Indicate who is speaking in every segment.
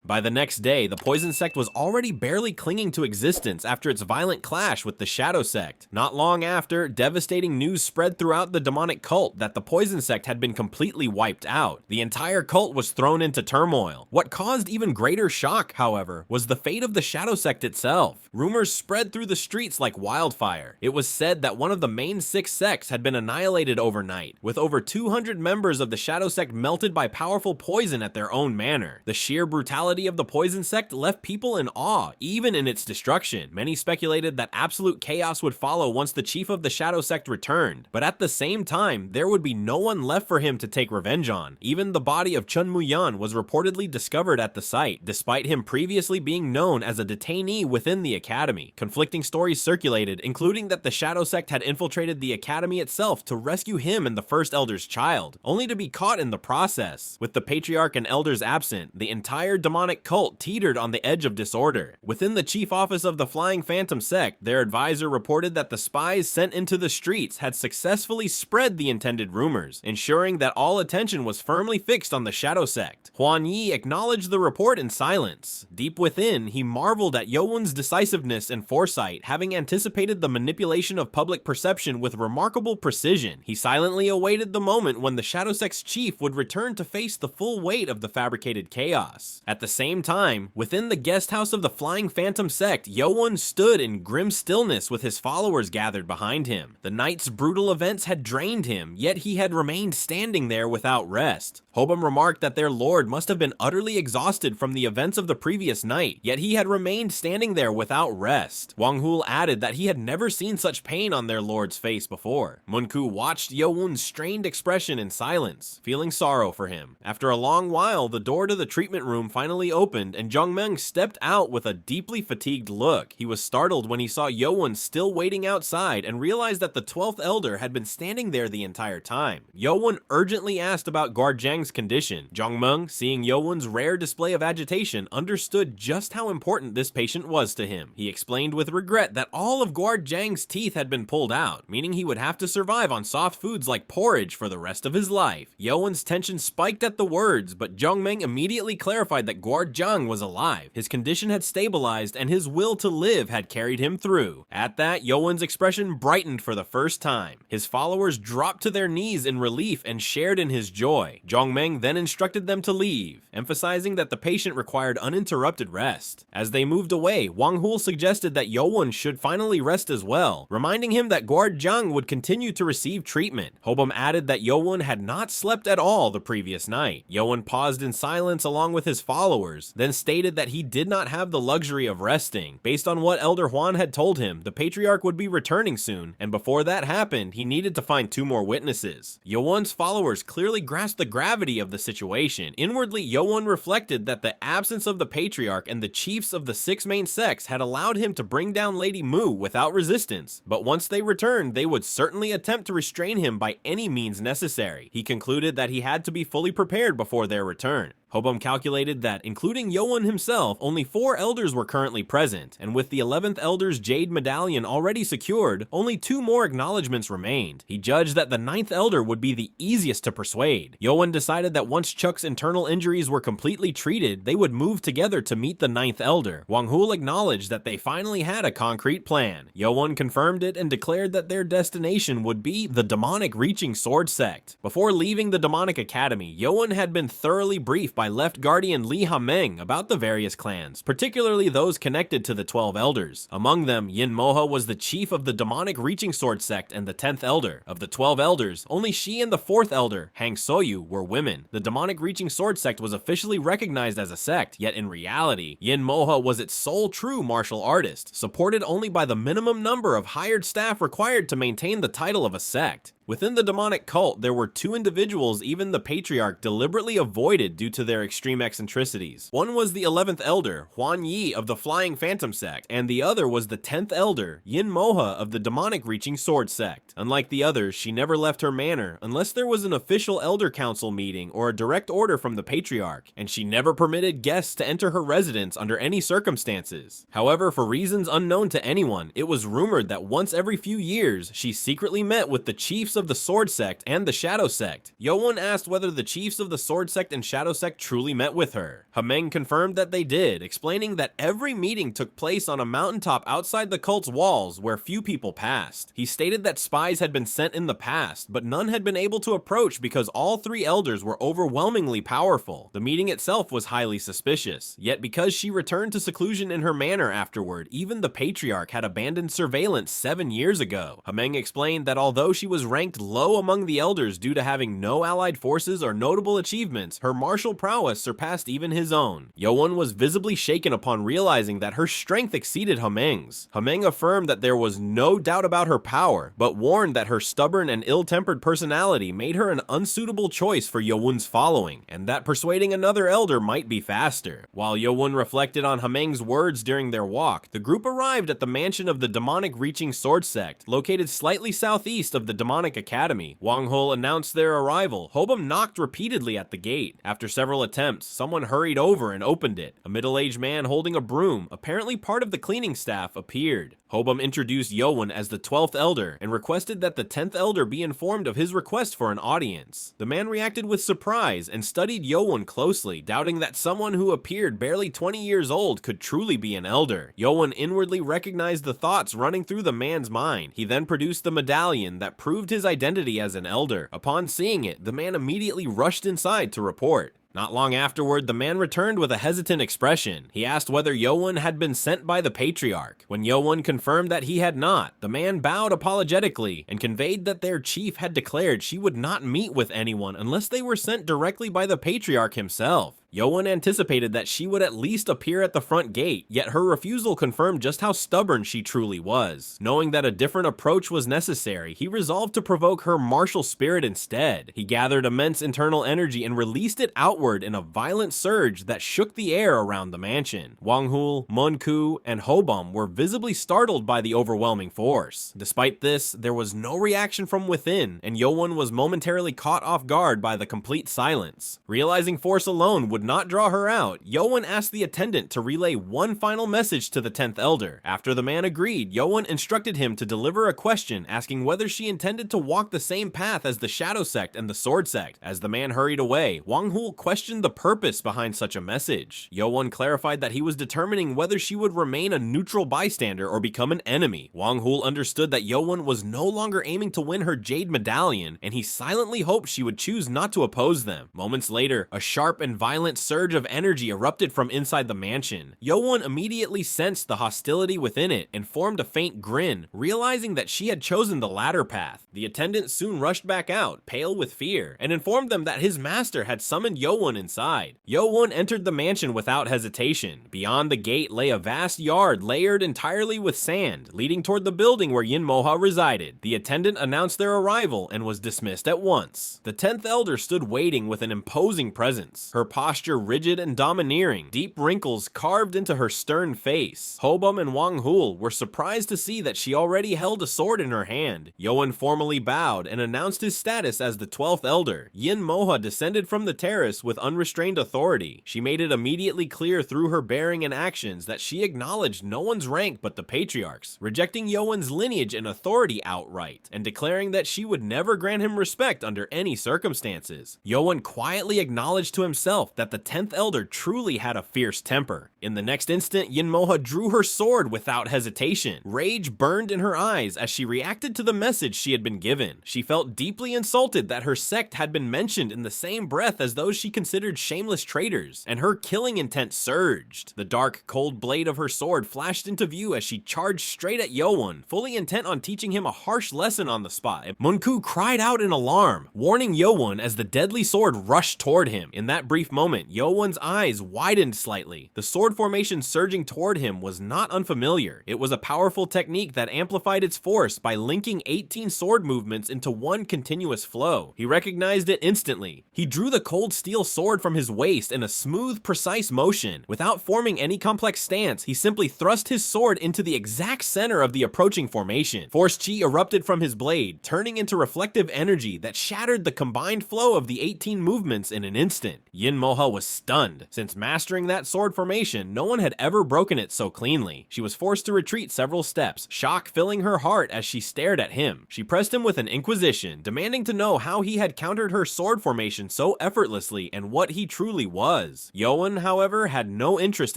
Speaker 1: By the next day, the Poison Sect was already barely clinging to existence after its violent clash with the Shadow Sect. Not long after, devastating news spread throughout the demonic cult that the Poison Sect had been completely wiped out. The entire cult was thrown into turmoil. What caused even greater shock, however, was the fate of the Shadow Sect itself. Rumors spread through the streets like wildfire. It was said that one of the main 6 sects had been annihilated overnight, with over 200 members of the Shadow Sect melted by powerful poison at their own manner. The sheer brutality of the Poison Sect left people in awe, even in its destruction. Many speculated that absolute chaos would follow once the chief of the Shadow Sect returned, but at the same time, there would be no one left for him to take revenge on. Even the body of Cheon Yeowun was reportedly discovered at the site, despite him previously being known as a detainee within the academy. Conflicting stories circulated, including that the Shadow Sect had infiltrated the academy itself to rescue him and the First Elder's child, only to be caught in the process. With the Patriarch and Elders absent, the entire demonic cult teetered on the edge of disorder. Within the chief office of the Flying Phantom Sect, their advisor reported that the spies sent into the streets had successfully spread the intended rumors, ensuring that all attention was firmly fixed on the Shadow Sect. Hwan Yi acknowledged the report in silence. Deep within, he marveled at Yeowun's decisiveness and foresight, having anticipated the manipulation of public perception with remarkable precision. He silently awaited the moment when the Shadow Sect's chief would return to face the full weight of the fabricated chaos. At the same time, within the guest house of the Flying Phantom Sect, Yeowun stood in grim stillness with his followers gathered behind him. The night's brutal events had drained him, yet he had remained standing there without rest. Hobum remarked that their lord must have been utterly exhausted from the events of the previous night, yet he had remained standing there without rest. Wang Hul added that he had never seen such pain on their lord's face before. Munku watched Yeowun's strained expression in silence, feeling sorrow for him. After a long while, the door to the treatment room finally opened, and Jongmeng stepped out with a deeply fatigued look. He was startled when he saw Yeowun still waiting outside and realized that the 12th Elder had been standing there the entire time. Yeowun urgently asked about Guard Zhang's condition. Jongmeng, seeing Yeowun's rare display of agitation, understood just how important this patient was to him. He explained with regret that all of Guard Zhang's teeth had been pulled out, meaning he would have to survive on soft foods like porridge for the rest of his life. Yeowun's tension spiked at the words, but Jongmeng immediately clarified that Guard Zhang was alive. His condition had stabilized and his will to live had carried him through. At that, Yeowun's expression brightened for the first time. His followers dropped to their knees in relief and shared in his joy. Jongmeng then instructed them to leave, emphasizing that the patient required uninterrupted rest. As they moved away, Wang Hul suggested that Yeowun should finally rest as well, reminding him that Guard Zhang would continue to receive treatment. Hobum added that Yeowun had not slept at all the previous night. Yeowun paused in silence along with his followers, then stated that he did not have the luxury of resting. Based on what Elder Hwan had told him, the Patriarch would be returning soon, and before that happened, he needed to find 2 more witnesses. Yeowun's followers clearly grasped the gravity of the situation. Inwardly, Yeowun reflected that the absence of the Patriarch and the chiefs of the 6 main sects had allowed him to bring down Lady Mu without resistance, but once they returned, they would certainly attempt to restrain him by any means necessary. He concluded that he had to be fully prepared before their return. Hobum calculated that, including Yeowun himself, only 4 elders were currently present, and with the 11th Elder's Jade Medallion already secured, only 2 more acknowledgements remained. He judged that the 9th Elder would be the easiest to persuade. Yeowun decided that once Chuck's internal injuries were completely treated, they would move together to meet the 9th Elder. Wang Hul acknowledged that they finally had a concrete plan. Yeowun confirmed it and declared that their destination would be the demonic Reaching Sword Sect. Before leaving the demonic academy, Yeowun had been thoroughly briefed by Left Guardian Li Hameng about the various clans, particularly those connected to the 12 Elders. Among them, Yin Moha was the chief of the demonic Reaching Sword Sect and the 10th Elder. Of the 12 Elders, only she and the 4th Elder, Hang Soyu, were women. The demonic Reaching Sword Sect was officially recognized as a sect, yet in reality, Yin Moha was its sole true martial artist, supported only by the minimum number of hired staff required to maintain the title of a sect. Within the demonic cult, there were 2 individuals even the Patriarch deliberately avoided due to their extreme eccentricities. One was the 11th Elder, Hwan Yi of the Flying Phantom Sect, and the other was the 10th Elder, Yin Moha of the demonic Reaching Sword Sect. Unlike the others, she never left her manor unless there was an official Elder Council meeting or a direct order from the Patriarch, and she never permitted guests to enter her residence under any circumstances. However, for reasons unknown to anyone, it was rumored that once every few years, she secretly met with the chiefs chiefs of the Sword Sect and the Shadow Sect. Yeowun asked whether the chiefs of the Sword Sect and Shadow Sect truly met with her. Hameng confirmed that they did, explaining that every meeting took place on a mountaintop outside the cult's walls where few people passed. He stated that spies had been sent in the past, but none had been able to approach because all three elders were overwhelmingly powerful. The meeting itself was highly suspicious, yet because she returned to seclusion in her manor afterward, even the Patriarch had abandoned surveillance 7 years ago. Hameng explained that although she was ranked low among the elders due to having no allied forces or notable achievements, her martial prowess surpassed even his own. Yeowun was visibly shaken upon realizing that her strength exceeded Hameng's. Hameng affirmed that there was no doubt about her power, but warned that her stubborn and ill-tempered personality made her an unsuitable choice for Yeowun's following, and that persuading another elder might be faster. While Yeowun reflected on Hameng's words during their walk, the group arrived at the mansion of the demonic-reaching Sword Sect, located slightly southeast of the Demonic Academy. Wang Hul announced their arrival. Hobum knocked repeatedly at the gate. After several attempts, someone hurried over and opened it. A middle-aged man holding a broom, apparently part of the cleaning staff, appeared. Hobum introduced Yeowun as the 12th elder and requested that the 10th elder be informed of his request for an audience. The man reacted with surprise and studied Yeowun closely, doubting that someone who appeared barely 20 years old could truly be an elder. Yeowun inwardly recognized the thoughts running through the man's mind. He then produced the medallion that proved his identity as an elder. Upon seeing it, the man immediately rushed inside to report. Not long afterward, the man returned with a hesitant expression. He asked whether Yeowun had been sent by the Patriarch. When Yeowun confirmed that he had not, the man bowed apologetically and conveyed that their chief had declared she would not meet with anyone unless they were sent directly by the Patriarch himself. Yeowun anticipated that she would at least appear at the front gate, yet her refusal confirmed just how stubborn she truly was. Knowing that a different approach was necessary, he resolved to provoke her martial spirit instead. He gathered immense internal energy and released it outward in a violent surge that shook the air around the mansion. Wang Hul, Munku, and Hobum were visibly startled by the overwhelming force. Despite this, there was no reaction from within, and Yeowun was momentarily caught off guard by the complete silence. Realizing force alone would not draw her out, Yeowun asked the attendant to relay one final message to the 10th elder. After the man agreed, Yeowun instructed him to deliver a question asking whether she intended to walk the same path as the Shadow Sect and the Sword Sect. As the man hurried away, Wang Hul questioned the purpose behind such a message. Yeowun clarified that he was determining whether she would remain a neutral bystander or become an enemy. Wang Hul understood that Yeowun was no longer aiming to win her jade medallion, and he silently hoped she would choose not to oppose them. Moments later, a sharp and violent surge of energy erupted from inside the mansion. Yeowun immediately sensed the hostility within it and formed a faint grin, realizing that she had chosen the latter path. The attendant soon rushed back out, pale with fear, and informed them that his master had summoned Yeowun inside. Yeowun entered the mansion without hesitation. Beyond the gate lay a vast yard layered entirely with sand, leading toward the building where Yin Moha resided. The attendant announced their arrival and was dismissed at once. The 10th elder stood waiting with an imposing presence, her posture rigid and domineering, deep wrinkles carved into her stern face. Hobum and Wang Hul were surprised to see that she already held a sword in her hand. Yeowun formally bowed and announced his status as the 12th elder. Yin Moha descended from the terrace with unrestrained authority. She made it immediately clear through her bearing and actions that she acknowledged no one's rank but the Patriarch's, rejecting Yeowun's lineage and authority outright, and declaring that she would never grant him respect under any circumstances. Yeowun quietly acknowledged to himself that the 10th elder truly had a fierce temper. In the next instant, Yin Moha drew her sword without hesitation. Rage burned in her eyes as she reacted to the message she had been given. She felt deeply insulted that her sect had been mentioned in the same breath as those she considered shameless traitors, and her killing intent surged. The dark, cold blade of her sword flashed into view as she charged straight at Yeowun, fully intent on teaching him a harsh lesson on the spot. Munku cried out in alarm, warning Yeowun as the deadly sword rushed toward him. In that brief moment, Yeowun's eyes widened slightly. The sword formation surging toward him was not unfamiliar. It was a powerful technique that amplified its force by linking 18 sword movements into one continuous flow. He recognized it instantly. He drew the cold steel sword from his waist in a smooth, precise motion. Without forming any complex stance, he simply thrust his sword into the exact center of the approaching formation. Force chi erupted from his blade, turning into reflective energy that shattered the combined flow of the 18 movements in an instant. Yin Moha Moha was stunned. Since mastering that sword formation, no one had ever broken it so cleanly. She was forced to retreat several steps, shock filling her heart as she stared at him. She pressed him with an inquisition, demanding to know how he had countered her sword formation so effortlessly and what he truly was. Yeowun, however, had no interest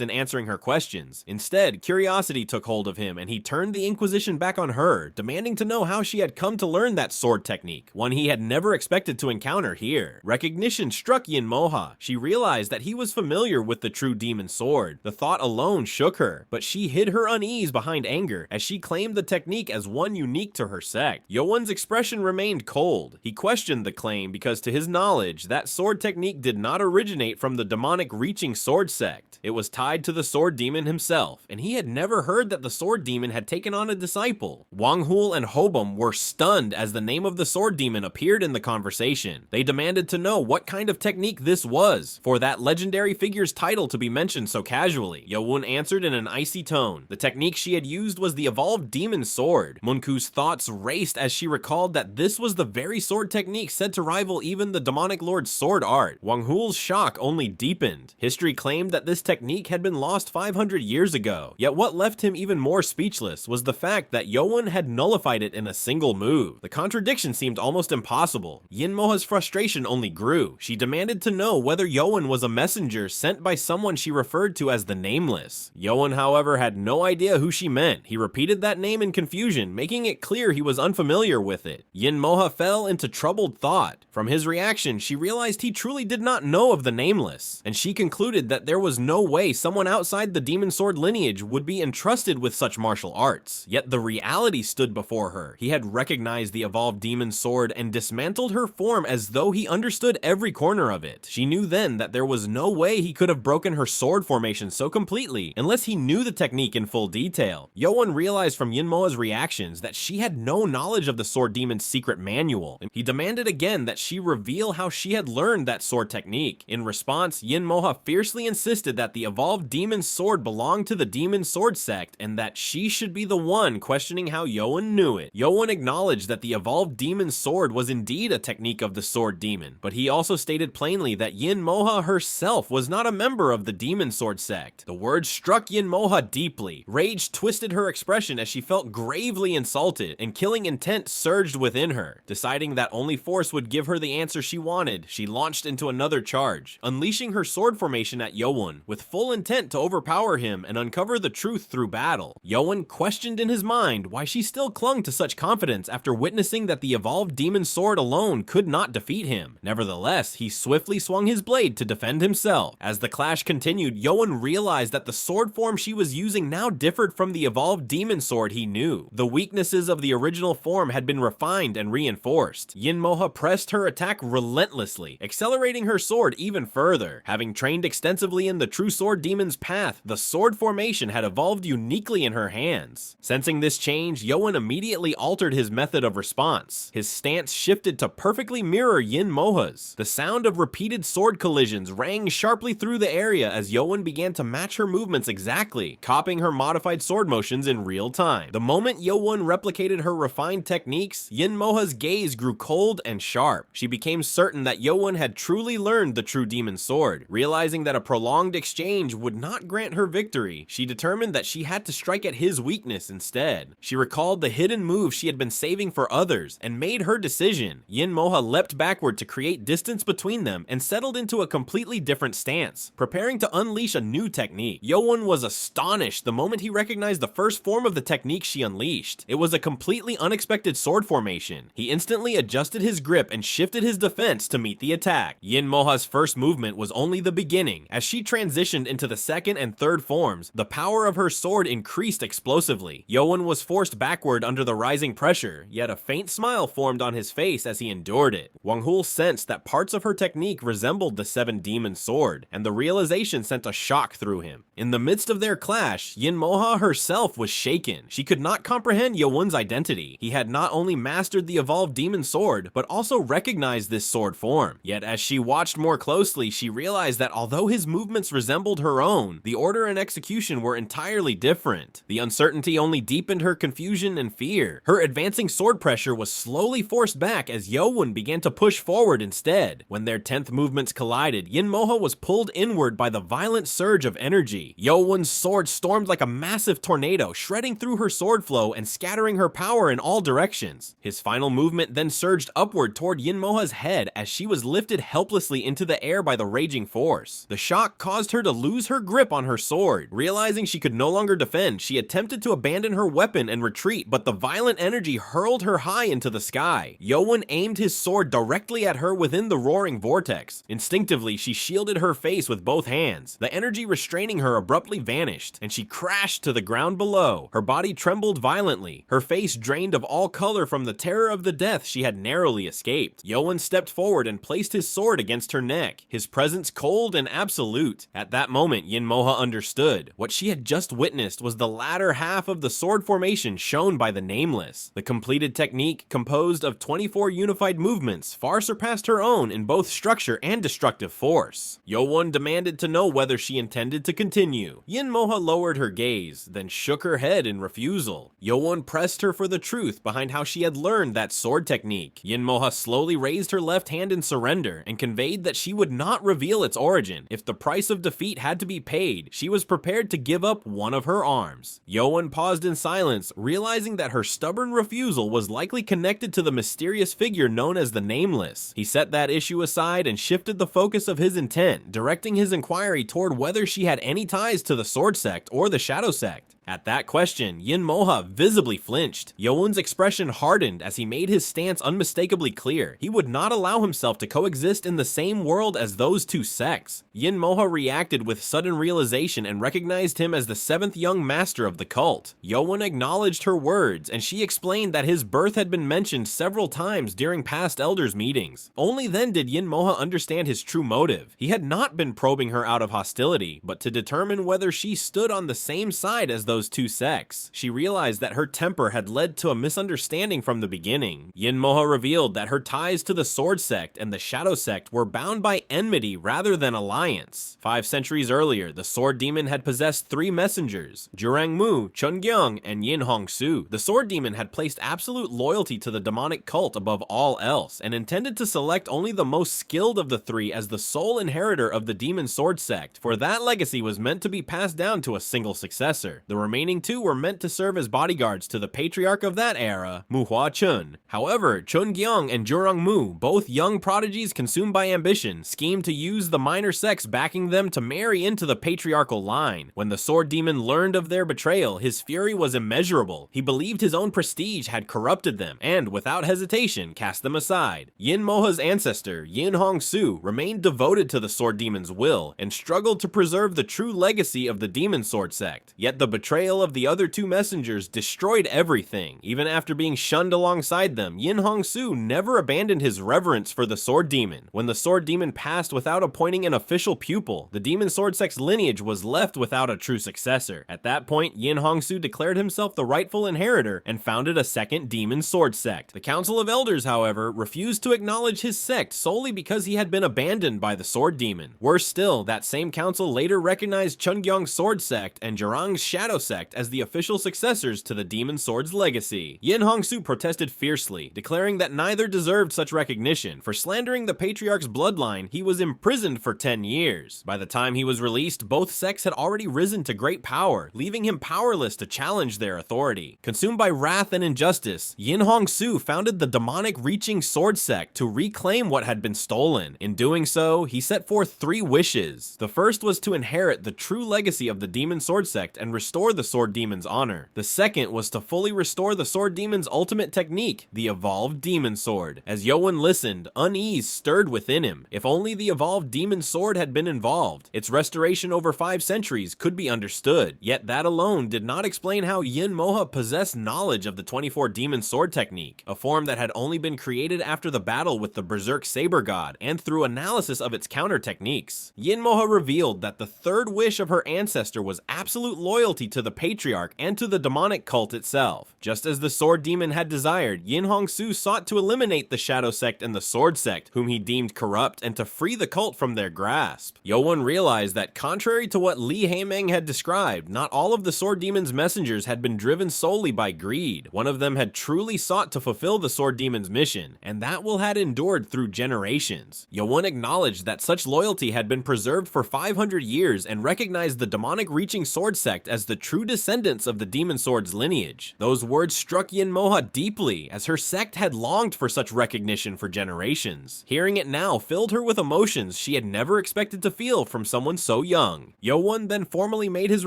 Speaker 1: in answering her questions. Instead, curiosity took hold of him and he turned the inquisition back on her, demanding to know how she had come to learn that sword technique, one he had never expected to encounter here. Recognition struck Yin Moha. She realized that he was familiar with the true demon sword. The thought alone shook her, but she hid her unease behind anger as she claimed the technique as one unique to her sect. Yeowun's expression remained cold. He questioned the claim because to his knowledge, that sword technique did not originate from the demonic reaching sword sect. It was tied to the sword demon himself, and he had never heard that the sword demon had taken on a disciple. Wanghul and Hobum were stunned as the name of the sword demon appeared in the conversation. They demanded to know what kind of technique this was, for that legendary figure's title to be mentioned so casually. Yeowun answered in an icy tone. The technique she had used was the evolved demon sword. Munku's thoughts raced as she recalled that this was the very sword technique said to rival even the demonic lord's sword art. Wanghul's shock only deepened. History claimed that this technique had been lost 500 years ago, yet what left him even more speechless was the fact that Yeowun had nullified it in a single move. The contradiction seemed almost impossible. Yin Moha's frustration only grew. She demanded to know whether Yeowun was a messenger sent by someone she referred to as the Nameless. Yeowun, however, had no idea who she meant. He repeated that name in confusion, making it clear he was unfamiliar with it. Yin Moha fell into troubled thought. From his reaction, she realized he truly did not know of the Nameless, and she concluded that there was no way someone outside the demon sword lineage would be entrusted with such martial arts. Yet the reality stood before her. He had recognized the evolved demon sword and dismantled her form as though he understood every corner of it. She knew then that there was no way he could have broken her sword formation so completely unless he knew the technique in full detail. Yeowun realized from Yin Moha's reactions that she had no knowledge of the sword demon's secret manual. He demanded again that she reveal how she had learned that sword technique. In response, Yin Moha fiercely insisted that the evolved demon sword belonged to the demon sword sect and that she should be the one questioning how Yeowun knew it. Yeowun acknowledged that the evolved demon sword was indeed a technique of the sword demon, but he also stated plainly that Yin Moha herself was not a member of the demon sword sect. The words struck Yin Moha deeply. Rage twisted her expression as she felt gravely insulted, and killing intent surged within her. Deciding that only force would give her the answer she wanted, she launched into another charge, unleashing her sword formation at Yeowun, with full intent to overpower him and uncover the truth through battle. Yeowun questioned in his mind why she still clung to such confidence after witnessing that the evolved demon sword alone could not defeat him. Nevertheless, he swiftly swung his blade to defend himself. As the clash continued, Yeowun realized that the sword form she was using now differed from the evolved demon sword he knew. The weaknesses of the original form had been refined and reinforced. Yin Moha pressed her attack relentlessly, accelerating her sword even further. Having trained extensively in the true sword demon's path, the sword formation had evolved uniquely in her hands. Sensing this change, Yeowun immediately altered his method of response. His stance shifted to perfectly mirror Yin Moha's. The sound of repeated sword collisions rang sharply through the area as Yeowun began to match her movements exactly, copying her modified sword motions in real time. The moment Yeowun replicated her refined techniques, Yin Moha's gaze grew cold and sharp. She became certain that Yeowun had truly learned the true demon sword. Realizing that a prolonged exchange would not grant her victory, she determined that she had to strike at his weakness instead. She recalled the hidden move she had been saving for others and made her decision. Yin Moha leapt backward to create distance between them and settled into a completely different stance, preparing to unleash a new technique. Yeowun was astonished the moment he recognized the first form of the technique she unleashed. It was a completely unexpected sword formation. He instantly adjusted his grip and shifted his defense to meet the attack. Yin Moha's first movement was only the beginning. As she transitioned into the second and third forms, the power of her sword increased explosively. Yeowun was forced backward under the rising pressure, yet a faint smile formed on his face as he endured it. Wanghul sensed that parts of her technique resembled the Seven Demon Sword, and the realization sent a shock through him. In the midst of their clash, Yin Moha herself was shaken. She could not comprehend Yeowun's identity. He had not only mastered the evolved demon sword, but also recognized this sword form. Yet as she watched more closely, she realized that although his movements resembled her own, the order and execution were entirely different. The uncertainty only deepened her confusion and fear. Her advancing sword pressure was slowly forced back as Yeowun began to push forward instead. When their 10th movements collided, subsided, Yin Moha was pulled inward by the violent surge of energy. Yeowun's sword stormed like a massive tornado, shredding through her sword flow and scattering her power in all directions. His final movement then surged upward toward Yin Moha's head as she was lifted helplessly into the air by the raging force. The shock caused her to lose her grip on her sword. Realizing she could no longer defend, she attempted to abandon her weapon and retreat, but the violent energy hurled her high into the sky. Yeowun aimed his sword directly at her within the roaring vortex. Instinctively, she shielded her face with both hands. The energy restraining her abruptly vanished, and she crashed to the ground below. Her body trembled violently, her face drained of all color from the terror of the death she had narrowly escaped. Yeowun stepped forward and placed his sword against her neck, his presence cold and absolute. At that moment, Yin Moha understood. What she had just witnessed was the latter half of the sword formation shown by the Nameless. The completed technique, composed of 24 unified movements, far surpassed her own in both structure and destructive force. Yeowun demanded to know whether she intended to continue. Yin Moha lowered her gaze, then shook her head in refusal. Yeowun pressed her for the truth behind how she had learned that sword technique. Yin Moha slowly raised her left hand in surrender and conveyed that she would not reveal its origin. If the price of defeat had to be paid, she was prepared to give up one of her arms. Yeowun paused in silence, realizing that her stubborn refusal was likely connected to the mysterious figure known as the Nameless. He set that issue aside and shifted the focus of his intent, directing his inquiry toward whether she had any ties to the Sword Sect or the Shadow Sect. At that question, Yin Moha visibly flinched. Yeowun's expression hardened as he made his stance unmistakably clear. He would not allow himself to coexist in the same world as those two sects. Yin Moha reacted with sudden realization and recognized him as the seventh young master of the cult. Yeowun acknowledged her words, and she explained that his birth had been mentioned several times during past elders' meetings. Only then did Yin Moha understand his true motive. He had not been probing her out of hostility, but to determine whether she stood on the same side as those two sects. She realized that her temper had led to a misunderstanding from the beginning. Yin Moha revealed that her ties to the Sword Sect and the Shadow Sect were bound by enmity rather than alliance. 5 centuries earlier, the Sword Demon had possessed 3 messengers, Jurang Mu, Cheon Yeowun, and Yin Hongsu. The Sword Demon had placed absolute loyalty to the demonic cult above all else, and intended to select only the most skilled of the 3 as the sole inheritor of the Demon Sword Sect, for that legacy was meant to be passed down to a single successor. The remaining 2 were meant to serve as bodyguards to the patriarch of that era, Manhwa Chun. However, Cheon Yeowun and Jurang Mu, both young prodigies consumed by ambition, schemed to use the minor sects backing them to marry into the patriarchal line. When the Sword Demon learned of their betrayal, his fury was immeasurable. He believed his own prestige had corrupted them, and without hesitation, cast them aside. Yin Moha's ancestor, Yin Hongsu, remained devoted to the Sword Demon's will, and struggled to preserve the true legacy of the Demon Sword Sect. Yet the betrayal of the other 2 messengers destroyed everything. Even after being shunned alongside them, Yin Hongsu never abandoned his reverence for the Sword Demon. When the Sword Demon passed without appointing an official pupil, the Demon Sword Sect's lineage was left without a true successor. At that point, Yin Hongsu declared himself the rightful inheritor and founded a second Demon Sword Sect. The Council of Elders, however, refused to acknowledge his sect solely because he had been abandoned by the Sword Demon. Worse still, that same council later recognized Cheon Yeowun's Sword Sect and Jurang's Shadow Sect as the official successors to the Demon Sword's legacy. Yin Hongsu protested fiercely, declaring that neither deserved such recognition. For slandering the patriarch's bloodline, he was imprisoned for 10 years. By the time he was released, both sects had already risen to great power, leaving him powerless to challenge their authority. Consumed by wrath and injustice, Yin Hongsu founded the demonic Reaching Sword Sect to reclaim what had been stolen. In doing so, he set forth 3 wishes. The first was to inherit the true legacy of the Demon Sword Sect and restore the Sword Demon's honor. The second was to fully restore the Sword Demon's ultimate technique, the evolved Demon Sword. As Yeowun listened, unease stirred within him. If only the evolved Demon Sword had been involved, its restoration over 5 centuries could be understood. Yet that alone did not explain how Yin Moha possessed knowledge of the 24 Demon Sword technique, a form that had only been created after the battle with the Berserk Saber God and through analysis of its counter techniques. Yin Moha revealed that the third wish of her ancestor was absolute loyalty to the the patriarch and to the demonic cult itself. Just as the sword demon had desired, Yin Hongsu sought to eliminate the Shadow Sect and the Sword Sect, whom he deemed corrupt, and to free the cult from their grasp. Yeowun realized that contrary to what Li Haimeng had described, not all of the sword demon's messengers had been driven solely by greed. One of them had truly sought to fulfill the sword demon's mission, and that will had endured through generations. Yeowun acknowledged that such loyalty had been preserved for 500 years and recognized the demonic reaching sword sect as the true descendants of the demon sword's lineage. Those words struck Yin Moha deeply, as her sect had longed for such recognition for generations. Hearing it now filled her with emotions she had never expected to feel from someone so young. Yeowun then formally made his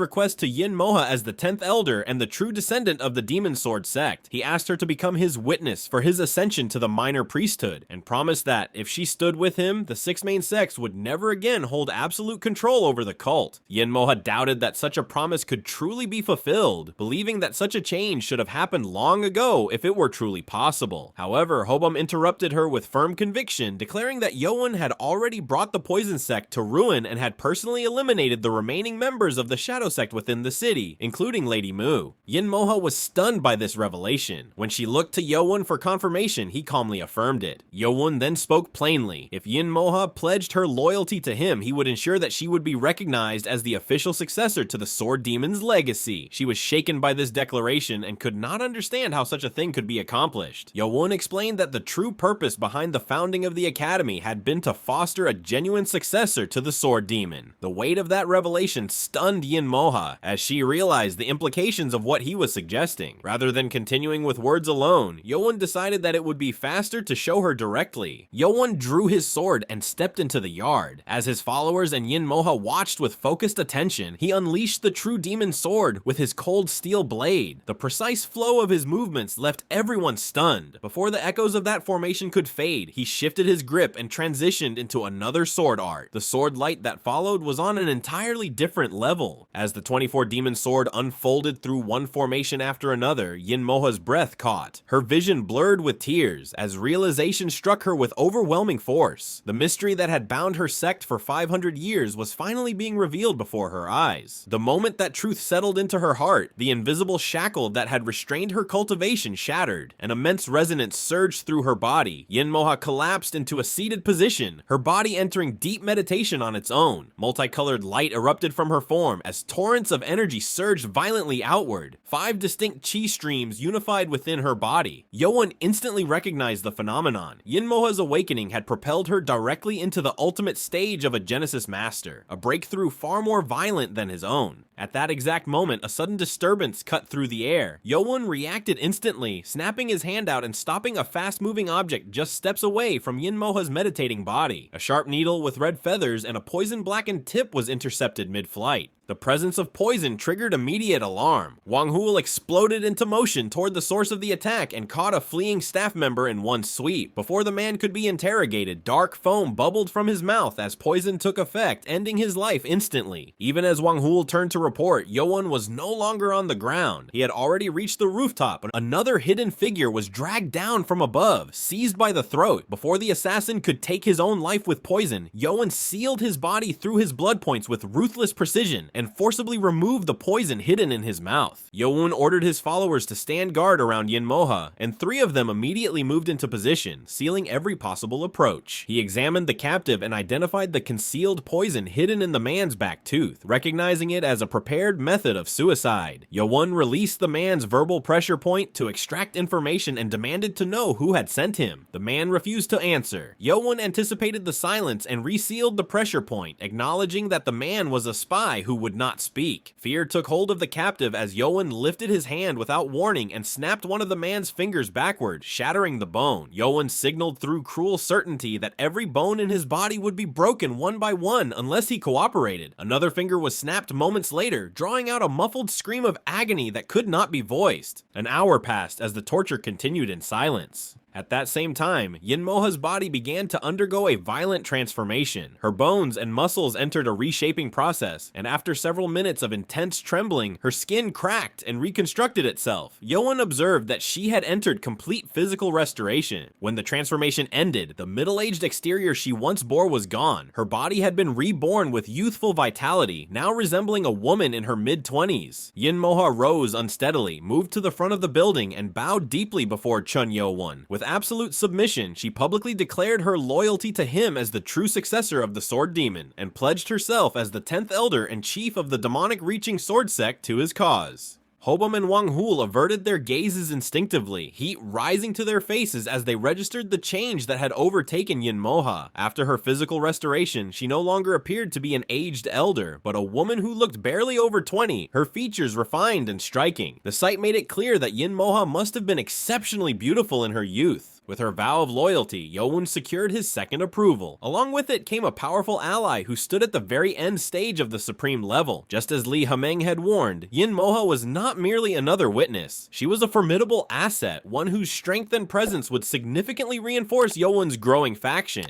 Speaker 1: request to Yin Moha as the 10th elder and the true descendant of the demon sword sect. He asked her to become his witness for his ascension to the minor priesthood, and promised that if she stood with him, the six main sects would never again hold absolute control over the cult. Yin Moha doubted that such a promise could truly be fulfilled, believing that such a change should have happened long ago if it were truly possible. However, Hobum interrupted her with firm conviction, declaring that Yeowun had already brought the poison sect to ruin and had personally eliminated the remaining members of the shadow sect within the city, including Lady Mu. Yin Moha was stunned by this revelation. When she looked to Yeowun for confirmation, he calmly affirmed it. Yeowun then spoke plainly. If Yin Moha pledged her loyalty to him, he would ensure that she would be recognized as the official successor to the sword demon's legacy. She was shaken by this declaration and could not understand how such a thing could be accomplished. Yeowun explained that the true purpose behind the founding of the academy had been to foster a genuine successor to the sword demon. The weight of that revelation stunned Yin Moha, as she realized the implications of what he was suggesting. Rather than continuing with words alone, Yeowun decided that it would be faster to show her directly. Yeowun drew his sword and stepped into the yard. As his followers and Yin Moha watched with focused attention, he unleashed the true demon sword with his cold steel blade. The precise flow of his movements left everyone stunned. Before the echoes of that formation could fade, he shifted his grip and transitioned into another sword art. The sword light that followed was on an entirely different level. As the 24 demon sword unfolded through one formation after another, Yin Moha's breath caught. Her vision blurred with tears as realization struck her with overwhelming force. The mystery that had bound her sect for 500 years was finally being revealed before her eyes. The moment that truth settled into her heart, the invisible shackle that had restrained her cultivation shattered. An immense resonance surged through her body. Yin Moha collapsed into a seated position, her body entering deep meditation on its own. Multicolored light erupted from her form as torrents of energy surged violently outward. 5 distinct chi streams unified within her body. Yeowun instantly recognized the phenomenon. Yin Moha's awakening had propelled her directly into the ultimate stage of a Genesis master, a breakthrough far more violent than his own. At that exact moment, a sudden disturbance cut through the air. Yeowun reacted instantly, snapping his hand out and stopping a fast-moving object just steps away from Yin Moha's meditating body. A sharp needle with red feathers and a poison-blackened tip was intercepted mid-flight. The presence of poison triggered immediate alarm. Wang Hul exploded into motion toward the source of the attack and caught a fleeing staff member in one sweep. Before the man could be interrogated, dark foam bubbled from his mouth as poison took effect, ending his life instantly. Even as Wang Hul turned to report, Yeowun was no longer on the ground. He had already reached the rooftop, and another hidden figure was dragged down from above, seized by the throat. Before the assassin could take his own life with poison, Yeowun sealed his body through his blood points with ruthless precision and forcibly removed the poison hidden in his mouth. Yeowun ordered his followers to stand guard around Yin Moha, and 3 of them immediately moved into position, sealing every possible approach. He examined the captive and identified the concealed poison hidden in the man's back tooth, recognizing it as a prepared method of suicide. Yeowun released the man's verbal pressure point to extract information and demanded to know who had sent him. The man refused to answer. Yeowun anticipated the silence and resealed the pressure point, acknowledging that the man was a spy who would not speak. Fear took hold of the captive as Yeowun lifted his hand without warning and snapped one of the man's fingers backward, shattering the bone. Yeowun signaled through cruel certainty that every bone in his body would be broken one by one unless he cooperated. Another finger was snapped moments later, drawing out a muffled scream of agony that could not be voiced. An hour passed as the torture continued in silence. At that same time, Yin Moha's body began to undergo a violent transformation. Her bones and muscles entered a reshaping process, and after several minutes of intense trembling, her skin cracked and reconstructed itself. Yeowun observed that she had entered complete physical restoration. When the transformation ended, the middle-aged exterior she once bore was gone. Her body had been reborn with youthful vitality, now resembling a woman in her mid-20s. Yin Moha rose unsteadily, moved to the front of the building, and bowed deeply before Cheon Yeowun. With absolute submission, she publicly declared her loyalty to him as the true successor of the Sword Demon, and pledged herself as the 10th Elder and chief of the demonic-reaching sword sect to his cause. Hobum and Wang Hul averted their gazes instinctively, heat rising to their faces as they registered the change that had overtaken Yin Moha. After her physical restoration, she no longer appeared to be an aged elder, but a woman who looked barely over 20, her features refined and striking. The sight made it clear that Yin Moha must have been exceptionally beautiful in her youth. With her vow of loyalty, Yeowun secured his second approval. Along with it came a powerful ally who stood at the very end stage of the supreme level. Just as Li Hameng had warned, Yin Moha was not merely another witness. She was a formidable asset, one whose strength and presence would significantly reinforce Yeowun's growing faction.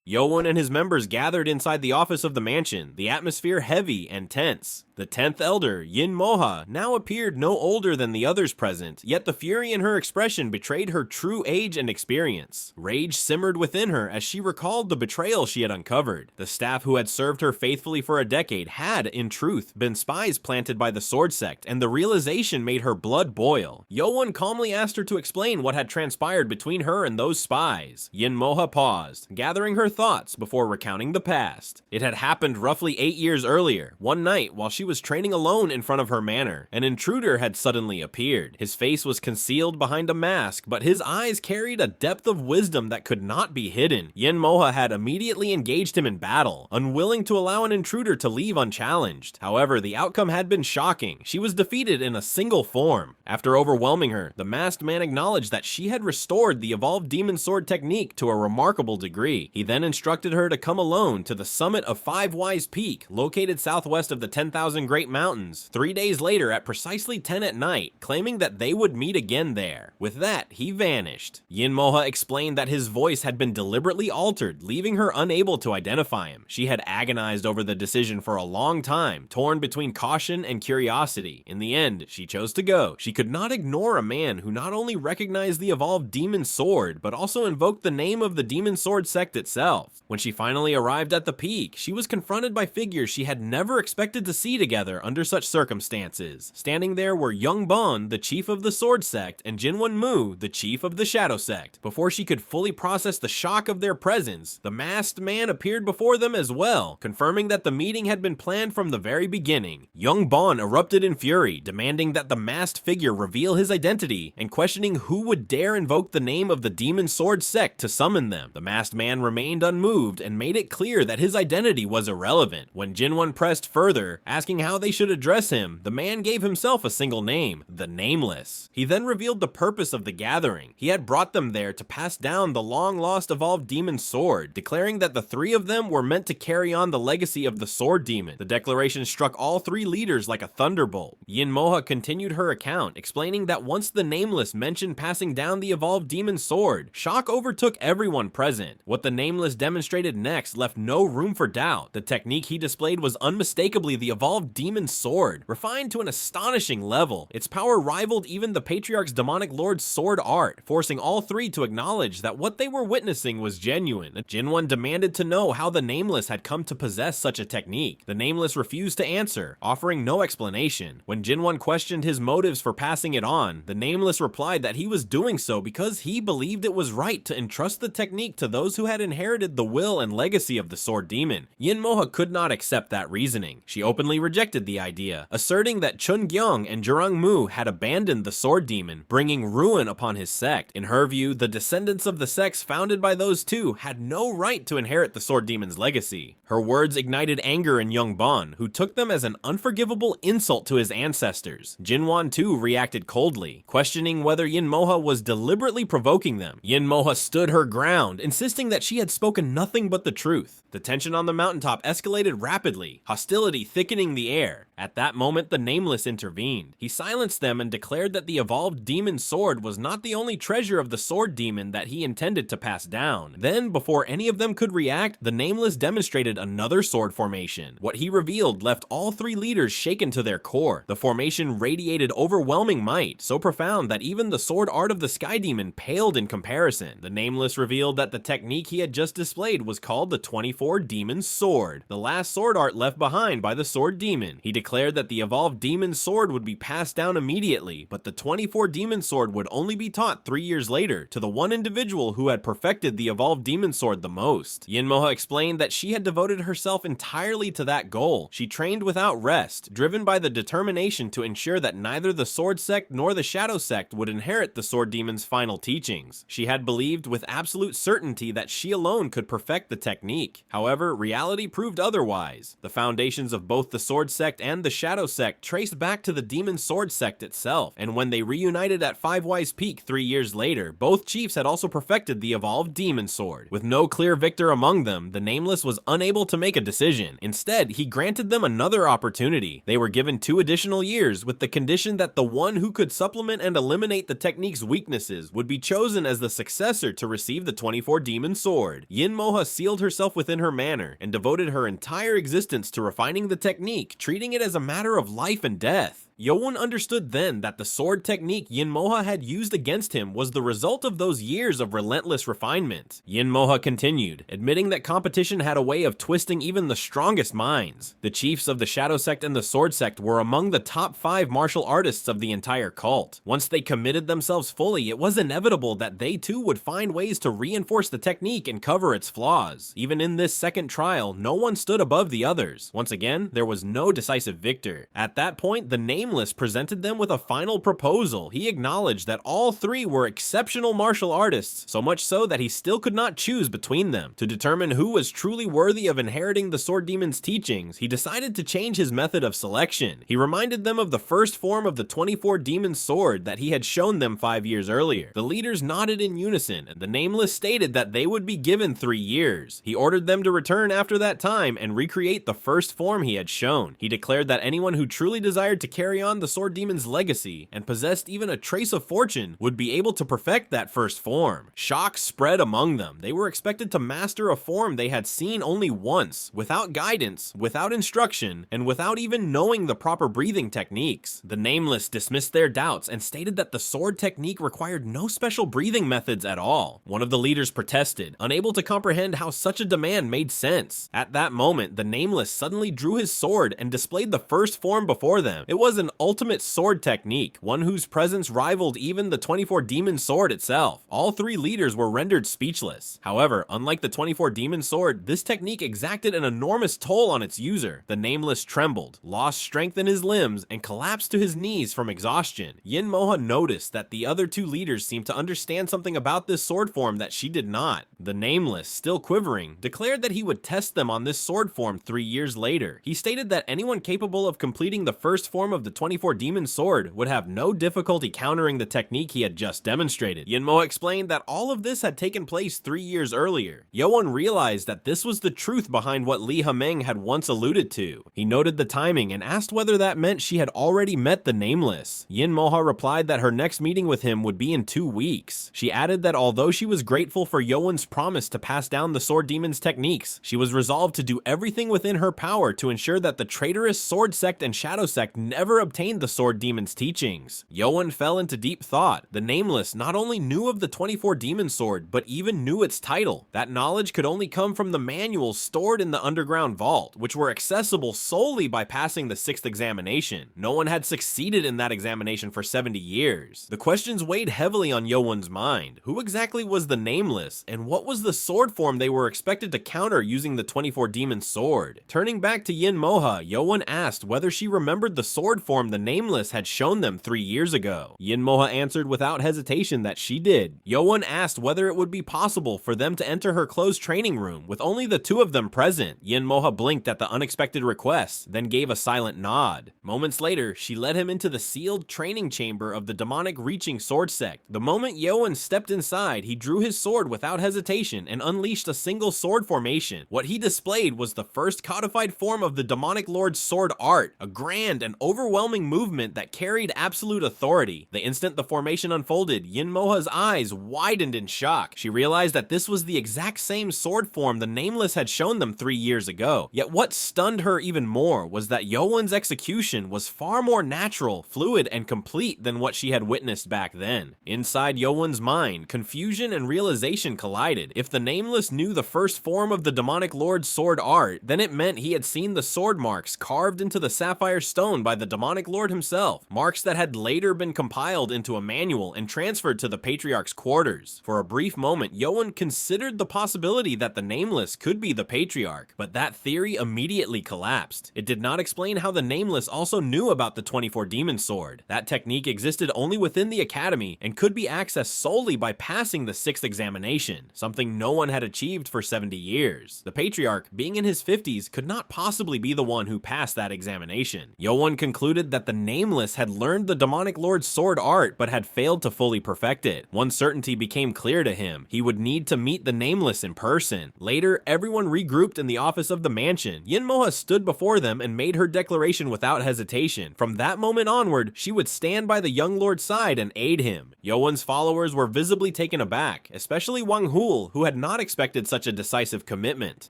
Speaker 1: Yeowun and his members gathered inside the office of the mansion, the atmosphere heavy and tense. The 10th Elder, Yin Moha, now appeared no older than the others present, yet the fury in her expression betrayed her true age and experience. Rage simmered within her as she recalled the betrayal she had uncovered. The staff who had served her faithfully for a decade had, in truth, been spies planted by the Sword Sect, and the realization made her blood boil. Yeowun calmly asked her to explain what had transpired between her and those spies. Yin Moha paused, gathering her thoughts before recounting the past. It had happened roughly 8 years earlier. One night, while she was training alone in front of her manor, an intruder had suddenly appeared. His face was concealed behind a mask, but his eyes carried a depth of wisdom that could not be hidden. Yin Moha had immediately engaged him in battle, unwilling to allow an intruder to leave unchallenged. However, the outcome had been shocking. She was defeated in a single form. After overwhelming her, the masked man acknowledged that she had restored the evolved demon sword technique to a remarkable degree. He then instructed her to come alone to the summit of Five Wise Peak, located southwest of the 10,000 Great Mountains, 3 days later at precisely 10 at night, claiming that they would meet again there. With that, he vanished. Yin Moha explained that his voice had been deliberately altered, leaving her unable to identify him. She had agonized over the decision for a long time, torn between caution and curiosity. In the end, she chose to go. She could not ignore a man who not only recognized the evolved demon sword, but also invoked the name of the demon sword sect itself. When she finally arrived at the peak, she was confronted by figures she had never expected to see together under such circumstances. Standing there were Young Bon, the chief of the sword sect, and Jinwon Mu, the chief of the shadow sect. Before she could fully process the shock of their presence, the masked man appeared before them as well, confirming that the meeting had been planned from the very beginning. Young Bon erupted in fury, demanding that the masked figure reveal his identity, and questioning who would dare invoke the name of the demon sword sect to summon them. The masked man remained unmoved and made it clear that his identity was irrelevant. When Jinwon pressed further, asking how they should address him, the man gave himself a single name, the Nameless. He then revealed the purpose of the gathering. He had brought them there to pass down the long-lost evolved demon sword, declaring that the three of them were meant to carry on the legacy of the sword demon. The declaration struck all three leaders like a thunderbolt. Yin Moha continued her account, explaining that once the Nameless mentioned passing down the evolved demon sword, shock overtook everyone present. What the Nameless demonstrated next left no room for doubt. The technique he displayed was unmistakably the evolved demon sword, refined to an astonishing level. Its power rivaled even the Patriarch's demonic lord's sword art, forcing all three to acknowledge that what they were witnessing was genuine. Jinwon demanded to know how the Nameless had come to possess such a technique. The Nameless refused to answer, offering no explanation. When Jinwon questioned his motives for passing it on, the Nameless replied that he was doing so because he believed it was right to entrust the technique to those who had inherited the will and legacy of the sword demon. Yin Moha could not accept that reasoning. She openly rejected the idea, asserting that Chun Gyeong and Jurang Mu had abandoned the sword demon, bringing ruin upon his sect. In her view, the descendants of the sects founded by those two had no right to inherit the sword demon's legacy. Her words ignited anger in Young Bon, who took them as an unforgivable insult to his ancestors. Jinwon too reacted coldly, questioning whether Yin Moha was deliberately provoking them. Yin Moha stood her ground, insisting that she had spoken nothing but the truth. The tension on the mountaintop escalated rapidly, hostility thickening the air. At that moment, the Nameless intervened. He silenced them and declared that the evolved demon sword was not the only treasure of the sword demon that he intended to pass down. Then, before any of them could react, the Nameless demonstrated another sword formation. What he revealed left all three leaders shaken to their core. The formation radiated overwhelming might, so profound that even the sword art of the Sky Demon paled in comparison. The Nameless revealed that the technique he had just displayed was called the 24 Demon Sword, the last sword art left behind by the Sword Demon. He declared that the evolved Demon Sword would be passed down immediately, but the 24 Demon Sword would only be taught 3 years later to the one individual who had perfected the evolved Demon Sword the most. Yinmoha explained that she had devoted herself entirely to that goal. She trained without rest, driven by the determination to ensure that neither the Sword Sect nor the Shadow Sect would inherit the Sword Demon's final teachings. She had believed with absolute certainty that she alone could perfect the technique. However, reality proved otherwise. The foundations of both the Sword Sect and the Shadow Sect traced back to the Demon Sword Sect itself, and when they reunited at Five Wise Peak 3 years later, both chiefs had also perfected the evolved Demon Sword. With no clear victor among them, the Nameless was unable to make a decision. Instead, he granted them another opportunity. They were given 2 additional years, with the condition that the one who could supplement and eliminate the technique's weaknesses would be chosen as the successor to receive the 24 Demon Sword. Yinmoha sealed herself within her manor and devoted her entire existence to refining the technique, treating it as a matter of life and death. Yeowun understood then that the sword technique Yinmoha had used against him was the result of those years of relentless refinement. Yinmoha continued, admitting that competition had a way of twisting even the strongest minds. The chiefs of the Shadow Sect and the Sword Sect were among the top 5 martial artists of the entire cult. Once they committed themselves fully, it was inevitable that they too would find ways to reinforce the technique and cover its flaws. Even in this second trial, no one stood above the others. Once again, there was no decisive victor. At that point, the Nameless presented them with a final proposal. He acknowledged that all 3 were exceptional martial artists, so much so that he still could not choose between them. To determine who was truly worthy of inheriting the Sword Demon's teachings, he decided to change his method of selection. He reminded them of the first form of the 24 Demon Sword that he had shown them 5 years earlier. The leaders nodded in unison, and the Nameless stated that they would be given 3 years. He ordered them to return after that time and recreate the first form he had shown. He declared that anyone who truly desired to carry on the Sword Demon's legacy and possessed even a trace of fortune would be able to perfect that first form. Shock spread among them. They were expected to master a form they had seen only once, without guidance, without instruction, and without even knowing the proper breathing techniques. The Nameless dismissed their doubts and stated that the sword technique required no special breathing methods at all. One of the leaders protested, unable to comprehend how such a demand made sense. At that moment, the Nameless suddenly drew his sword and displayed the first form before them. It was an ultimate sword technique, one whose presence rivaled even the 24 Demon Sword itself. All 3 leaders were rendered speechless. However, unlike the 24 Demon Sword, this technique exacted an enormous toll on its user. The Nameless trembled, lost strength in his limbs, and collapsed to his knees from exhaustion. Yinmoha noticed that the other 2 leaders seemed to understand something about this sword form that she did not. The Nameless, still quivering, declared that he would test them on this sword form 3 years later. He stated that anyone capable of completing the first form of the 24 Demon Sword would have no difficulty countering the technique he had just demonstrated. Yinmoha explained that all of this had taken place 3 years earlier. Yeowun realized that this was the truth behind what Li Hameng had once alluded to. He noted the timing and asked whether that meant she had already met the Nameless. Yinmoha replied that her next meeting with him would be in 2 weeks. She added that although she was grateful for Yeowun's promise to pass down the Sword Demon's techniques, she was resolved to do everything within her power to ensure that the traitorous Sword Sect and Shadow Sect never obtained the Sword Demon's teachings. Yeowun fell into deep thought. The Nameless not only knew of the 24 Demon Sword, but even knew its title. That knowledge could only come from the manuals stored in the underground vault, which were accessible solely by passing the 6th examination. No one had succeeded in that examination for 70 years. The questions weighed heavily on Yeowun's mind. Who exactly was the Nameless, and what was the sword form they were expected to counter using the 24 Demon Sword? Turning back to Yinmoha, Yeowun asked whether she remembered the sword form the Nameless had shown them 3 years ago. Yin Moha answered without hesitation that she did. Yeowun asked whether it would be possible for them to enter her closed training room with only the two of them present. Yin Moha blinked at the unexpected request, then gave a silent nod. Moments later, she led him into the sealed training chamber of the demonic reaching sword sect. The moment Yeowun stepped inside, he drew his sword without hesitation and unleashed a single sword formation. What he displayed was the first codified form of the demonic lord's sword art, a grand and overwhelming movement that carried absolute authority. The instant the formation unfolded, Yin Moha's eyes widened in shock. She realized that this was the exact same sword form the Nameless had shown them 3 years ago. Yet what stunned her even more was that Yeowun's execution was far more natural, fluid, and complete than what she had witnessed back then. Inside Yeowun's mind, confusion and realization collided. If the Nameless knew the first form of the demonic lord's sword art, then it meant he had seen the sword marks carved into the sapphire stone by the demonic lord himself, marks that had later been compiled into a manual and transferred to the Patriarch's quarters. For a brief moment, Yeowun considered the possibility that the Nameless could be the Patriarch, but that theory immediately collapsed. It did not explain how the Nameless also knew about the 24 Demon Sword. That technique existed only within the Academy and could be accessed solely by passing the 6th examination, something no one had achieved for 70 years. The Patriarch, being in his 50s, could not possibly be the one who passed that examination. Yeowun concluded that the Nameless had learned the demonic lord's sword art but had failed to fully perfect it. One certainty became clear to him: he would need to meet the Nameless in person. Later, everyone regrouped in the office of the mansion. Yin Moha stood before them and made her declaration without hesitation. From that moment onward, she would stand by the young lord's side and aid him. Yeowun's followers were visibly taken aback, especially Wang Hul, who had not expected such a decisive commitment.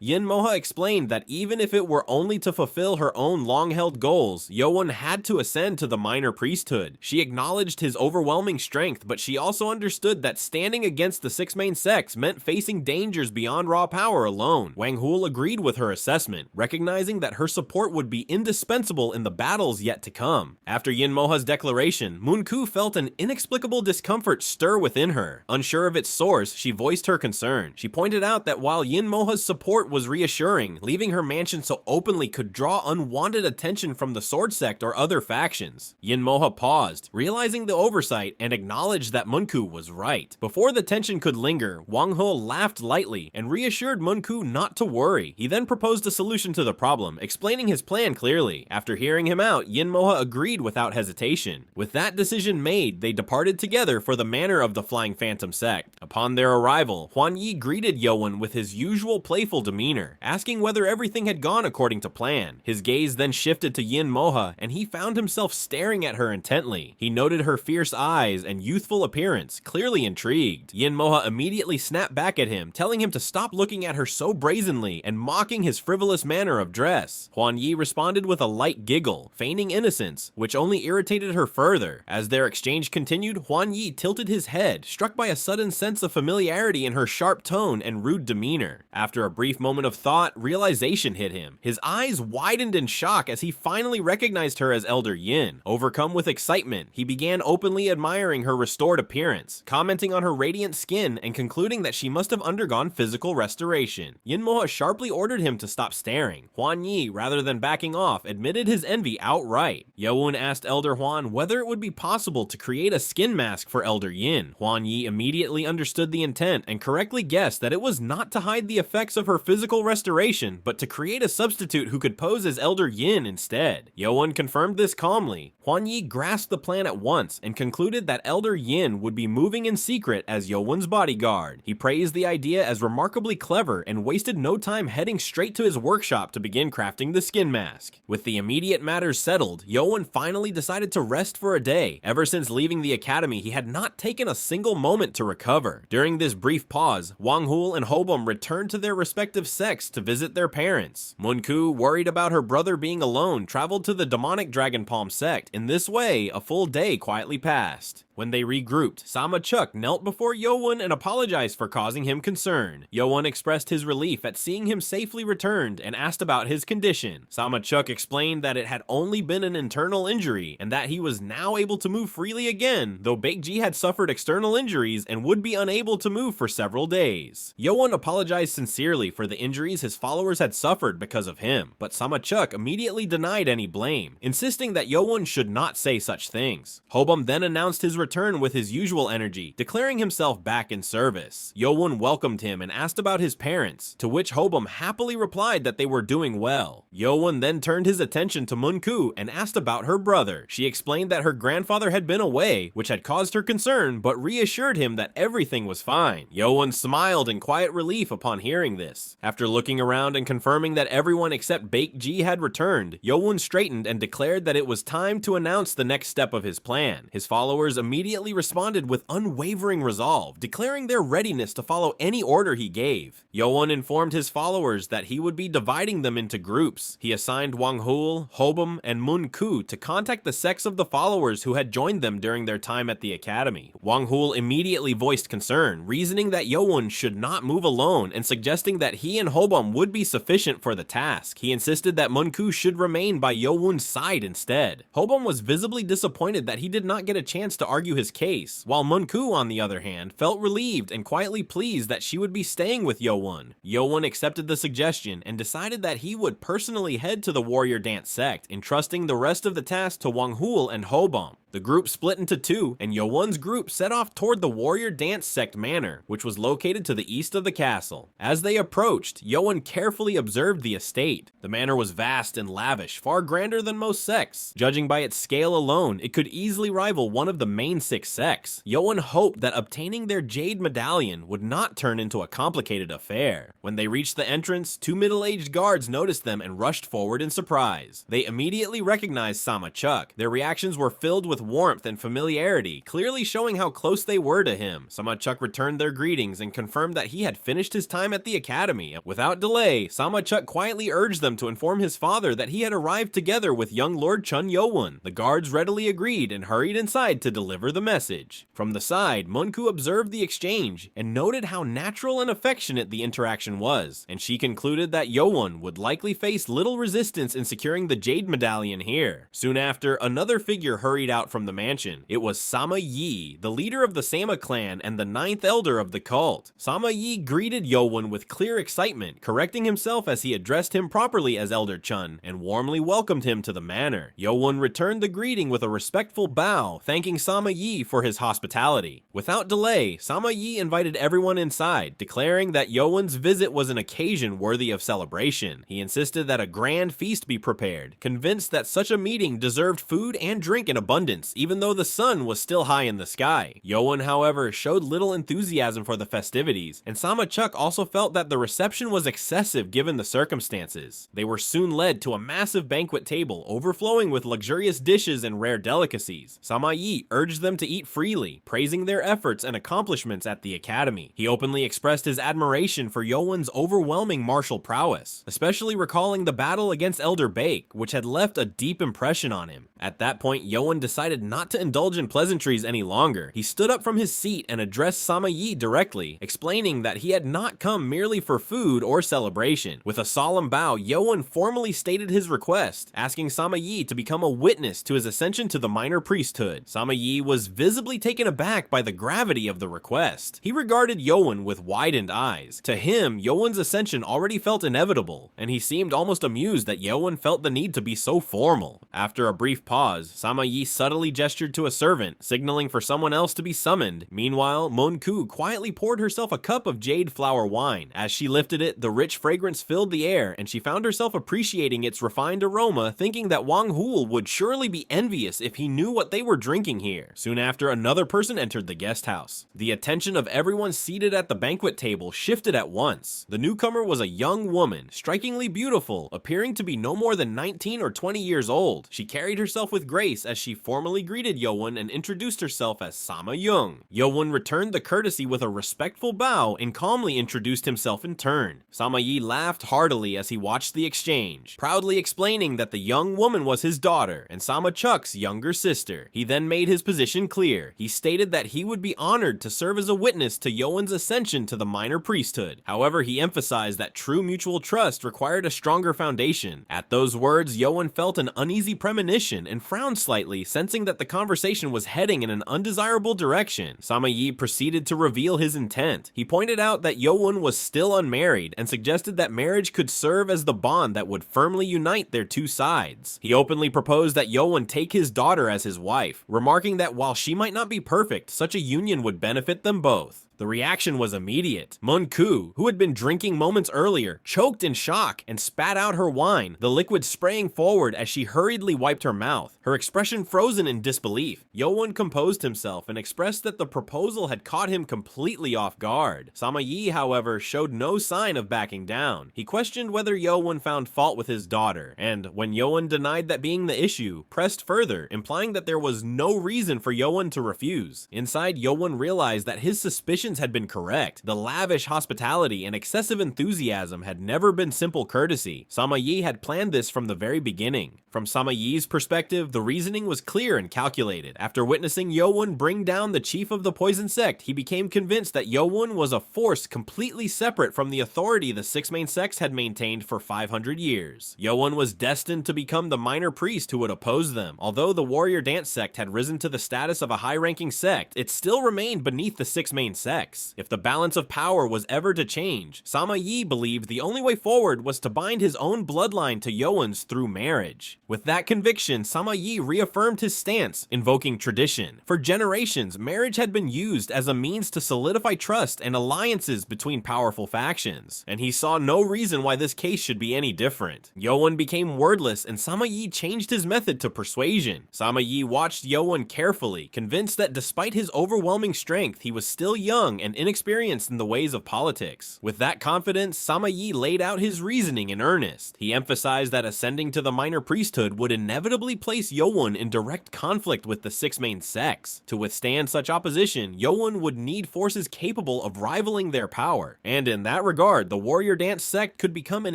Speaker 1: Yin Moha explained that even if it were only to fulfill her own long-held goals, Yeowun had to ascend to the minor priesthood. She acknowledged his overwhelming strength, but she also understood that standing against the 6 main sects meant facing dangers beyond raw power alone. Wang Hul agreed with her assessment, recognizing that her support would be indispensable in the battles yet to come. After Yin Moha's declaration, Moon-ku felt an inexplicable discomfort stir within her. Unsure of its source, she voiced her concern. She pointed out that while Yin Moha's support was reassuring, leaving her mansion so openly could draw unwanted attention from the sword sect or other factions. Yin Moha paused, realizing the oversight, and acknowledged that Moon-ku was right. Before the tension could linger, Wang Hul laughed lightly and reassured Moon-ku not to worry. He then proposed a solution to the problem, explaining his plan clearly. After hearing him out, Yin Moha agreed without hesitation. With that decision made, they departed together for the manor of the Flying Phantom sect. Upon their arrival, Huan Yi greeted Yeowun with his usual playful demeanor, asking whether everything had gone according to plan. His gaze then shifted to Yin Moha, and he found himself staring at her intently. He noted her fierce eyes and youthful appearance, clearly intrigued. Yin Moha immediately snapped back at him, telling him to stop looking at her so brazenly and mocking his frivolous manner of dress. Huan Yi responded with a light giggle, feigning innocence, which only irritated her further. As their exchange continued, Huan Yi tilted his head, struck by a sudden sense of familiarity in her sharp tone and rude demeanor. After a brief moment of thought, realization hit him. His eyes widened in shock as he finally recognized her as Elder Yin. Overcome with excitement, he began openly admiring her restored appearance, commenting on her radiant skin and concluding that she must have undergone physical restoration. Yin Moha sharply ordered him to stop staring. Huan Yi, rather than backing off, admitted his envy outright. Yeowun asked Elder Huan whether it would be possible to create a skin mask for Elder Yin. Huan Yi immediately understood the intent and correctly guessed that it was not to hide the effects of her physical restoration, but to create a substitute who could pose as Elder Yin instead. Yeowun confirmed this calmly. Huan Yi grasped the plan at once and concluded that Elder Yin would be moving in secret as Yeowun's bodyguard. He praised the idea as remarkably clever and wasted no time heading straight to his workshop to begin crafting the skin mask. With the immediate matters settled, Yeowun finally decided to rest for a day. Ever since leaving the academy, he had not taken a single moment to recover. During this brief pause, Wang Hul and Hobum returned to their respective sects to visit their parents. Moon-ku, worried about her brother being alone, traveled to the demonic Dragon Palm sect. In this way, a full day quietly passed. When they regrouped, Sama-chuk knelt before Yeowun and apologized for causing him concern. Yeowun expressed his relief at seeing him safely returned and asked about his condition. Sama-chuk explained that it had only been an internal injury and that he was now able to move freely again, though Baekji had suffered external injuries and would be unable to move for several days. Yeowun apologized sincerely for the injuries his followers had suffered because of him, but Sama-chuk immediately denied any blame, insisting that Yeowun should not say such things. Hobum then announced his return with his usual energy, declaring himself back in service. Yeowun welcomed him and asked about his parents, to which Hobum happily replied that they were doing well. Yeowun then turned his attention to Mun-ku and asked about her brother. She explained that her grandfather had been away, which had caused her concern, but reassured him that everything was fine. Yeowun smiled in quiet relief upon hearing this. After looking around and confirming that everyone except Baekji had returned, Yeowun straightened and declared that it was time to announce the next step of his plan. His followers immediately responded with unwavering resolve, declaring their readiness to follow any order he gave. Yeowun informed his followers that he would be dividing them into groups. He assigned Wang-hul, Hobum, and Mun-ku to contact the sects of the followers who had joined them during their time at the academy. Wang-hul immediately voiced concern, reasoning that Yeowun should not move alone and suggesting that he and Hobum would be sufficient for the task. He insisted that Mun-ku should remain by Yeowun's side instead. Hobum was visibly disappointed that he did not get a chance to argue his case, while Mun-ku, on the other hand, felt relieved and quietly pleased that she would be staying with Yeowun. Yeowun accepted the suggestion and decided that he would personally head to the warrior dance sect, entrusting the rest of the task to Wang-hul and Hobum. The group split into two, and Yeowun's group set off toward the warrior dance sect manor, which was located to the east of the castle. As they approached, Yeowun carefully observed the estate. The manor was vast and lavish, far grander than most sects. Judging by its scale alone, it could easily rival one of the main 6 sects. Yeowun hoped that obtaining their jade medallion would not turn into a complicated affair. When they reached the entrance, 2 middle-aged guards noticed them and rushed forward in surprise. They immediately recognized Sama-chuk. Their reactions were filled with warmth and familiarity, clearly showing how close they were to him. Sama-chuk returned their greetings and confirmed that he had finished his time at the academy. Without delay, Sama-chuk quietly urged them to inform his father that he had arrived together with young Lord Cheon Yeowun. The guards readily agreed and hurried inside to deliver the message. From the side, Mun-ku observed the exchange and noted how natural and affectionate the interaction was, and she concluded that Yeowun would likely face little resistance in securing the jade medallion here. Soon after, another figure hurried out from the mansion. It was Sama-yi, the leader of the Sama clan and the 9th elder of the cult. Sama-yi greeted Yeowun with clear excitement, correcting himself as he addressed him properly as Elder Chun, and warmly welcomed him to the manor. Yeowun returned the greeting with a respectful bow, thanking Sama-yi for his hospitality. Without delay, Sama-yi invited everyone inside, declaring that Yeowun's visit was an occasion worthy of celebration. He insisted that a grand feast be prepared, convinced that such a meeting deserved food and drink in abundance, even though the sun was still high in the sky. Yeowun, however, showed little enthusiasm for the festivities, and Sama-chuk also felt that the reception was excessive given the circumstances. They were soon led to a massive banquet table overflowing with luxurious dishes and rare delicacies. Sama-yi urged them to eat freely, praising their efforts and accomplishments at the academy. He openly expressed his admiration for Yeowun's overwhelming martial prowess, especially recalling the battle against Elder Baek, which had left a deep impression on him. At that point, Yeowun decided not to indulge in pleasantries any longer. He stood up from his seat and addressed Sama-yi directly, explaining that he had not come merely for food or celebration. With a solemn bow, Yeowun formally stated his request, asking Sama-yi to become a witness to his ascension to the minor priesthood. Sama-yi was visibly taken aback by the gravity of the request. He regarded Yeowun with widened eyes. To him, Yeowun's ascension already felt inevitable, and he seemed almost amused that Yeowun felt the need to be so formal. After a brief pause, Sama-yi subtly gestured to a servant, signaling for someone else to be summoned. Meanwhile, Mun-ku quietly poured herself a cup of jade flower wine. As she lifted it, the rich fragrance filled the air, and she found herself appreciating its refined aroma, thinking that Wang-hul would surely be envious if he knew what they were drinking here. Soon after, another person entered the guest house. The attention of everyone seated at the banquet table shifted at once. The newcomer was a young woman, strikingly beautiful, appearing to be no more than 19 or 20 years old. She carried herself with grace as she formally formally greeted Yeowun and introduced herself as Sama Young. Yeowun returned the courtesy with a respectful bow and calmly introduced himself in turn. Sama Yi laughed heartily as he watched the exchange, proudly explaining that the young woman was his daughter and Sama Chuk's younger sister. He then made his position clear. He stated that he would be honored to serve as a witness to Yeowun's ascension to the minor priesthood. However, he emphasized that true mutual trust required a stronger foundation. At those words, Yeowun felt an uneasy premonition and frowned slightly, sensing that the conversation was heading in an undesirable direction. Sama Yi proceeded to reveal his intent. He pointed out that Yeowun was still unmarried and suggested that marriage could serve as the bond that would firmly unite their two sides. He openly proposed that Yeowun take his daughter as his wife, remarking that while she might not be perfect, such a union would benefit them both. The reaction was immediate. Mun-ku, who had been drinking moments earlier, choked in shock and spat out her wine, the liquid spraying forward as she hurriedly wiped her mouth, her expression frozen in disbelief. Yeowun composed himself and expressed that the proposal had caught him completely off guard. Sama Yi, however, showed no sign of backing down. He questioned whether Yeowun found fault with his daughter, and when Yeowun denied that being the issue, pressed further, implying that there was no reason for Yeowun to refuse. Inside, Yeowun realized that his suspicions had been correct. The lavish hospitality and excessive enthusiasm had never been simple courtesy. Sama Yi had planned this from the very beginning. From Sama Yi's perspective, the reasoning was clear and calculated. After witnessing Yeowun bring down the chief of the poison sect, he became convinced that Yeowun was a force completely separate from the authority the six main sects had maintained for 500 years. Yeowun was destined to become the minor priest who would oppose them. Although the warrior dance sect had risen to the status of a high-ranking sect, it still remained beneath the six main sects. If the balance of power was ever to change, Sama Yi believed the only way forward was to bind his own bloodline to Yeowun's through marriage. With that conviction, Sama Yi reaffirmed his stance, invoking tradition. For generations, marriage had been used as a means to solidify trust and alliances between powerful factions, and he saw no reason why this case should be any different. Yeowun became wordless, and Sama Yi changed his method to persuasion. Sama Yi watched Yeowun carefully, convinced that despite his overwhelming strength, he was still young and inexperienced in the ways of politics. With that confidence, Sama Yi laid out his reasoning in earnest. He emphasized that ascending to the minor priesthood would inevitably place Yeowun in direct conflict with the six main sects. To withstand such opposition, Yeowun would need forces capable of rivaling their power, and in that regard, the warrior dance sect could become an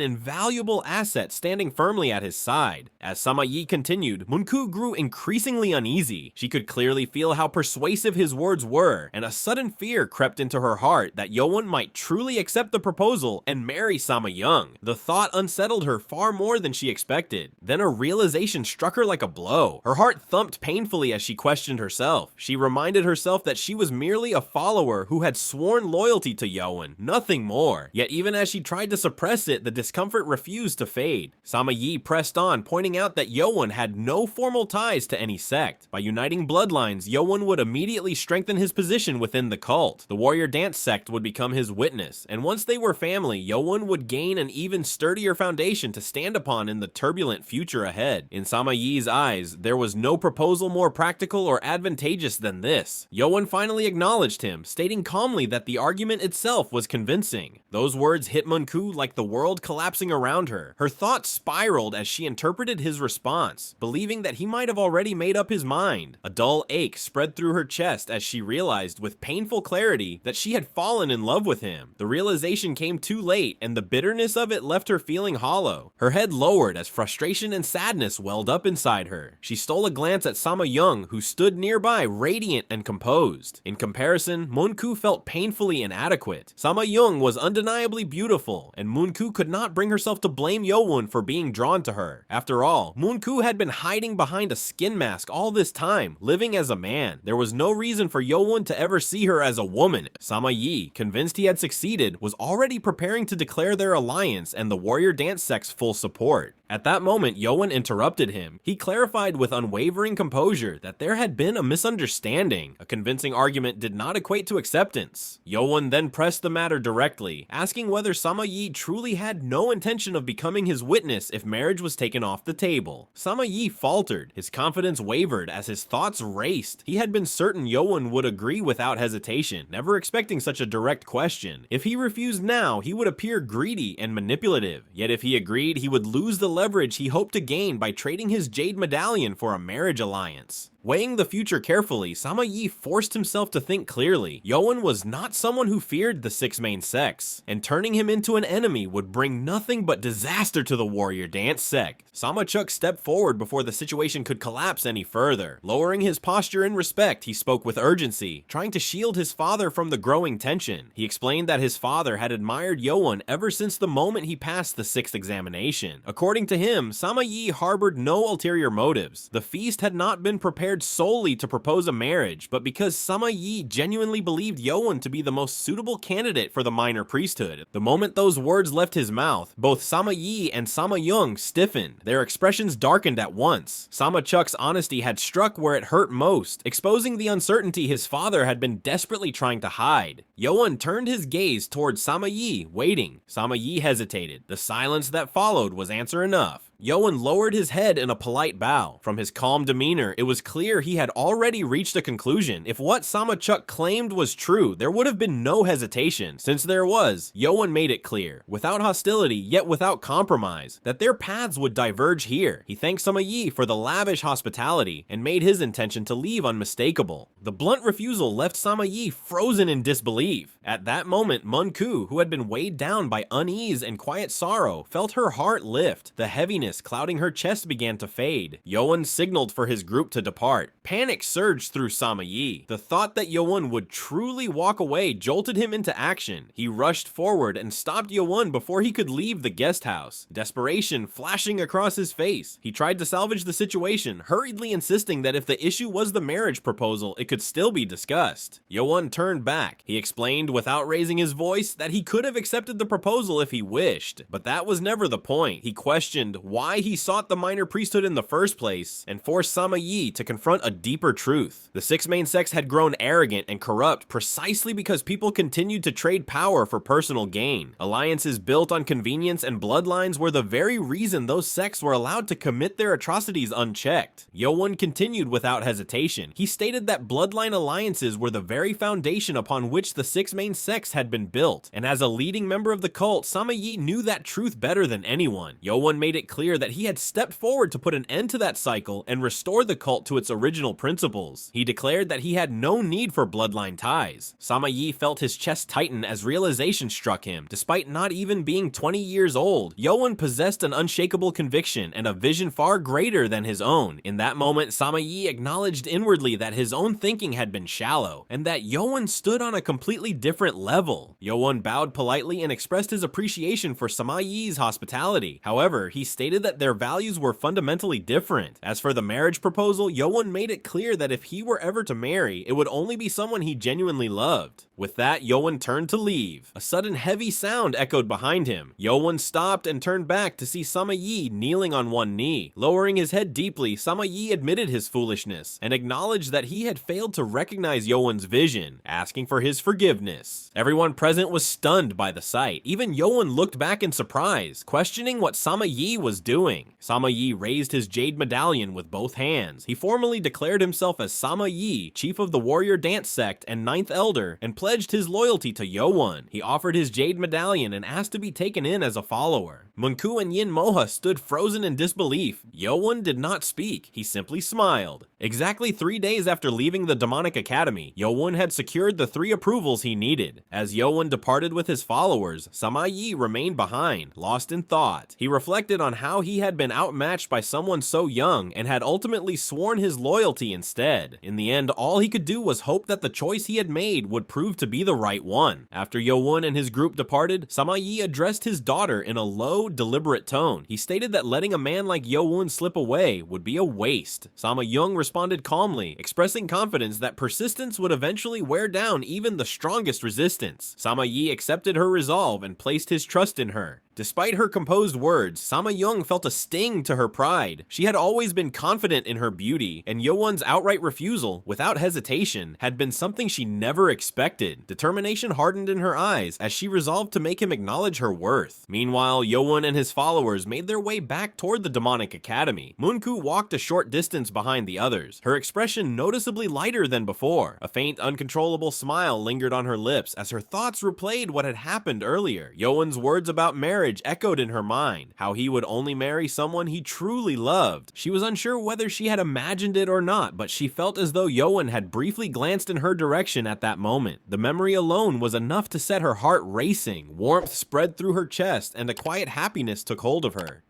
Speaker 1: invaluable asset standing firmly at his side. As Sama Yi continued, Mun-ku grew increasingly uneasy. She could clearly feel how persuasive his words were, and a sudden fear crept into her heart that Yeowun might truly accept the proposal and marry Sama Young. The thought unsettled her far more than she expected. Then a realization struck her like a blow. Her heart thumped painfully as she questioned herself. She reminded herself that she was merely a follower who had sworn loyalty to Yeowun, nothing more. Yet even as she tried to suppress it, the discomfort refused to fade. Sama Yi pressed on, pointing out that Yeowun had no formal ties to any sect. By uniting bloodlines, Yeowun would immediately strengthen his position within the cult. The warrior dance sect would become his witness, and once they were family, Yeowun would gain an even sturdier foundation to stand upon in the turbulent future ahead. In Sama Yi's eyes, there was no proposal more practical or advantageous than this. Yeowun finally acknowledged him, stating calmly that the argument itself was convincing. Those words hit Mun-ku like the world collapsing around her. Her thoughts spiraled as she interpreted his response, believing that he might have already made up his mind. A dull ache spread through her chest as she realized with painful clarity that she had fallen in love with him. The realization came too late, and the bitterness of it left her feeling hollow. Her head lowered as frustration and sadness welled up inside her. She stole a glance at Sama Young, who stood nearby, radiant and composed. In comparison, Mun-ku felt painfully inadequate. Sama Young was undeniably beautiful, and Mun-ku could not bring herself to blame Yeowun for being drawn to her. After all, Mun-ku had been hiding behind a skin mask all this time, living as a man. There was no reason for Yeowun to ever see her as a woman. Sama Yi, convinced he had succeeded, was already preparing to declare their alliance and the warrior dance sect's full support. At that moment, Yeowun interrupted him. He clarified with unwavering composure that there had been a misunderstanding. A convincing argument did not equate to acceptance. Yeowun then pressed the matter directly, asking whether Sama Yi truly had no intention of becoming his witness if marriage was taken off the table. Sama Yi faltered. His confidence wavered as his thoughts raced. He had been certain Yeowun would agree without hesitation, never expecting such a direct question. If he refused now, he would appear greedy and manipulative. Yet if he agreed, he would lose the leverage he hoped to gain by trading his jade medallion for a marriage alliance. Weighing the future carefully, Sama Yi forced himself to think clearly. Yeowun was not someone who feared the six main sects, and turning him into an enemy would bring nothing but disaster to the warrior dance sect. Sama Chuk stepped forward before the situation could collapse any further. Lowering his posture in respect, he spoke with urgency, trying to shield his father from the growing tension. He explained that his father had admired Yeowun ever since the moment he passed the sixth examination. According to him, Sama Yi harbored no ulterior motives. The feast had not been prepared solely to propose a marriage, but because Sama Yi genuinely believed Yeowun to be the most suitable candidate for the minor priesthood. The moment those words left his mouth, both Sama Yi and Sama Young stiffened. Their expressions darkened at once. Sama Chuk's honesty had struck where it hurt most, exposing the uncertainty his father had been desperately trying to hide. Yeowun turned his gaze towards Sama Yi, waiting. Sama Yi hesitated. The silence that followed was answer enough. Yeowun lowered his head in a polite bow. From his calm demeanor, it was clear he had already reached a conclusion. If what Sama Chuk claimed was true, there would have been no hesitation. Since there was, Yeowun made it clear, without hostility yet without compromise, that their paths would diverge here. He thanked Sama Yi for the lavish hospitality and made his intention to leave unmistakable. The blunt refusal left Sama Yi frozen in disbelief. At that moment, Mun-ku, who had been weighed down by unease and quiet sorrow, felt her heart lift. The heaviness clouding her chest began to fade. Yeowun signaled for his group to depart. Panic surged through Sama Yi. The thought that Yeowun would truly walk away jolted him into action. He rushed forward and stopped Yeowun before he could leave the guest house, desperation flashing across his face. He tried to salvage the situation, hurriedly insisting that if the issue was the marriage proposal, it could still be discussed. Yeowun turned back. He explained without raising his voice that he could have accepted the proposal if he wished, but that was never the point. He questioned why he sought the minor priesthood in the first place and forced Sama Yi to confront a deeper truth. The six main sects had grown arrogant and corrupt precisely because people continued to trade power for personal gain. Alliances built on convenience and bloodlines were the very reason those sects were allowed to commit their atrocities unchecked. Yeowun continued without hesitation. He stated that bloodline alliances were the very foundation upon which the six main sects had been built, and as a leading member of the cult, Sama Yi knew that truth better than anyone. Yeowun made it clear that he had stepped forward to put an end to that cycle and restore the cult to its original principles. He declared that he had no need for bloodline ties. Sama Yi felt his chest tighten as realization struck him. Despite not even being 20 years old, Yeowun possessed an unshakable conviction and a vision far greater than his own. In that moment, Sama Yi acknowledged inwardly that his own thinking had been shallow, and that Yeowun stood on a completely different level. Yeowun bowed politely and expressed his appreciation for Sama Yi's hospitality. However, he stated that their values were fundamentally different. As for the marriage proposal, Yeowun made it clear that if he were ever to marry, it would only be someone he genuinely loved. With that, Yeowun turned to leave. A sudden heavy sound echoed behind him. Yeowun stopped and turned back to see Sama Yi kneeling on one knee. Lowering his head deeply, Sama Yi admitted his foolishness and acknowledged that he had failed to recognize Yeowun's vision, asking for his forgiveness. Everyone present was stunned by the sight. Even Yeowun looked back in surprise, questioning what Sama Yi was doing. Sama Yi raised his jade medallion with both hands. He formally declared himself as Sama Yi, chief of the warrior dance sect and ninth elder, and pledged his loyalty to Yeowun. He offered his jade medallion and asked to be taken in as a follower. Mun-ku and Yin Moha stood frozen in disbelief. Yeowun did not speak. He simply smiled. Exactly 3 days after leaving the demonic academy, Yeowun had secured the 3 approvals he needed. As Yeowun departed with his followers, Sama Yi remained behind, lost in thought. He reflected on how he had been outmatched by someone so young and had ultimately sworn his loyalty instead. In the end, all he could do was hope that the choice he had made would prove to be the right one. After Yeowun and his group departed, Sama Yi addressed his daughter in a low, deliberate tone. He stated that letting a man like Yeowun slip away would be a waste. Sama Young responded calmly, expressing confidence that persistence would eventually wear down even the strongest resistance. Sama Yi accepted her resolve and placed his trust in her. Despite her composed words, Sama Young felt a sting to her pride. She had always been confident in her beauty, and Yeowun's outright refusal, without hesitation, had been something she never expected. Determination hardened in her eyes as she resolved to make him acknowledge her worth. Meanwhile, Yeowun and his followers made their way back toward the demonic academy. Mun-ku walked a short distance behind the others, her expression noticeably lighter than before. A faint, uncontrollable smile lingered on her lips as her thoughts replayed what had happened earlier. Yeowun's words about marriage marriage echoed in her mind, how he would only marry someone he truly loved. She was unsure whether she had imagined it or not, but she felt as though Yeowun had briefly glanced in her direction at that moment. The memory alone was enough to set her heart racing. Warmth spread through her chest, and a quiet happiness took hold of her.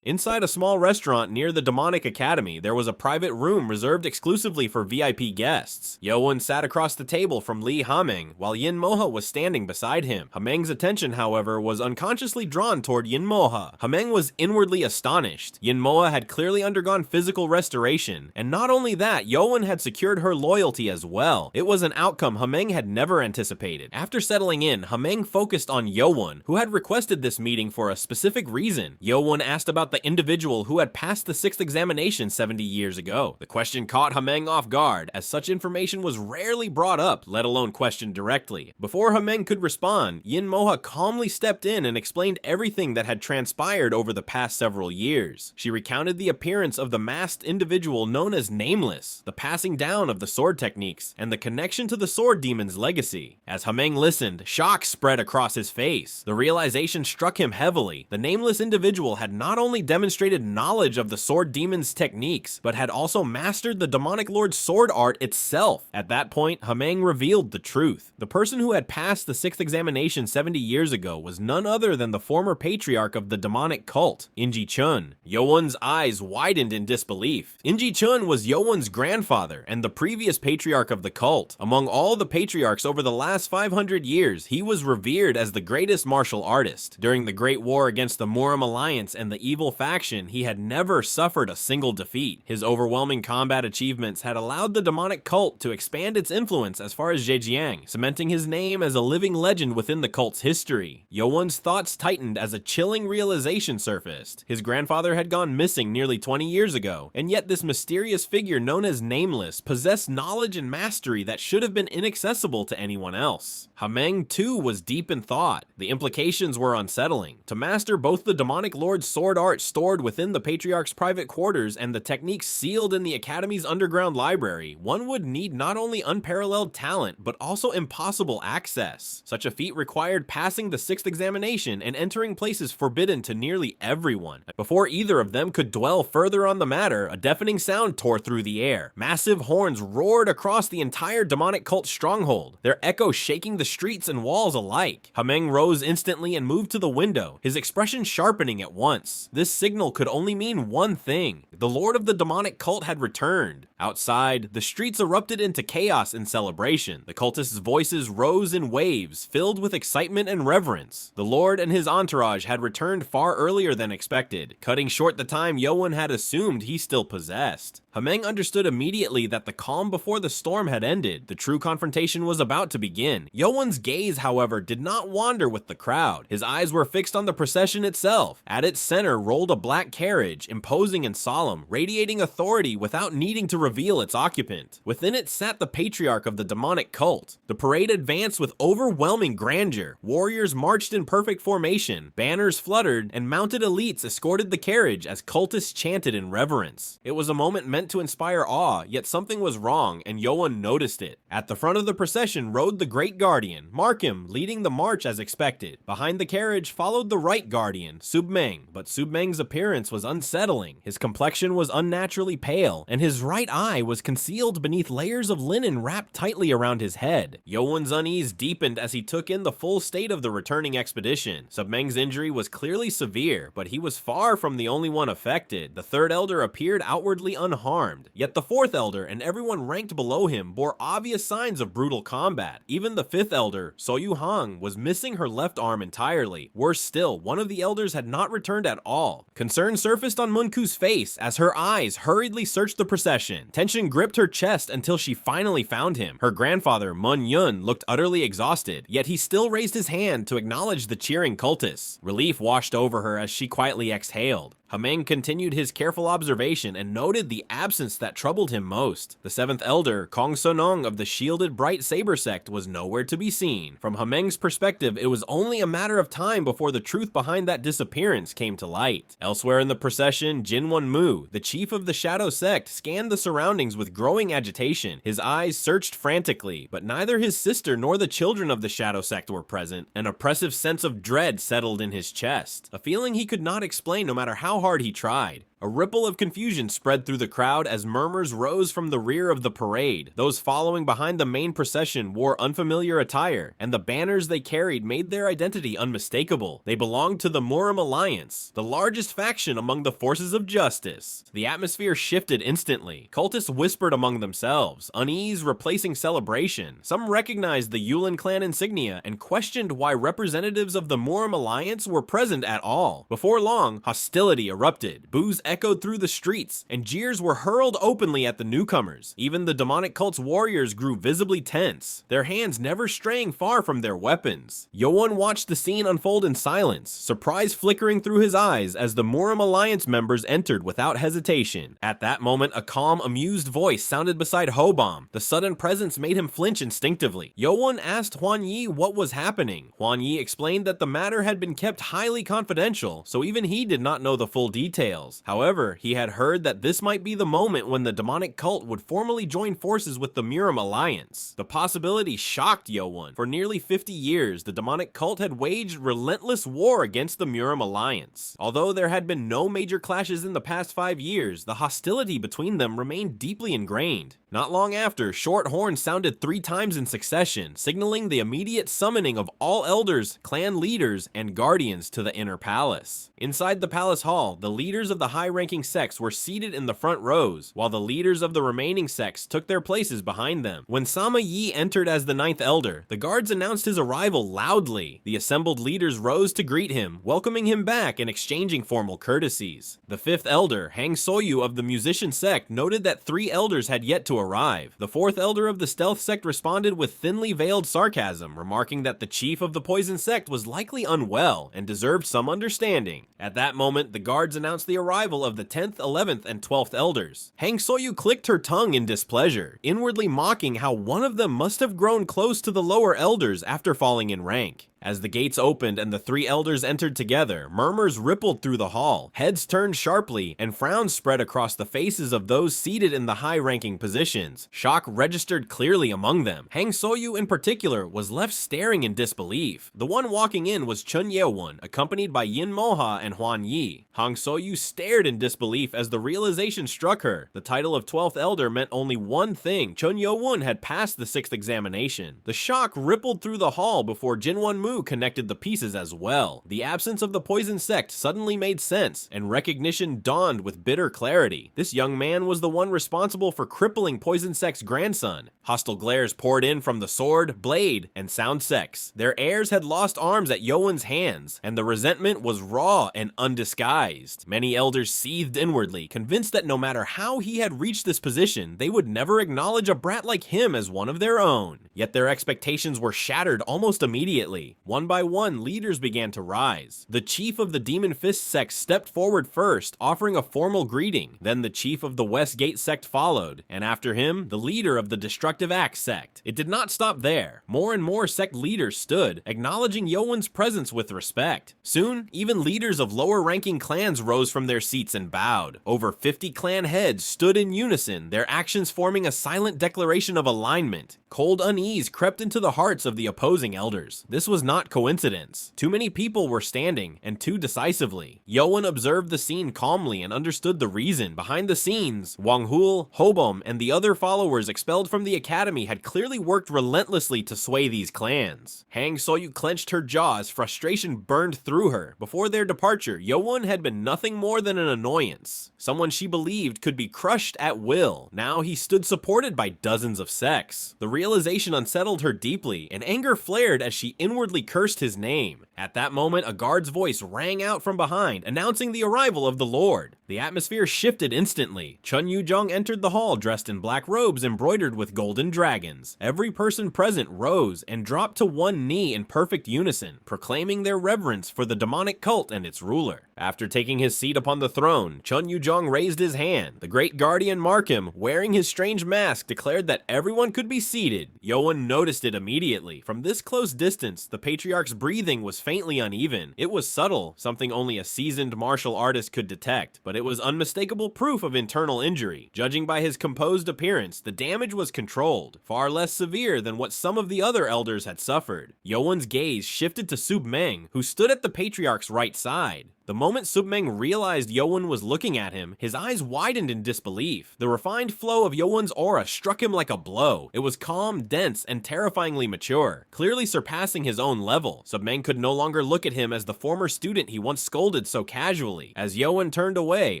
Speaker 1: Inside a small restaurant near the Demonic Academy, there was a private room reserved exclusively for VIP guests. Yeowun sat across the table from Lee Hameng, while Yin Moha was standing beside him. Hameng's attention, however, was unconsciously drawn toward Yin Moha. Hameng was inwardly astonished. Yin Moha had clearly undergone physical restoration, and not only that, Yeowun had secured her loyalty as well. It was an outcome Hameng had never anticipated. After settling in, Hameng focused on Yeowun, who had requested this meeting for a specific reason. Yeowun asked about the individual who had passed the 6th examination 70 years ago. The question caught Hameng off guard, as such information was rarely brought up, let alone questioned directly. Before Hameng could respond, Yin Moha calmly stepped in and explained everything that had transpired over the past several years. She recounted the appearance of the masked individual known as Nameless, the passing down of the sword techniques, and the connection to the sword demon's legacy. As Hameng listened, shock spread across his face. The realization struck him heavily. The Nameless individual had not only demonstrated knowledge of the sword demon's techniques, but had also mastered the demonic lord's sword art itself. At that point, Hameng revealed the truth. The person who had passed the 6th examination 70 years ago was none other than the former patriarch of the demonic cult, Inji Chun. Yeowun's eyes widened in disbelief. Inji Chun was Yeowun's grandfather and the previous patriarch of the cult. Among all the patriarchs over the last 500 years, he was revered as the greatest martial artist. During the Great War against the Muram Alliance and the evil faction, he had never suffered a single defeat. His overwhelming combat achievements had allowed the demonic cult to expand its influence as far as Zhejiang, cementing his name as a living legend within the cult's history. Yeowun's thoughts tightened as a chilling realization surfaced. His grandfather had gone missing nearly 20 years ago, and yet this mysterious figure known as Nameless possessed knowledge and mastery that should have been inaccessible to anyone else. Hameng too was deep in thought. The implications were unsettling. To master both the demonic lord's sword art stored within the patriarch's private quarters and the techniques sealed in the academy's underground library, one would need not only unparalleled talent, but also impossible access. Such a feat required passing the 6th examination and entering places forbidden to nearly everyone. Before either of them could dwell further on the matter, a deafening sound tore through the air. Massive horns roared across the entire demonic cult stronghold, their echo shaking the streets and walls alike. Hameng rose instantly and moved to the window, his expression sharpening at once. This signal could only mean one thing: the lord of the demonic cult had returned. Outside, the streets erupted into chaos and celebration. The cultists' voices rose in waves, filled with excitement and reverence. The lord and his entourage had returned far earlier than expected, cutting short the time Yeowun had assumed he still possessed. Hameng understood immediately that the calm before the storm had ended. The true confrontation was about to begin. Yeowun's gaze, however, did not wander with the crowd. His eyes were fixed on the procession itself. At its center rolled a black carriage, imposing and solemn, radiating authority without needing to reveal its occupant. Within it sat the patriarch of the demonic cult. The parade advanced with overwhelming grandeur. Warriors marched in perfect formation, banners fluttered, and mounted elites escorted the carriage as cultists chanted in reverence. It was a moment meant to inspire awe, yet something was wrong, and Yeowun noticed it. At the front of the procession rode the Great Guardian, Markham, leading the march as expected. Behind the carriage followed the Right Guardian, Submeng, but Submeng's appearance was unsettling. His complexion was unnaturally pale, and his right eye was concealed beneath layers of linen wrapped tightly around his head. Yeowun's unease deepened as he took in the full state of the returning expedition. Submeng's injury was clearly severe, but he was far from the only one affected. The third elder appeared outwardly unharmed, yet the fourth elder and everyone ranked below him bore obvious signs of brutal combat. Even the fifth elder, Soyu Hong, was missing her left arm entirely. Worse still, one of the elders had not returned at all. Concern surfaced on Munku's face as her eyes hurriedly searched the procession. Tension gripped her chest until she finally found him. Her grandfather, Mun Yun, looked utterly exhausted, yet he still raised his hand to acknowledge the cheering cultists. Relief washed over her as she quietly exhaled. Hameng continued his careful observation and noted the absence that troubled him most. The 7th elder, Kong Sonong of the shielded Bright Saber sect, was nowhere to be seen. From Hameng's perspective, it was only a matter of time before the truth behind that disappearance came to light. Elsewhere in the procession, Jinwon Mu, the chief of the Shadow sect, scanned the surroundings with growing agitation. His eyes searched frantically, but neither his sister nor the children of the Shadow sect were present. An oppressive sense of dread settled in his chest, a feeling he could not explain no matter how hard he tried. A ripple of confusion spread through the crowd as murmurs rose from the rear of the parade. Those following behind the main procession wore unfamiliar attire, and the banners they carried made their identity unmistakable. They belonged to the Murim Alliance, the largest faction among the forces of justice. The atmosphere shifted instantly. Cultists whispered among themselves, unease replacing celebration. Some recognized the Yulin clan insignia and questioned why representatives of the Murim Alliance were present at all. Before long, hostility erupted. Boos echoed through the streets, and jeers were hurled openly at the newcomers. Even the demonic cult's warriors grew visibly tense, their hands never straying far from their weapons. Yeowun watched the scene unfold in silence, surprise flickering through his eyes as the Murim Alliance members entered without hesitation. At that moment, a calm, amused voice sounded beside Hobom. The sudden presence made him flinch instinctively. Yeowun asked Huan Yi what was happening. Huan Yi explained that the matter had been kept highly confidential, so even he did not know the full details. However, he had heard that this might be the moment when the demonic cult would formally join forces with the Murim Alliance. The possibility shocked Yeowun. For nearly 50 years, the demonic cult had waged relentless war against the Murim Alliance. Although there had been no major clashes in the past 5 years, the hostility between them remained deeply ingrained. Not long after, short horns sounded 3 times in succession, signaling the immediate summoning of all elders, clan leaders, and guardians to the inner palace. Inside the palace hall, the leaders of the high-ranking sects were seated in the front rows, while the leaders of the remaining sects took their places behind them. When Sama Yi entered as the 9th elder, the guards announced his arrival loudly. The assembled leaders rose to greet him, welcoming him back and exchanging formal courtesies. The 5th elder, Hang Soyu of the musician sect, noted that 3 elders had yet to arrive. The 4th elder of the stealth sect responded with thinly veiled sarcasm, remarking that the chief of the poison sect was likely unwell and deserved some understanding. At that moment, the guards announced the arrival of the 10th, 11th, and 12th elders. Hang Soyu clicked her tongue in displeasure, inwardly mocking how one of them must have grown close to the lower elders after falling in rank. As the gates opened and the 3 elders entered together, murmurs rippled through the hall, heads turned sharply, and frowns spread across the faces of those seated in the high-ranking positions. Shock registered clearly among them. Hang Soyu in particular was left staring in disbelief. The one walking in was Cheon Yeowun, accompanied by Yin Moha and Huan Yi. Hang Soyu stared in disbelief as the realization struck her. The title of 12th elder meant only one thing: Cheon Yeowun had passed the 6th examination. The shock rippled through the hall before Jinwon Mu connected the pieces as well. The absence of the poison sect suddenly made sense, and recognition dawned with bitter clarity. This young man was the one responsible for crippling poison sect's grandson. Hostile glares poured in from the sword, blade, and sound sects. Their heirs had lost arms at Yeowun's hands, and the resentment was raw and undisguised. Many elders seethed inwardly, convinced that no matter how he had reached this position, they would never acknowledge a brat like him as one of their own. Yet their expectations were shattered almost immediately. One by one, leaders began to rise. The chief of the Demon Fist sect stepped forward first, offering a formal greeting. Then the chief of the West Gate sect followed, and after him, the leader of the Destructive Axe sect. It did not stop there. More and more sect leaders stood, acknowledging Yeowun's presence with respect. Soon, even leaders of lower-ranking clans rose from their seats and bowed. Over 50 clan heads stood in unison, their actions forming a silent declaration of alignment. Cold unease crept into the hearts of the opposing elders. This was not coincidence. Too many people were standing, and too decisively. Yeowun observed the scene calmly and understood the reason. Behind the scenes, Wang Hul, Hobom, and the other followers expelled from the academy had clearly worked relentlessly to sway these clans. Hang Soyu clenched her jaw as frustration burned through her. Before their departure, Yeowun had been nothing more than an annoyance. Someone she believed could be crushed at will. Now he stood supported by dozens of sects. The realization unsettled her deeply, and anger flared as she inwardly cursed his name. At that moment, a guard's voice rang out from behind, announcing the arrival of the Lord. The atmosphere shifted instantly. Cheon Yeowun entered the hall dressed in black robes embroidered with golden dragons. Every person present rose and dropped to one knee in perfect unison, proclaiming their reverence for the demonic cult and its ruler. After taking his seat upon the throne, Cheon Yeowun raised his hand. The great guardian Markham, wearing his strange mask, declared that everyone could be seated. Yeowun noticed it immediately. From this close distance, the patriarch's breathing was faintly uneven. It was subtle, something only a seasoned martial artist could detect, but it was unmistakable proof of internal injury. Judging by his composed appearance, the damage was controlled, far less severe than what some of the other elders had suffered. Yeowun's gaze shifted to Sub-meng, who stood at the patriarch's right side. The moment Sub-meng realized Yeowun was looking at him, his eyes widened in disbelief. The refined flow of Yeowun's aura struck him like a blow. It was calm, dense, and terrifyingly mature, clearly surpassing his own level. Sub-meng could no longer look at him as the former student he once scolded so casually. As Yeowun turned away,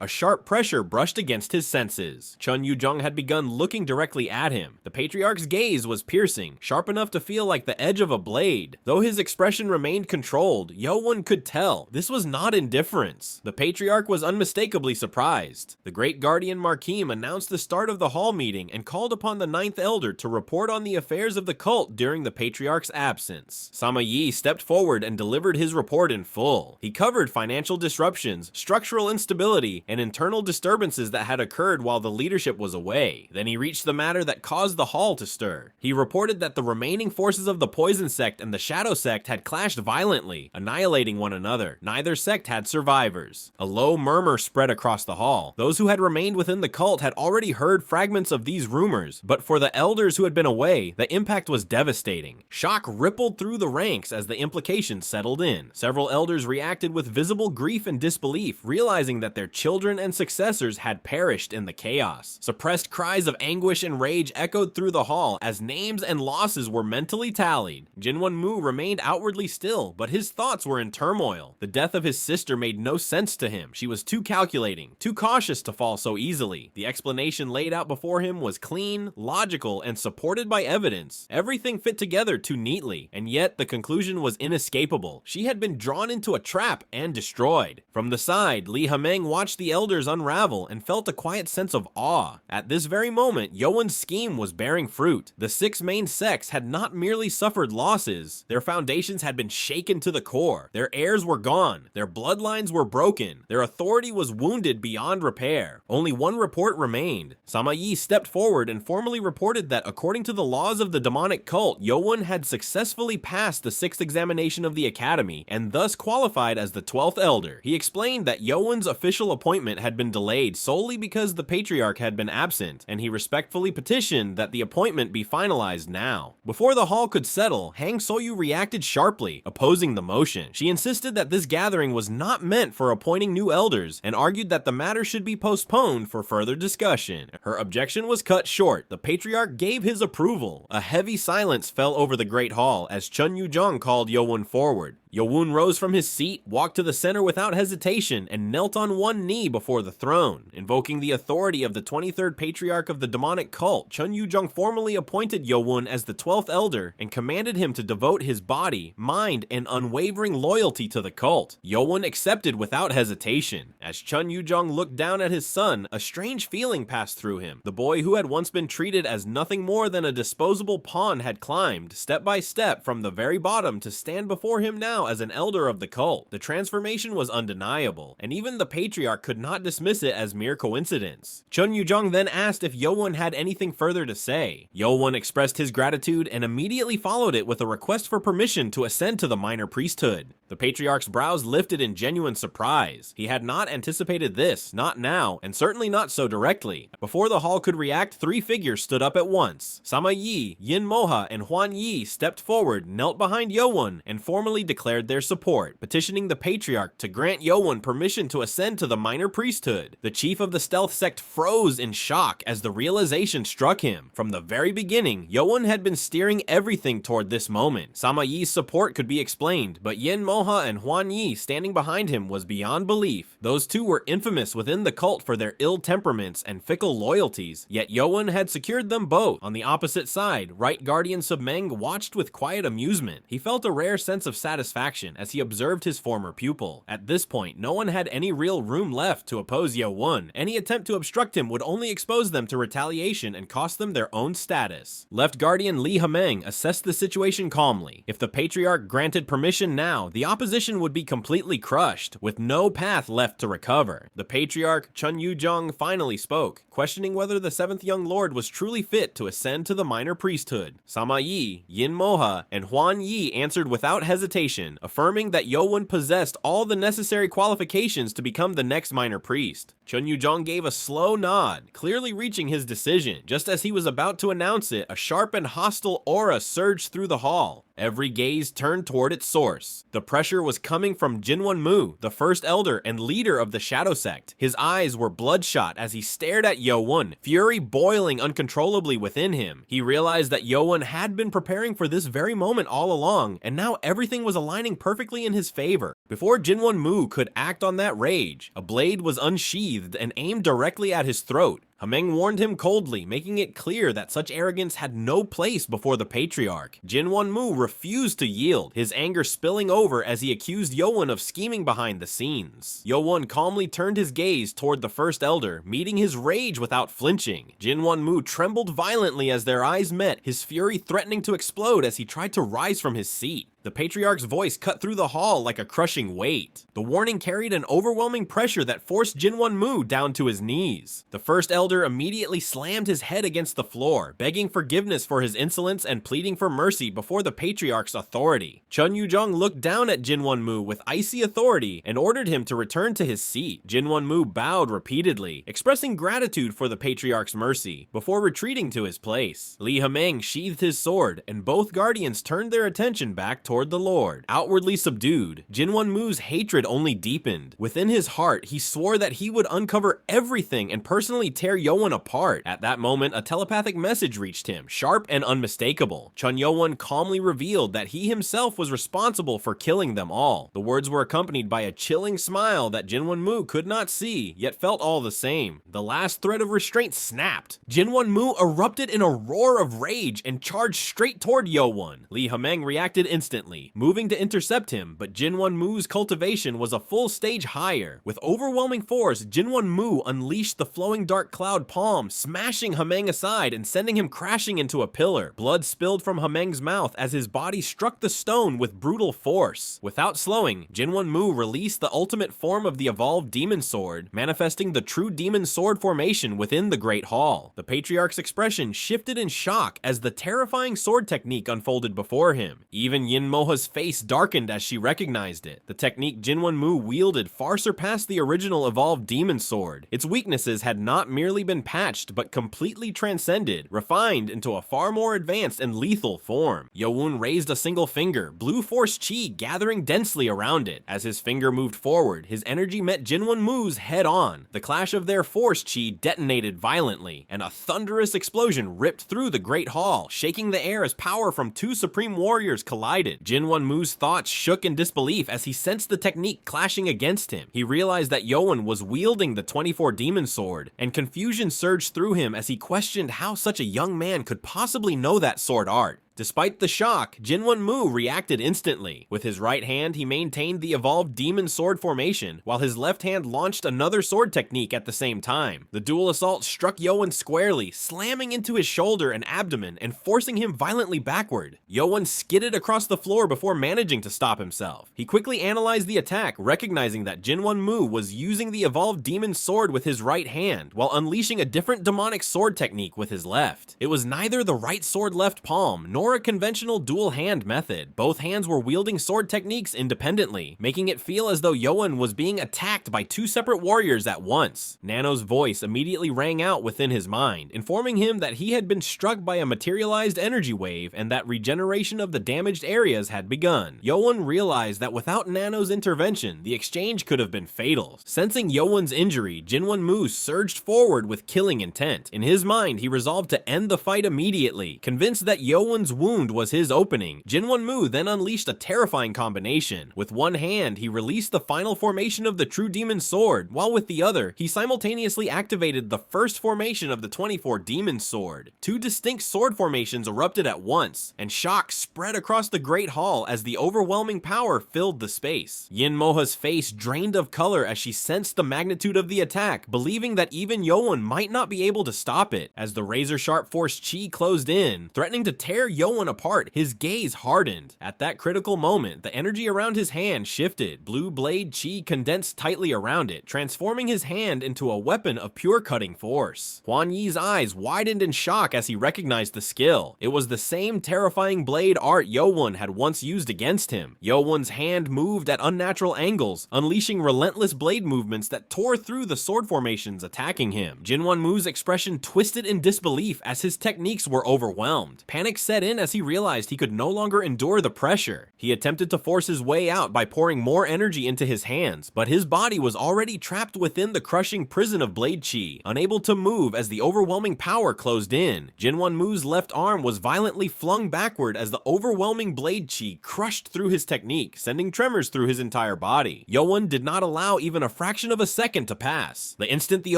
Speaker 1: a sharp pressure brushed against his senses. Cheon Yeowun had begun looking directly at him. The patriarch's gaze was piercing, sharp enough to feel like the edge of a blade. Though his expression remained controlled, Yeowun could tell this was not indifference. The patriarch was unmistakably surprised. The great guardian Markim announced the start of the hall meeting and called upon the ninth elder to report on the affairs of the cult during the patriarch's absence. Samayi stepped forward and delivered his report in full. He covered financial disruptions, structural instability, and internal disturbances that had occurred while the leadership was away. Then he reached the matter that caused the hall to stir. He reported that the remaining forces of the Poison Sect and the Shadow Sect had clashed violently, annihilating one another. Neither sect had survivors. A low murmur spread across the hall. Those who had remained within the cult had already heard fragments of these rumors, but for the elders who had been away, the impact was devastating. Shock rippled through the ranks as the implications settled in. Several elders reacted with visible grief and disbelief, realizing that their children and successors had perished in the chaos. Suppressed cries of anguish and rage echoed through the hall as names and losses were mentally tallied. Jinwon Mu remained outwardly still, but his thoughts were in turmoil. The death of his sister made no sense to him. She was too calculating, too cautious to fall so easily. The explanation laid out before him was clean, logical, and supported by evidence. Everything fit together too neatly, and yet the conclusion was inescapable. She had been drawn into a trap and destroyed. From the side, Li Hameng watched the elders unravel and felt a quiet sense of awe. At this very moment, Yeowun's scheme was bearing fruit. The six main sects had not merely suffered losses, their foundations had been shaken to the core. Their heirs were gone, their bloodlines were broken, their authority was wounded beyond repair. Only one report remained. Samayi stepped forward and formally reported that according to the laws of the demonic cult, Yeowun had successfully passed the sixth examination of the academy and thus qualified as the 12th elder. He explained that Yeowun's official appointment had been delayed solely because the patriarch had been absent, and he respectfully petitioned that the appointment be finalized now. Before the hall could settle, Hang Soyu reacted sharply, opposing the motion. She insisted that this gathering was not meant for appointing new elders and argued that the matter should be postponed for further discussion. Her objection was cut short. The patriarch gave his approval. A heavy silence fell over the great hall as Cheon Yeowun called Yeowun forward. Yeowun rose from his seat, walked to the center without hesitation, and knelt on one knee before the throne. Invoking the authority of the 23rd patriarch of the demonic cult, Cheon Yeowun formally appointed Yeowun as the 12th elder and commanded him to devote his body, mind, and unwavering loyalty to the cult. Yeowun accepted without hesitation. As Cheon Yeowun looked down at his son, a strange feeling passed through him. The boy who had once been treated as nothing more than a disposable pawn had climbed, step by step, from the very bottom to stand before him now as an elder of the cult. The transformation was undeniable, and even the patriarch could not dismiss it as mere coincidence. Cheon Yeowun then asked if Yeowun had anything further to say. Yeowun expressed his gratitude and immediately followed it with a request for permission to ascend to the minor priesthood. The patriarch's brows lifted in genuine surprise. He had not anticipated this, not now, and certainly not so directly. Before the hall could react, three figures stood up at once. Samayi, Yin Moha, and Hwan Yi stepped forward, knelt behind Yeowun, and formally declared their support, petitioning the patriarch to grant Yeowun permission to ascend to the minor priesthood. The chief of the stealth sect froze in shock as the realization struck him. From the very beginning, Yeowun had been steering everything toward this moment. Samayi's support could be explained, but Yin Moha and Hwan Yi standing behind him was beyond belief. Those two were infamous within the cult for their ill temperaments and fickle loyalties, yet Yeowun had secured them both. On the opposite side, Right Guardian Sub-meng watched with quiet amusement. He felt a rare sense of satisfaction satisfaction as he observed his former pupil. At this point, no one had any real room left to oppose Yeowun. Any attempt to obstruct him would only expose them to retaliation and cost them their own status. Left Guardian Lee Ha-meng assessed the situation calmly. If the Patriarch granted permission now, the opposition would be completely crushed, with no path left to recover. The Patriarch Cheon Yeowun finally spoke, questioning whether the 7th Young Lord was truly fit to ascend to the minor priesthood. Sama Yi, Yin Moha, and Hwan Yi answered without hesitation, affirming that Yeowun possessed all the necessary qualifications to become the next minor priest. Cheon Yeowun gave a slow nod, clearly reaching his decision. Just as he was about to announce it, a sharp and hostile aura surged through the hall. Every gaze turned toward its source. The pressure was coming from Jinwon-mu, the first elder and leader of the Shadow Sect. His eyes were bloodshot as he stared at Yeowun, fury boiling uncontrollably within him. He realized that Yeowun had been preparing for this very moment all along, and now everything was aligning perfectly in his favor. Before Jinwon-mu could act on that rage, a blade was unsheathed and aimed directly at his throat. Ha-meng warned him coldly, making it clear that such arrogance had no place before the Patriarch. Jinwon-mu refused to yield, his anger spilling over as he accused Yeowun of scheming behind the scenes. Yeowun calmly turned his gaze toward the First Elder, meeting his rage without flinching. Jinwon-mu trembled violently as their eyes met, his fury threatening to explode as he tried to rise from his seat. The Patriarch's voice cut through the hall like a crushing weight. The warning carried an overwhelming pressure that forced Jinwon-mu down to his knees. The First Elder immediately slammed his head against the floor, begging forgiveness for his insolence and pleading for mercy before the Patriarch's authority. Cheon Yeowun looked down at Jinwon-mu with icy authority and ordered him to return to his seat. Jinwon-mu bowed repeatedly, expressing gratitude for the Patriarch's mercy, before retreating to his place. Lee Ha-meng sheathed his sword, and both guardians turned their attention back toward the Lord. Outwardly subdued, Jinwon-mu's hatred only deepened. Within his heart, he swore that he would uncover everything and personally tear Yeowun apart. At that moment, a telepathic message reached him, sharp and unmistakable. Cheon Yeowun calmly revealed that he himself was responsible for killing them all. The words were accompanied by a chilling smile that Jinwon-mu could not see, yet felt all the same. The last thread of restraint snapped. Jinwon-mu erupted in a roar of rage and charged straight toward Yeowun. Lee Ha-meng reacted instantly, moving to intercept him, but Jinwon-mu's cultivation was a full stage higher. With overwhelming force, Jinwon-mu unleashed the flowing dark cloud palm, smashing Ha-meng aside and sending him crashing into a pillar. Blood spilled from Ha-meng's mouth as his body struck the stone with brutal force. Without slowing, Jinwon-mu released the ultimate form of the evolved demon sword, manifesting the true demon sword formation within the Great Hall. The Patriarch's expression shifted in shock as the terrifying sword technique unfolded before him. Even Yin Moha's face darkened as she recognized it. The technique Jinwon-mu wielded far surpassed the original evolved demon sword. Its weaknesses had not merely been patched, but completely transcended, refined into a far more advanced and lethal form. Yeowun raised a single finger, blue force chi gathering densely around it. As his finger moved forward, his energy met Jinwon-mu's head on. The clash of their force chi detonated violently, and a thunderous explosion ripped through the Great Hall, shaking the air as power from two supreme warriors collided. Jinwon-mu's thoughts shook in disbelief as he sensed the technique clashing against him. He realized that Yeowun was wielding the 24 demon sword, and confusion surged through him as he questioned how such a young man could possibly know that sword art. Despite the shock, Jinwon-mu reacted instantly. With his right hand, he maintained the evolved demon sword formation, while his left hand launched another sword technique at the same time. The dual assault struck Yeowun squarely, slamming into his shoulder and abdomen and forcing him violently backward. Yeowun skidded across the floor before managing to stop himself. He quickly analyzed the attack, recognizing that Jinwon-mu was using the evolved demon sword with his right hand, while unleashing a different demonic sword technique with his left. It was neither the right sword left palm, nor a conventional dual hand method. Both hands were wielding sword techniques independently, making it feel as though Yeowun was being attacked by two separate warriors at once. NANO's voice immediately rang out within his mind, informing him that he had been struck by a materialized energy wave and that regeneration of the damaged areas had begun. Yeowun realized that without NANO's intervention, the exchange could have been fatal. Sensing Yeowun's injury, Jinwon-mu surged forward with killing intent. In his mind, he resolved to end the fight immediately, convinced that Yeowun's Lord's wound was his opening, Jinwon-mu then unleashed a terrifying combination. With one hand, he released the final formation of the True Demon Sword, while with the other, he simultaneously activated the first formation of the 24 Demon Sword. Two distinct sword formations erupted at once, and shock spread across the Great Hall as the overwhelming power filled the space. Yin Moha's face drained of color as she sensed the magnitude of the attack, believing that even Yeowun might not be able to stop it. As the razor-sharp force chi closed in, threatening to tear Yeowun apart, his gaze hardened. At that critical moment, the energy around his hand shifted. Blue blade chi condensed tightly around it, transforming his hand into a weapon of pure cutting force. Hwan Yi's eyes widened in shock as he recognized the skill. It was the same terrifying blade art Yeowun had once used against him. Yeowun's hand moved at unnatural angles, unleashing relentless blade movements that tore through the sword formations attacking him. Jinwon-mu's expression twisted in disbelief as his techniques were overwhelmed. Panic set in as he realized he could no longer endure the pressure. He attempted to force his way out by pouring more energy into his hands, but his body was already trapped within the crushing prison of blade chi, unable to move as the overwhelming power closed in. Jinwon-mu's left arm was violently flung backward as the overwhelming blade chi crushed through his technique, sending tremors through his entire body. Yeowun did not allow even a fraction of a second to pass. The instant the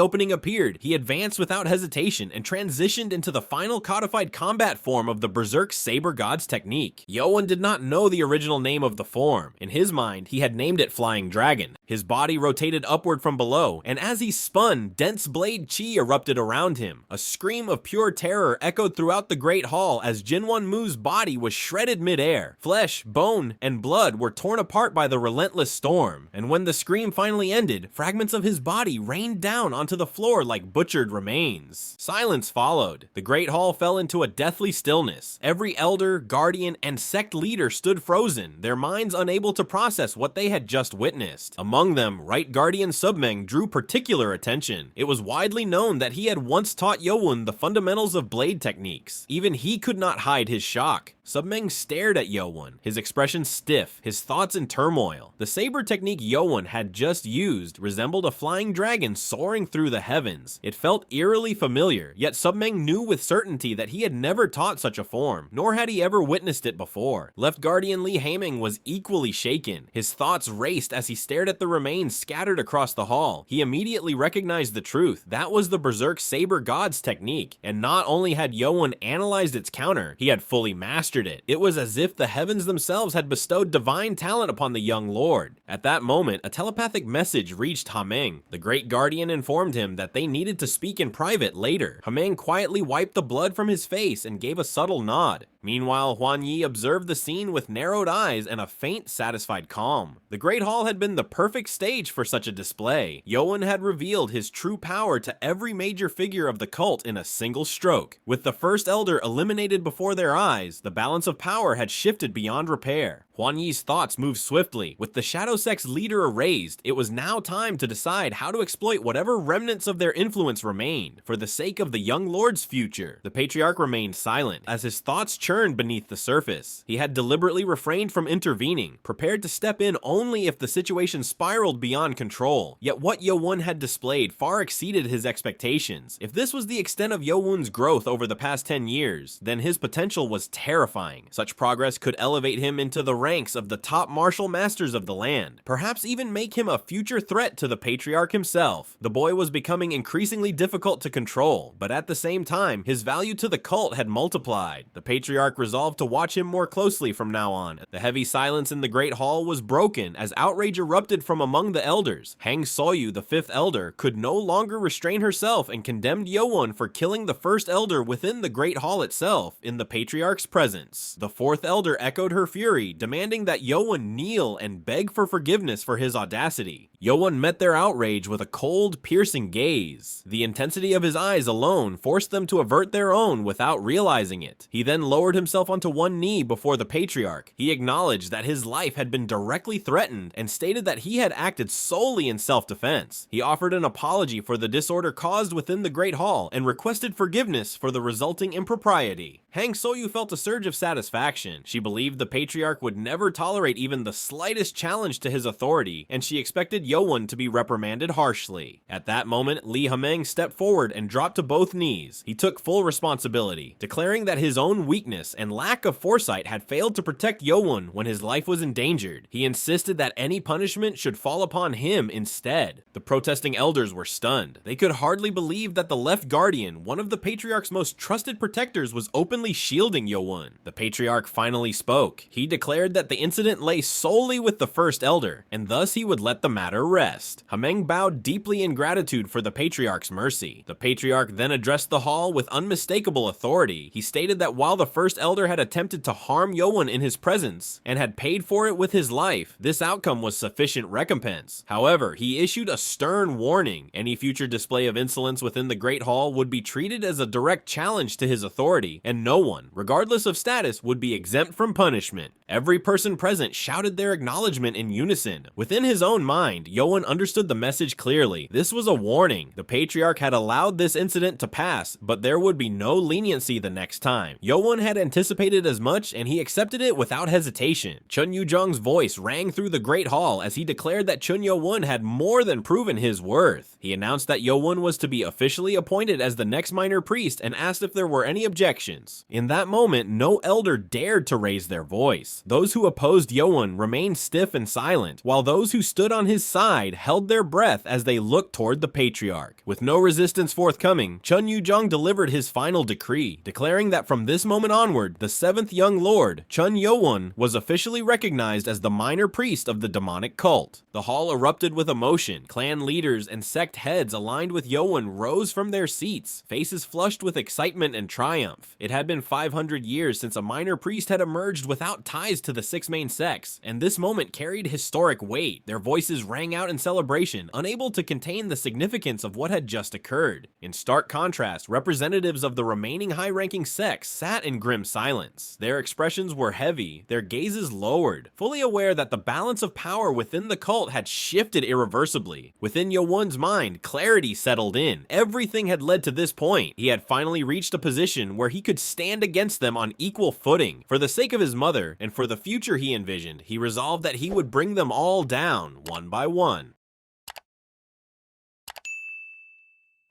Speaker 1: opening appeared, he advanced without hesitation and transitioned into the final codified combat form of the Berserk Saber God's technique. Yeowun did not know the original name of the form. In his mind, he had named it Flying Dragon. His body rotated upward from below, and as he spun, dense blade chi erupted around him. A scream of pure terror echoed throughout the Great Hall as Jinwon-mu's body was shredded midair. Flesh, bone, and blood were torn apart by the relentless storm, and when the scream finally ended, fragments of his body rained down onto the floor like butchered remains. Silence followed. The Great Hall fell into a deathly stillness. Every elder, guardian, and sect leader stood frozen, their minds unable to process what they had just witnessed. Among them, Right Guardian Submeng drew particular attention. It was widely known that he had once taught Yeowun the fundamentals of blade techniques. Even he could not hide his shock. Submeng stared at Yeowun, his expression stiff, his thoughts in turmoil. The saber technique Yeowun had just used resembled a flying dragon soaring through the heavens. It felt eerily familiar, yet Submeng knew with certainty that he had never taught such a form, nor had he ever witnessed it before. Left Guardian Li Haiming was equally shaken. His thoughts raced as he stared at the remains scattered across the hall. He immediately recognized the truth. That was the Berserk Saber God's technique, and not only had Yeowun analyzed its counter, he had fully mastered it. It was as if the heavens themselves had bestowed divine talent upon the young lord. At that moment, a telepathic message reached Haiming. The Great Guardian informed him that they needed to speak in private later. Haiming quietly wiped the blood from his face and gave a subtle nod. Meanwhile, Hwan Yi observed the scene with narrowed eyes and a faint, satisfied calm. The Great Hall had been the perfect stage for such a display. Yeowun had revealed his true power to every major figure of the cult in a single stroke. With the first elder eliminated before their eyes, the balance of power had shifted beyond repair. Hwan Yi's thoughts moved swiftly. With the Shadow Sect's leader erased, it was now time to decide how to exploit whatever remnants of their influence remained, for the sake of the young lord's future. The Patriarch remained silent, as his thoughts churned beneath the surface. He had deliberately refrained from intervening, prepared to step in only if the situation spiraled beyond control. Yet what Yeowun had displayed far exceeded his expectations. If this was the extent of Yeowun's growth over the past 10 years, then his potential was terrifying. Such progress could elevate him into the ranks of the top martial masters of the land, perhaps even make him a future threat to the Patriarch himself. The boy was becoming increasingly difficult to control, but at the same time, his value to the cult had multiplied. The Patriarch resolved to watch him more closely from now on. The heavy silence in the Great Hall was broken as outrage erupted from among the elders. Hang Soyu, the fifth elder, could no longer restrain herself and condemned Yeowun for killing the first elder within the Great Hall itself in the Patriarch's presence. The fourth elder echoed her fury, demanding that Yeowun kneel and beg for forgiveness for his audacity. Yeowun met their outrage with a cold, piercing gaze. The intensity of his eyes alone forced them to avert their own without realizing it. He then lowered himself onto one knee before the Patriarch. He acknowledged that his life had been directly threatened and stated that he had acted solely in self-defense. He offered an apology for the disorder caused within the Great Hall and requested forgiveness for the resulting impropriety. Hang Soyu felt a surge of satisfaction. She believed the Patriarch would never tolerate even the slightest challenge to his authority, and she expected Yeowun to be reprimanded harshly. At that moment, Lee Hameng stepped forward and dropped to both knees. He took full responsibility, declaring that his own weakness and lack of foresight had failed to protect Yeowun when his life was endangered. He insisted that any punishment should fall upon him instead. The protesting elders were stunned. They could hardly believe that the Left Guardian, one of the Patriarch's most trusted protectors, was openly shielding Yeowun. The Patriarch finally spoke. He declared that the incident lay solely with the First Elder, and thus he would let the matter rest. Hameng bowed deeply in gratitude for the Patriarch's mercy. The Patriarch then addressed the hall with unmistakable authority. He stated that while the First Elder had attempted to harm Yeowun in his presence, and had paid for it with his life, this outcome was sufficient recompense. However, he issued a stern warning. Any future display of insolence within the Great Hall would be treated as a direct challenge to his authority, and no one, regardless of status, would be exempt from punishment. Every person present shouted their acknowledgement in unison. Within his own mind, Yeowun understood the message clearly. This was a warning. The Patriarch had allowed this incident to pass, but there would be no leniency the next time. Yeowun had anticipated as much, and he accepted it without hesitation. Cheon Yeowun's voice rang through the Great Hall as he declared that Cheon Yeowun had more than proven his worth. He announced that Yeowun was to be officially appointed as the next minor priest and asked if there were any objections. In that moment, no elder dared to raise their voice. Those who opposed Yeowun remained stiff and silent, while those who stood on his side held their breath as they looked toward the Patriarch. With no resistance forthcoming, Cheon Yeowun delivered his final decree, declaring that from this moment onward, the 7th young lord, Cheon Yeowun, was officially recognized as the minor priest of the demonic cult. The hall erupted with emotion. Clan leaders and sect heads aligned with Yeowun rose from their seats, faces flushed with excitement and triumph. It had been 500 years since a minor priest had emerged without ties to the 6 main sects, and this moment carried historic weight. Their voices rang out in celebration, unable to contain the significance of what had just occurred. In stark contrast, representatives of the remaining high-ranking sects sat in grim silence. Their expressions were heavy, their gazes lowered, fully aware that the balance of power within the cult had shifted irreversibly. Within Yeowun's mind, clarity settled in. Everything had led to this point. He had finally reached a position where he could stand against them on equal footing. For the sake of his mother, and for the future he envisioned, he resolved that he would bring them all down, one by one.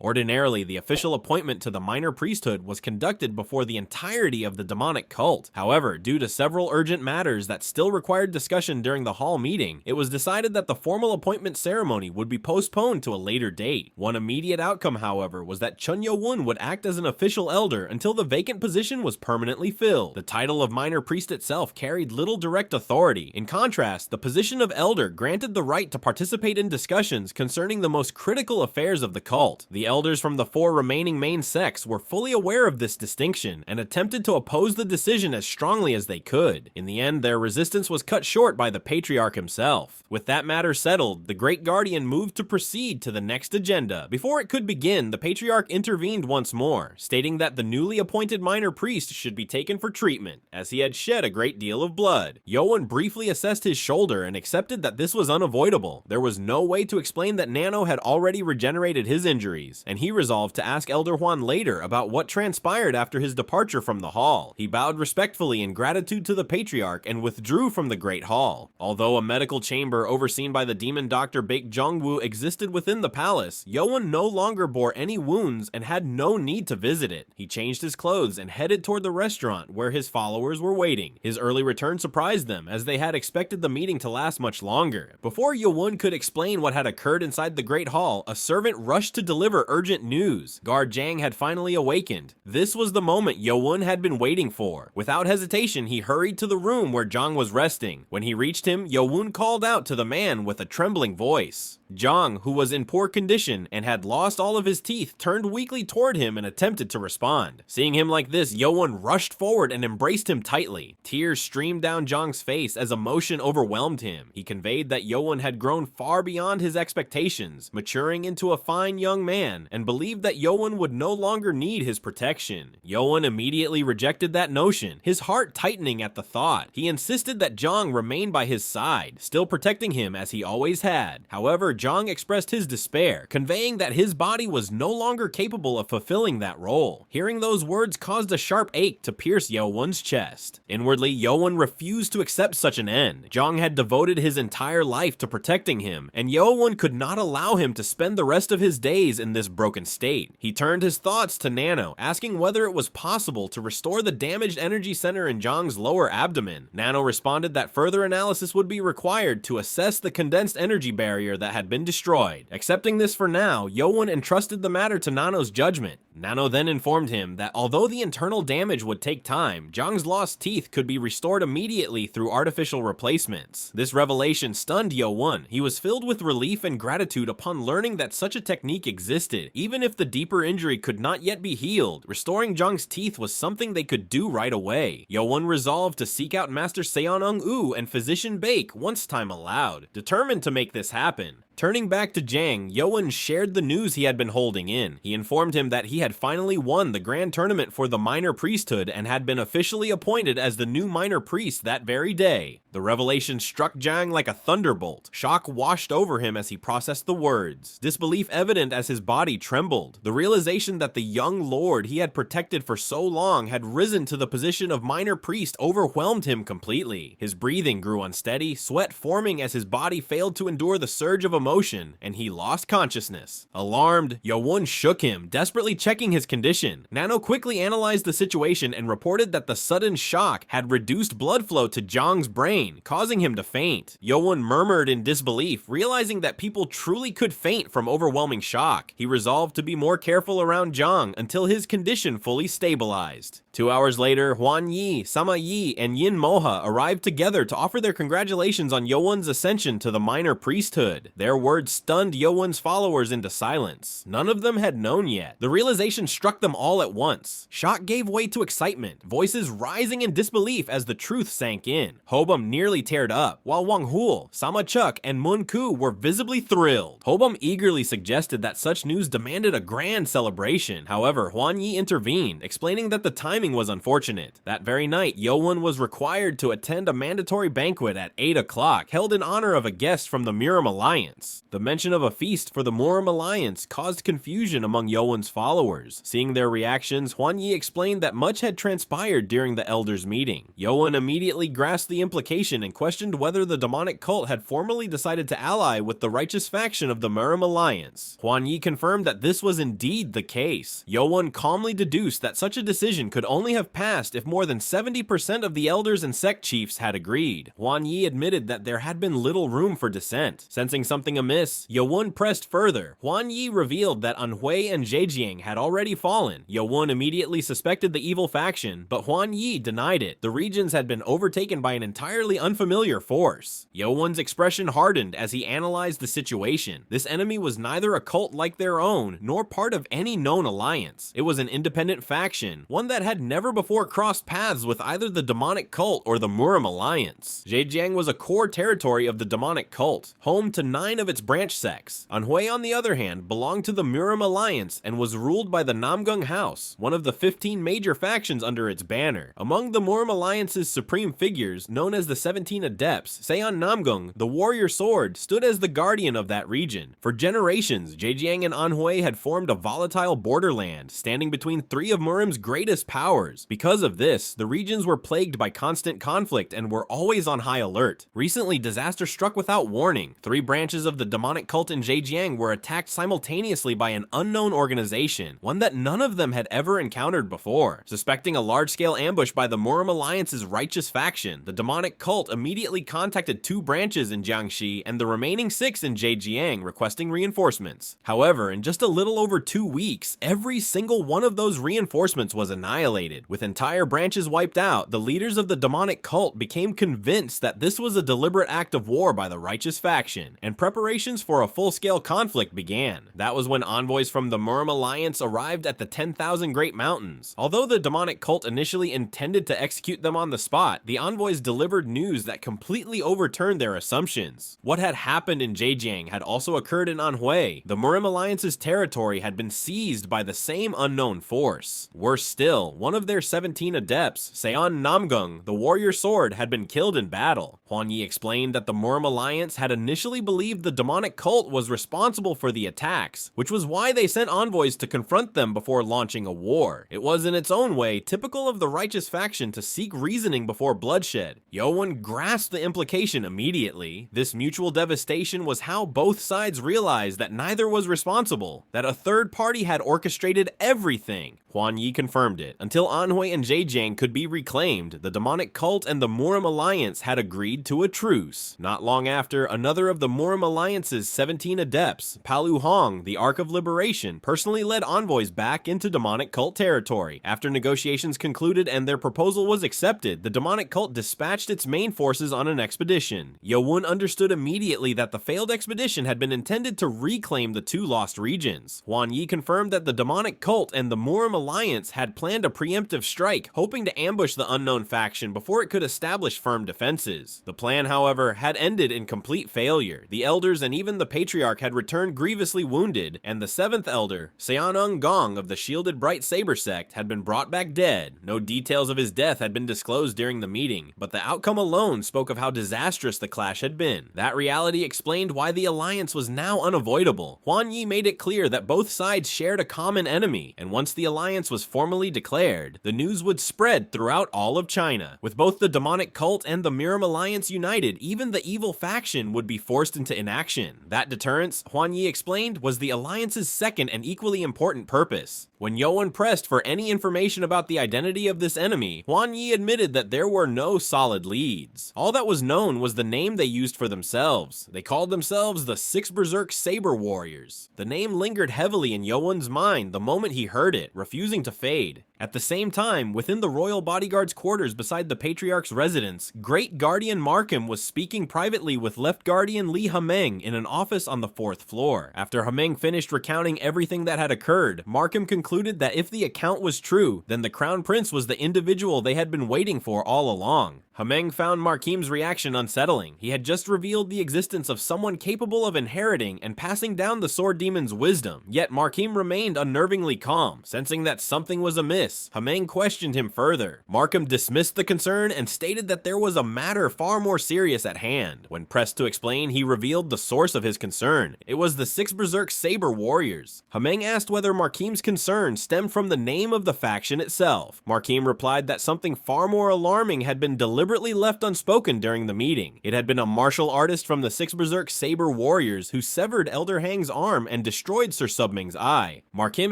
Speaker 1: Ordinarily, the official appointment to the minor priesthood was conducted before the entirety of the demonic cult. However, due to several urgent matters that still required discussion during the hall meeting, it was decided that the formal appointment ceremony would be postponed to a later date. One immediate outcome, however, was that Cheon Yeowun would act as an official elder until the vacant position was permanently filled. The title of minor priest itself carried little direct authority. In contrast, the position of elder granted the right to participate in discussions concerning the most critical affairs of the cult. The elders from the 4 remaining main sects were fully aware of this distinction and attempted to oppose the decision as strongly as they could. In the end, their resistance was cut short by the Patriarch himself. With that matter settled, the Great Guardian moved to proceed to the next agenda. Before it could begin, the Patriarch intervened once more, stating that the newly appointed minor priest should be taken for treatment, as he had shed a great deal of blood. Yeowun briefly assessed his shoulder and accepted that this was unavoidable. There was no way to explain that NANO had already regenerated his injuries, and he resolved to ask Elder Hwan later about what transpired after his departure from the hall. He bowed respectfully in gratitude to the Patriarch and withdrew from the Great Hall. Although a medical chamber overseen by the demon doctor Baek Jong-woo existed within the palace, Yeowun no longer bore any wounds and had no need to visit it. He changed his clothes and headed toward the restaurant where his followers were waiting. His early return surprised them, as they had expected the meeting to last much longer. Before Yeowun could explain what had occurred inside the Great Hall, a servant rushed to deliver urgent news. Guard Jang had finally awakened. This was the moment Yeowun had been waiting for. Without hesitation, he hurried to the room where Jang was resting. When he reached him, Yeowun called out to the man with a trembling voice. Jang, who was in poor condition and had lost all of his teeth, turned weakly toward him and attempted to respond. Seeing him like this, Yeowun rushed forward and embraced him tightly. Tears streamed down Jang's face as emotion overwhelmed him. He conveyed that Yeowun had grown far beyond his expectations, maturing into a fine young man, and believed that Yeowun would no longer need his protection. Yeowun immediately rejected that notion, his heart tightening at the thought. He insisted that Jang remain by his side, still protecting him as he always had. However, Jong expressed his despair, conveying that his body was no longer capable of fulfilling that role. Hearing those words caused a sharp ache to pierce Yeowun's chest. Inwardly, Yeowun refused to accept such an end. Jong had devoted his entire life to protecting him, and Yeowun could not allow him to spend the rest of his days in this broken state. He turned his thoughts to NANO, asking whether it was possible to restore the damaged energy center in Jong's lower abdomen. NANO responded that further analysis would be required to assess the condensed energy barrier that had been destroyed. Accepting this for now, Yeowun entrusted the matter to NANO's judgment. NANO then informed him that although the internal damage would take time, Jong's lost teeth could be restored immediately through artificial replacements. This revelation stunned Yeowun. He was filled with relief and gratitude upon learning that such a technique existed. Even if the deeper injury could not yet be healed, restoring Jong's teeth was something they could do right away. Yeowun resolved to seek out Master Seon-ung-woo and Physician Baek once time allowed, determined to make this happen. Turning back to Jang, Yeowun shared the news he had been holding in. He informed him that he had finally won the grand tournament for the minor priesthood and had been officially appointed as the new minor priest that very day. The revelation struck Jang like a thunderbolt. Shock washed over him as he processed the words, disbelief evident as his body trembled. The realization that the young lord he had protected for so long had risen to the position of minor priest overwhelmed him completely. His breathing grew unsteady, sweat forming as his body failed to endure the surge of emotion, and he lost consciousness. Alarmed, Yeowun shook him, desperately checking his condition. NANO quickly analyzed the situation and reported that the sudden shock had reduced blood flow to Jong's brain, causing him to faint. Yeowun murmured in disbelief, realizing that people truly could faint from overwhelming shock. He resolved to be more careful around Jong until his condition fully stabilized. 2 hours later, Hwan Yi, Sama Yi, and Yin Moha arrived together to offer their congratulations on Yeowun's ascension to the minor priesthood. Their words stunned Yeowun's followers into silence. None of them had known yet. The realization struck them all at once. Shock gave way to excitement, voices rising in disbelief as the truth sank in. Hobum nearly teared up, while Wang Hul, Sama Chuk, and Mun Ku were visibly thrilled. Hobum eagerly suggested that such news demanded a grand celebration. However, Hwan Yi intervened, explaining that the timing was unfortunate. That very night, Yeowun was required to attend a mandatory banquet at 8 o'clock, held in honor of a guest from the Murim Alliance. The mention of a feast for the Murim Alliance caused confusion among Yeowun's followers. Seeing their reactions, Hwan Yi explained that much had transpired during the elders' meeting. Yeowun immediately grasped the implication and questioned whether the demonic cult had formally decided to ally with the righteous faction of the Murim Alliance. Hwan Yi confirmed that this was indeed the case. Yeowun calmly deduced that such a decision could only have passed if more than 70% of the elders and sect chiefs had agreed. Hwan Yi admitted that there had been little room for dissent. Sensing something amiss, Yeowun pressed further. Hwan Yi revealed that Anhui and Zhejiang had already fallen. Yeowun immediately suspected the evil faction, but Hwan Yi denied it. The regions had been overtaken by an entirely unfamiliar force. Yeowun's expression hardened as he analyzed the situation. This enemy was neither a cult like their own, nor part of any known alliance. It was an independent faction, one that had never before crossed paths with either the demonic cult or the Murim Alliance. Zhejiang was a core territory of the demonic cult, home to 9 of its branch sects. Anhui, on the other hand, belonged to the Murim Alliance and was ruled by the Namgung House, one of the 15 major factions under its banner. Among the Murim Alliance's supreme figures, known as the 17 Adepts, Seon Namgung, the warrior sword, stood as the guardian of that region. For generations, Zhejiang and Anhui had formed a volatile borderland, standing between 3 of Murim's greatest powers. Because of this, the regions were plagued by constant conflict and were always on high alert. Recently, disaster struck without warning. 3 branches of the demonic cult in Zhejiang were attacked simultaneously by an unknown organization, one that none of them had ever encountered before. Suspecting a large-scale ambush by the Murim Alliance's righteous faction, the demonic cult immediately contacted 2 branches in Jiangxi and the remaining 6 in Zhejiang, requesting reinforcements. However, in just a little over 2 weeks, every single one of those reinforcements was annihilated. With entire branches wiped out, the leaders of the demonic cult became convinced that this was a deliberate act of war by the righteous faction, and preparations for a full-scale conflict began. That was when envoys from the Murim Alliance arrived at the 10,000 Great Mountains. Although the demonic cult initially intended to execute them on the spot, the envoys delivered news that completely overturned their assumptions. What had happened in Zhejiang had also occurred in Anhui. The Murim Alliance's territory had been seized by the same unknown force. Worse still, one of their 17 adepts, Seon Namgung, the warrior sword, had been killed in battle. Huan Yi explained that the Murim Alliance had initially believed the demonic cult was responsible for the attacks, which was why they sent envoys to confront them before launching a war. It was in its own way typical of the righteous faction to seek reasoning before bloodshed. Yeowun grasped the implication immediately. This mutual devastation was how both sides realized that neither was responsible, that a third party had orchestrated everything. Huan Yi confirmed it. Until Anhui and Zhejiang could be reclaimed, the demonic cult and the Murim Alliance had agreed to a truce. Not long after, another of the Murim Alliance's 17 adepts, Palu Hong, the Ark of Liberation, personally led envoys back into demonic cult territory. After negotiations concluded and their proposal was accepted, the demonic cult dispatched its main forces on an expedition. Yeowun understood immediately that the failed expedition had been intended to reclaim the two lost regions. Huan Yi confirmed that the demonic cult and the Murim Alliance had planned a preemptive strike, hoping to ambush the unknown faction before it could establish firm defenses. The plan, however, had ended in complete failure. The elders and even the patriarch had returned grievously wounded, and the seventh elder, Seonung Gong of the shielded Bright Saber sect, had been brought back dead. No details of his death had been disclosed during the meeting, but the outcome alone spoke of how disastrous the clash had been. That reality explained why the alliance was now unavoidable. Huan Yi made it clear that both sides shared a common enemy, and once the alliance was formally declared, the news would spread throughout all of China. With both the demonic cult and the Murim Alliance united, even the evil faction would be forced into inaction. That deterrence, Huan Yi explained, was the alliance's second and equally important purpose. When Yeowun pressed for any information about the identity of this enemy, Huan Yi admitted that there were no solid leads. All that was known was the name they used for themselves. They called themselves the Six Berserk Saber Warriors. The name lingered heavily in Yeowun's mind the moment he heard it, refusing to fade. At the same time, within the royal bodyguard's quarters beside the patriarch's residence, Great Guardian Markham was speaking privately with Left Guardian Li Hameng in an office on the 4th floor. After Hameng finished recounting everything that had occurred, Markham concluded that if the account was true, then the Crown Prince was the individual they had been waiting for all along. Hameng found Markim's reaction unsettling. He had just revealed the existence of someone capable of inheriting and passing down the Sword Demon's wisdom, yet Markim remained unnervingly calm, sensing that something was amiss. Hameng questioned him further. Markham dismissed the concern and stated that there was a matter far more serious at hand. When pressed to explain, he revealed the source of his concern. It was the Six Berserk Saber Warriors. Hameng asked whether Markim's concern stemmed from the name of the faction itself. Markim replied that something far more alarming had been deliberately left unspoken during the meeting. It had been a martial artist from the Six Berserk Saber Warriors who severed Elder Hang's arm and destroyed Sir Subming's eye. Markim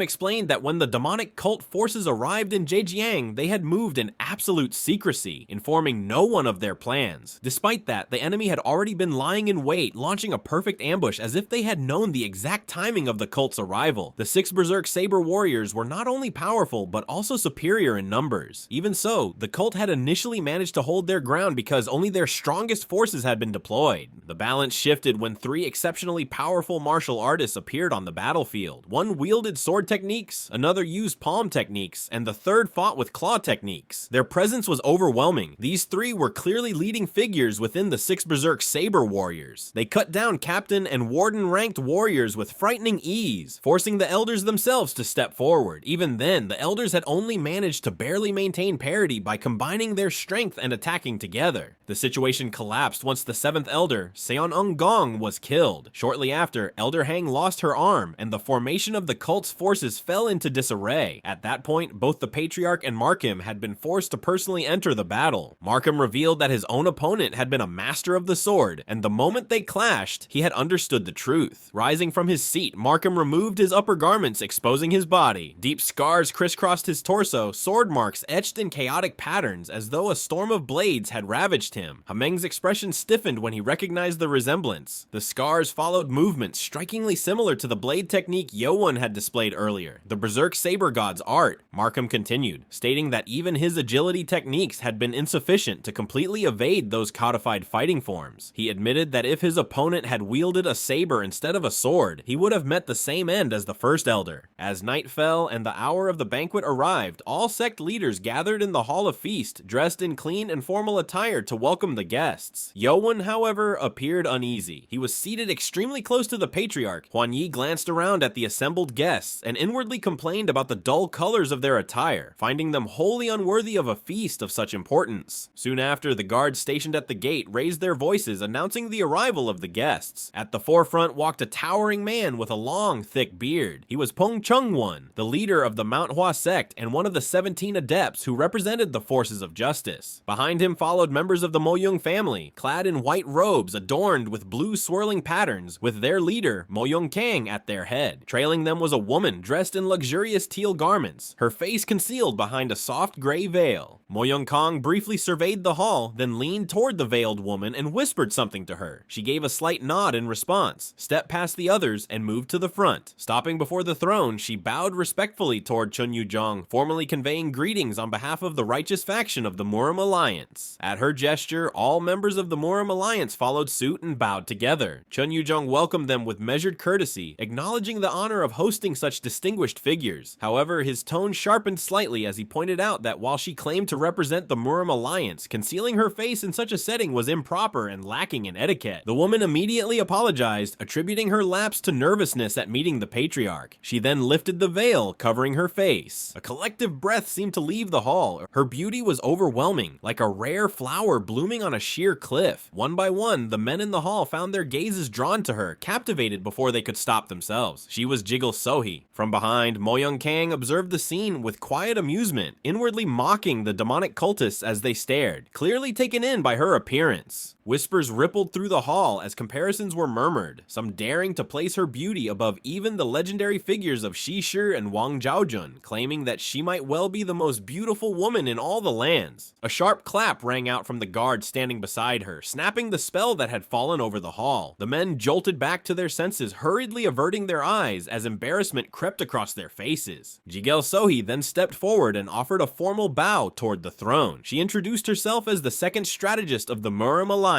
Speaker 1: explained that when the demonic cult forces arrived in Zhejiang, they had moved in absolute secrecy, informing no one of their plans. Despite that, the enemy had already been lying in wait, launching a perfect ambush as if they had known the exact timing of the cult's arrival. The Six Berserk Saber Warriors were not only powerful, but also superior in numbers. Even so, the cult had initially managed to hold their ground because only their strongest forces had been deployed. The balance shifted when three exceptionally powerful martial artists appeared on the battlefield. One wielded sword techniques, another used palm techniques, and the third fought with claw techniques. Their presence was overwhelming. These three were clearly leading figures within the Six Berserk Saber Warriors. They cut down captain and warden ranked warriors with frightening ease, forcing the elders themselves to step forward. Even then, the elders had only managed to barely maintain parity by combining their strength and attacking together. The situation collapsed once the seventh elder, Seonung Gong, was killed. Shortly after, Elder Hang lost her arm, and the formation of the cult's forces fell into disarray. At that point, both the Patriarch and Markham had been forced to personally enter the battle. Markham revealed that his own opponent had been a master of the sword, and the moment they clashed, he had understood the truth. Rising from his seat, Markham removed his upper garments, exposing his body. Deep scars crisscrossed his torso, sword marks etched in chaotic patterns as though a storm of blades had ravaged him. Hameng's expression stiffened when he recognized the resemblance. The scars followed movements strikingly similar to the blade technique Yeowun had displayed earlier, the Berserk Saber God's art. Markham continued, stating that even his agility techniques had been insufficient to completely evade those codified fighting forms. He admitted that if his opponent had wielded a saber instead of a sword, he would have met the same end as the first elder. As night fell and the hour of the banquet arrived, all sect leaders gathered in the Hall of Feast, dressed in clean and formal attire to welcome the guests. Yeowun, however, appeared uneasy. He was seated extremely close to the patriarch. Hwan Yi glanced around at the assembled guests and inwardly complained about the dull colors of their attire, finding them wholly unworthy of a feast of such importance. Soon after, the guards stationed at the gate raised their voices announcing the arrival of the guests. At the forefront walked a towering man with a long, thick beard. He was Cheon Yeowun, the leader of the manhwa sect and one of the 17 adepts who represented the forces of justice. Behind him followed members of the Moyoung family, clad in white robes adorned with blue swirling patterns, with their leader, Moyoung Kang, at their head. Trailing them was a woman dressed in luxurious teal garments, her face concealed behind a soft gray veil. Moyoung Kang briefly surveyed the hall, then leaned toward the veiled woman and whispered something to her. She gave a slight nod in response, stepped past the others, and moved to the front. Stopping before the throne, she bowed respectfully toward Cheon Yeowun, formally conveying greetings on behalf of the righteous faction of the Murim Alliance. At her gesture, all members of the Murim Alliance followed suit and bowed together. Cheon Yeowun welcomed them with measured courtesy, acknowledging the honor of hosting such distinguished figures. However, his tone sharpened slightly as he pointed out that while she claimed to represent the Murim Alliance, concealing her face in such a setting was improper and lacking in etiquette. The woman immediately apologized, attributing her lapse to nervousness at meeting the patriarch. She then lifted the veil, covering her face. A collective breath seemed to leave the hall. Her beauty was overwhelming, like a rare flower blooming on a sheer cliff. One by one, the men in the hall found their gazes drawn to her, captivated before they could stop themselves. She was Jiggle Sohee. From behind, Moyoung Kang observed the scene with quiet amusement, inwardly mocking the demonic cultists as they stared, clearly taken in by her appearance. Whispers rippled through the hall as comparisons were murmured, some daring to place her beauty above even the legendary figures of Shi Shi and Wang Zhaojun, claiming that she might well be the most beautiful woman in all the lands. A sharp clap rang out from the guard standing beside her, snapping the spell that had fallen over the hall. The men jolted back to their senses, hurriedly averting their eyes as embarrassment crept across their faces. Jiggle Sohee then stepped forward and offered a formal bow toward the throne. She introduced herself as the second strategist of the Murim Alliance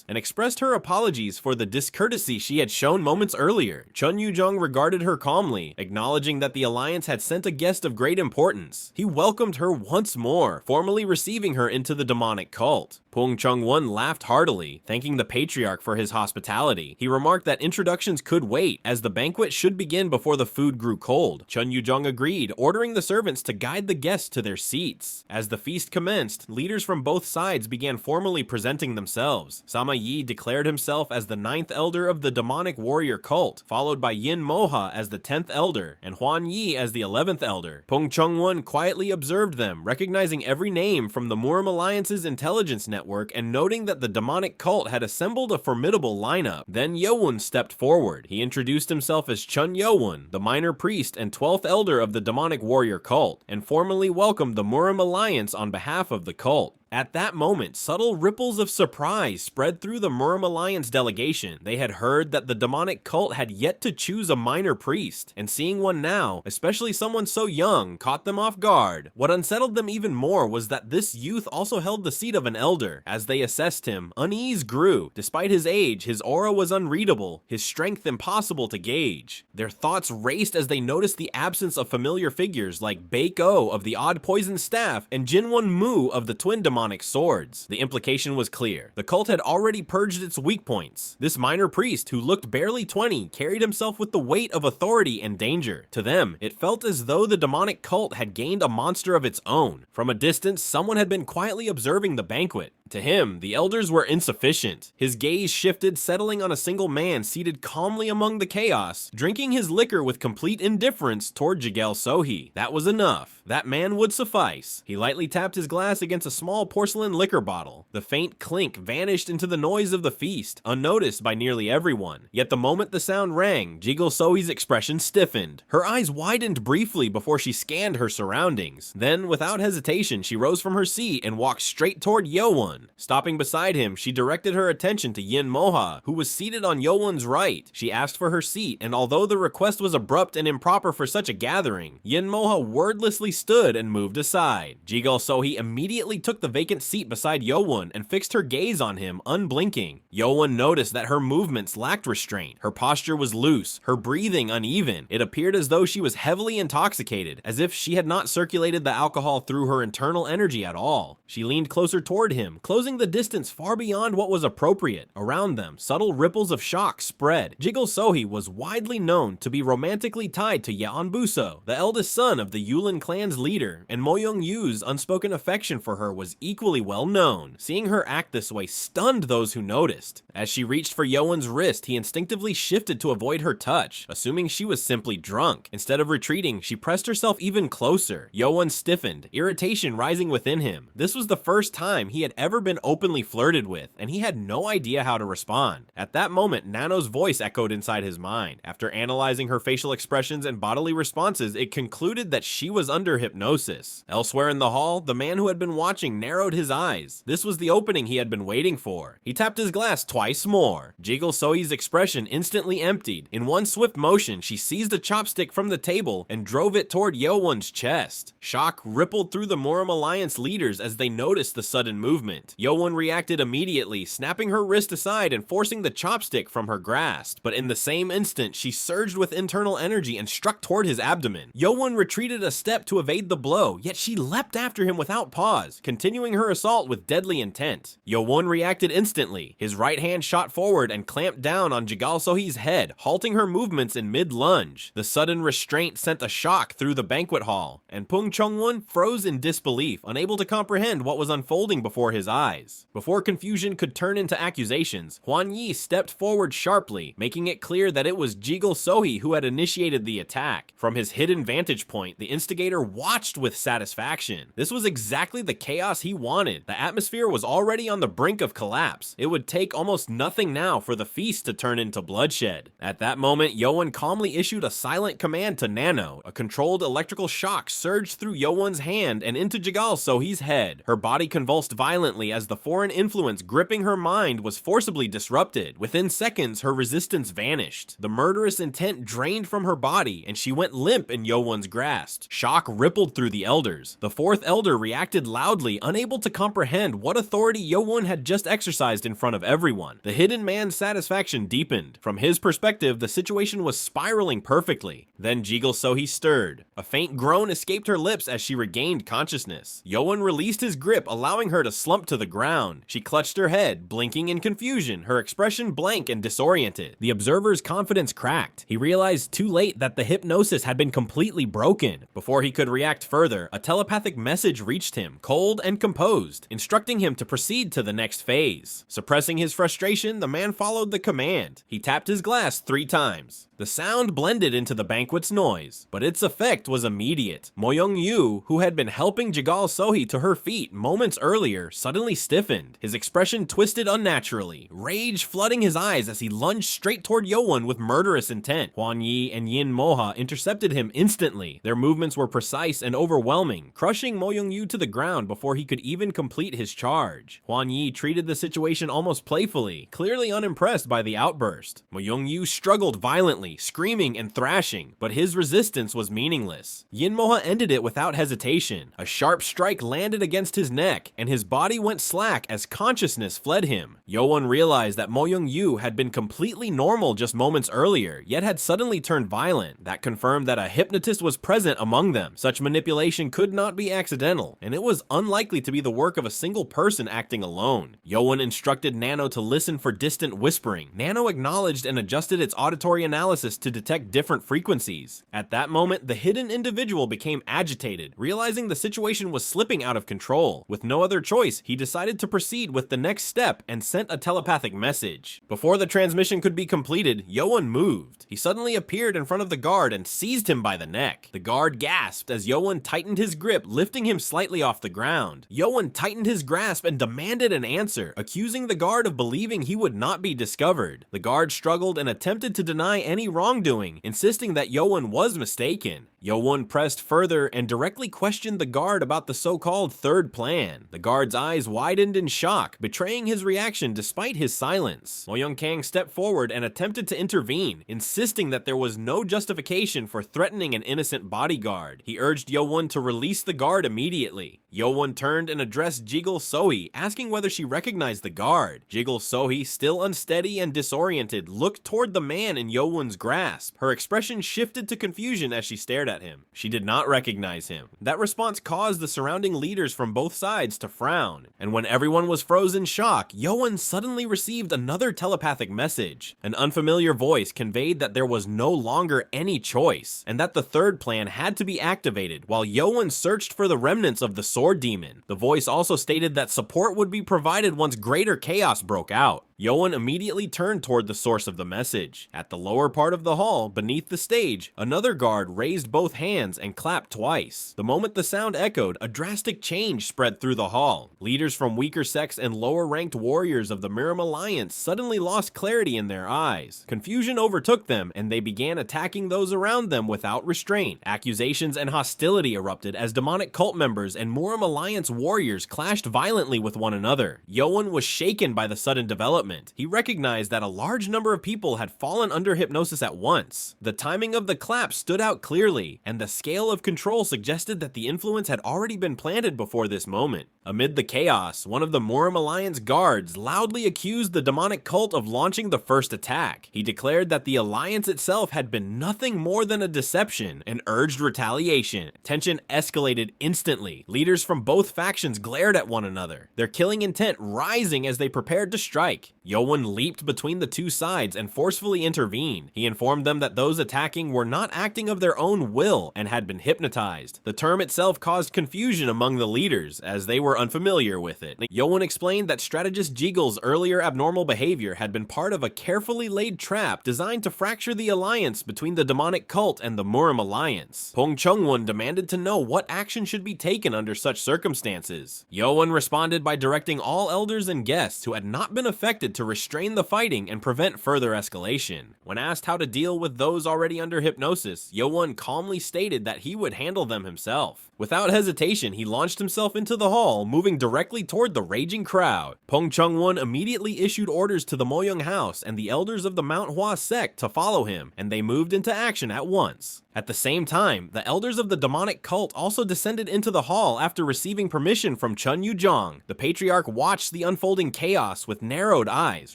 Speaker 1: and expressed her apologies for the discourtesy she had shown moments earlier. Cheon Yeowun regarded her calmly, acknowledging that the Alliance had sent a guest of great importance. He welcomed her once more, formally receiving her into the demonic cult. Cheon Yeowun laughed heartily, thanking the patriarch for his hospitality. He remarked that introductions could wait, as the banquet should begin before the food grew cold. Cheon Yeowun agreed, ordering the servants to guide the guests to their seats. As the feast commenced, leaders from both sides began formally presenting themselves. Sama Yi declared himself as the 9th elder of the demonic warrior cult, followed by Yin Moha as the 10th elder, and Hwan Yi as the 11th elder. Cheon Yeowun quietly observed them, recognizing every name from the Murim Alliance's intelligence network and noting that the demonic cult had assembled a formidable lineup. Then Yeowun stepped forward. He introduced himself as Cheon Yeowun, the minor priest and 12th elder of the demonic warrior cult, and formally welcomed the Murim Alliance on behalf of the cult. At that moment, subtle ripples of surprise spread through the Murim Alliance delegation. They had heard that the demonic cult had yet to choose a minor priest, and seeing one now, especially someone so young, caught them off guard. What unsettled them even more was that this youth also held the seat of an elder. As they assessed him, unease grew. Despite his age, his aura was unreadable, his strength impossible to gauge. Their thoughts raced as they noticed the absence of familiar figures like Baek-oh of the odd poison staff and Jinwon Mu of the twin demonic swords. The implication was clear. The cult had already purged its weak points. This minor priest, who looked barely 20, carried himself with the weight of authority and danger. To them, it felt as though the demonic cult had gained a monster of its own. From a distance, someone had been quietly observing the banquet. To him, the elders were insufficient. His gaze shifted, settling on a single man seated calmly among the chaos, drinking his liquor with complete indifference toward Jiggle Sohee. That was enough. That man would suffice. He lightly tapped his glass against a small porcelain liquor bottle. The faint clink vanished into the noise of the feast, unnoticed by nearly everyone. Yet the moment the sound rang, Jiggle Sohee's expression stiffened. Her eyes widened briefly before she scanned her surroundings. Then, without hesitation, she rose from her seat and walked straight toward Yeowun. Stopping beside him, she directed her attention to Yin Moha, who was seated on Yeowun's right. She asked for her seat, and although the request was abrupt and improper for such a gathering, Yin Moha wordlessly stood and moved aside. Jiggle Sohee immediately took the vacant seat beside Yeowun and fixed her gaze on him, unblinking. Yeowun noticed that her movements lacked restraint. Her posture was loose, her breathing uneven. It appeared as though she was heavily intoxicated, as if she had not circulated the alcohol through her internal energy at all. She leaned closer toward him, closing the distance far beyond what was appropriate. Around them, subtle ripples of shock spread. Jiggle Sohee was widely known to be romantically tied to Yeon Buso, the eldest son of the Yulin clan's leader, and Mo Young-yu's unspoken affection for her was equally well known. Seeing her act this way stunned those who noticed. As she reached for Yeowun's wrist, he instinctively shifted to avoid her touch, assuming she was simply drunk. Instead of retreating, she pressed herself even closer. Yeowun stiffened, irritation rising within him. This was the first time he had ever been openly flirted with, and he had no idea how to respond. At that moment, Nano's voice echoed inside his mind. After analyzing her facial expressions and bodily responses, it concluded that she was under hypnosis. Elsewhere in the hall, the man who had been watching narrowed his eyes. This was the opening he had been waiting for. He tapped his glass twice more. Jiggle Sohee's expression instantly emptied. In one swift motion, she seized a chopstick from the table and drove it toward Yeowun's chest. Shock rippled through the Morim Alliance leaders as they noticed the sudden movement. Yeowun reacted immediately, snapping her wrist aside and forcing the chopstick from her grasp. But in the same instant, she surged with internal energy and struck toward his abdomen. Yeowun retreated a step to evade the blow, yet she leapt after him without pause, continuing her assault with deadly intent. Yeowun reacted instantly. His right hand shot forward and clamped down on Jiggle Sohee's head, halting her movements in mid-lunge. The sudden restraint sent a shock through the banquet hall, and Pung Chungwon froze in disbelief, unable to comprehend what was unfolding before his eyes. Before confusion could turn into accusations, Hwan Yi stepped forward sharply, making it clear that it was Jiggle Sohee who had initiated the attack. From his hidden vantage point, the instigator watched with satisfaction. This was exactly the chaos he wanted. The atmosphere was already on the brink of collapse. It would take almost nothing now for the feast to turn into bloodshed. At that moment, Yeowun calmly issued a silent command to NANO. A controlled electrical shock surged through Yeowun's hand and into Jiggle Sohee's head. Her body convulsed violently as the foreign influence gripping her mind was forcibly disrupted. Within seconds, her resistance vanished. The murderous intent drained from her body, and she went limp in Yeowun's grasp. Shock rippled through the elders. The fourth elder reacted loudly, unable to comprehend what authority Yeowun had just exercised in front of everyone. The hidden man's satisfaction deepened. From his perspective, the situation was spiraling perfectly. Then Jiggle Sohee stirred. A faint groan escaped her lips as she regained consciousness. Yeowun released his grip, allowing her to slump to the ground. She clutched her head, blinking in confusion, her expression blank and disoriented. The observer's confidence cracked. He realized too late that the hypnosis had been completely broken. Before he could react further, a telepathic message reached him, cold and composed, instructing him to proceed to the next phase. Suppressing his frustration, the man followed the command. He tapped his glass 3 times. The sound blended into the banquet's noise, but its effect was immediate. Mo Young-yu, who had been helping Jiggle Sohee to her feet moments earlier, suddenly stiffened. His expression twisted unnaturally, rage flooding his eyes as he lunged straight toward Yeowun with murderous intent. Hwan Yi and Yin Moha intercepted him instantly. Their movements were precise and overwhelming, crushing Mo Young-yu to the ground before he could even complete his charge. Hwan Yi treated the situation almost playfully, clearly unimpressed by the outburst. Mo Young-yu struggled violently, screaming and thrashing, but his resistance was meaningless. Yin Moha ended it without hesitation. A sharp strike landed against his neck, and his body went slack as consciousness fled him. Yeowun realized that Mo Young-yu had been completely normal just moments earlier, yet had suddenly turned violent. That confirmed that a hypnotist was present among them. Such manipulation could not be accidental, and it was unlikely to be the work of a single person acting alone. Yeowun instructed NANO to listen for distant whispering. NANO acknowledged and adjusted its auditory analysis to detect different frequencies. At that moment, the hidden individual became agitated, realizing the situation was slipping out of control. With no other choice, he decided to proceed with the next step and sent a telepathic message. Before the transmission could be completed, Yeowun moved. He suddenly appeared in front of the guard and seized him by the neck. The guard gasped as Yeowun tightened his grip, lifting him slightly off the ground. Yeowun tightened his grasp and demanded an answer, accusing the guard of believing he would not be discovered. The guard struggled and attempted to deny any wrongdoing, insisting that Yeowun was mistaken. Yeowun pressed further and directly questioned the guard about the so-called third plan. The guard's eyes widened in shock, betraying his reaction despite his silence. Mo Young-kang stepped forward and attempted to intervene, insisting that there was no justification for threatening an innocent bodyguard. He urged Yeowun to release the guard immediately. Yeowun turned and addressed Jigul Sohee, asking whether she recognized the guard. Jigul Sohee, still unsteady and disoriented, looked toward the man in Yeowun's grasp. Her expression shifted to confusion as she stared at him. She did not recognize him. That response caused the surrounding leaders from both sides to frown, and when everyone was frozen in shock, Yeowun suddenly received another telepathic message. An unfamiliar voice conveyed that there was no longer any choice, and that the third plan had to be activated while Yeowun searched for the remnants of the sword demon. The voice also stated that support would be provided once greater chaos broke out. Yeowun immediately turned toward the source of the message. At the lower part of the hall, beneath the stage, another guard raised both hands and clapped twice. The moment the sound echoed, a drastic change spread through the hall. Leaders from weaker sects and lower-ranked warriors of the Mirim Alliance suddenly lost clarity in their eyes. Confusion overtook them, and they began attacking those around them without restraint. Accusations and hostility erupted as demonic cult members and Mirim Alliance warriors clashed violently with one another. Yeowun was shaken by the sudden development. He recognized that a large number of people had fallen under hypnosis at once. The timing of the clap stood out clearly, and the scale of control suggested that the influence had already been planted before this moment. Amid the chaos, one of the Mirim Alliance guards loudly accused the demonic cult of launching the first attack. He declared that the alliance itself had been nothing more than a deception and urged retaliation. Tension escalated instantly. Leaders from both factions glared at one another, their killing intent rising as they prepared to strike. Yeowun leaped between the two sides and forcefully intervened. He informed them that those attacking were not acting of their own will and had been hypnotized. The term itself caused confusion among the leaders, as they were unfamiliar with it. Yeowun explained that strategist Jigul's earlier abnormal behavior had been part of a carefully laid trap designed to fracture the alliance between the demonic cult and the Mirim Alliance. Pong Chungwon demanded to know what action should be taken under such circumstances. Yeowun responded by directing all elders and guests who had not been affected to restrain the fighting and prevent further escalation. When asked how to deal with those already under hypnosis, Yeowun calmly stated that he would handle them himself. Without hesitation, he launched himself into the hall, moving directly toward the raging crowd. Pong Chungwon immediately issued orders to the Moyoung House and the elders of the manhwa sect to follow him, and they moved into action at once. At the same time, the elders of the demonic cult also descended into the hall after receiving permission from Cheon Yeowun. The patriarch watched the unfolding chaos with narrowed eyes,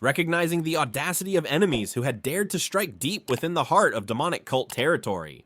Speaker 1: recognizing the audacity of enemies who had dared to strike deep within the heart of demonic cult territory.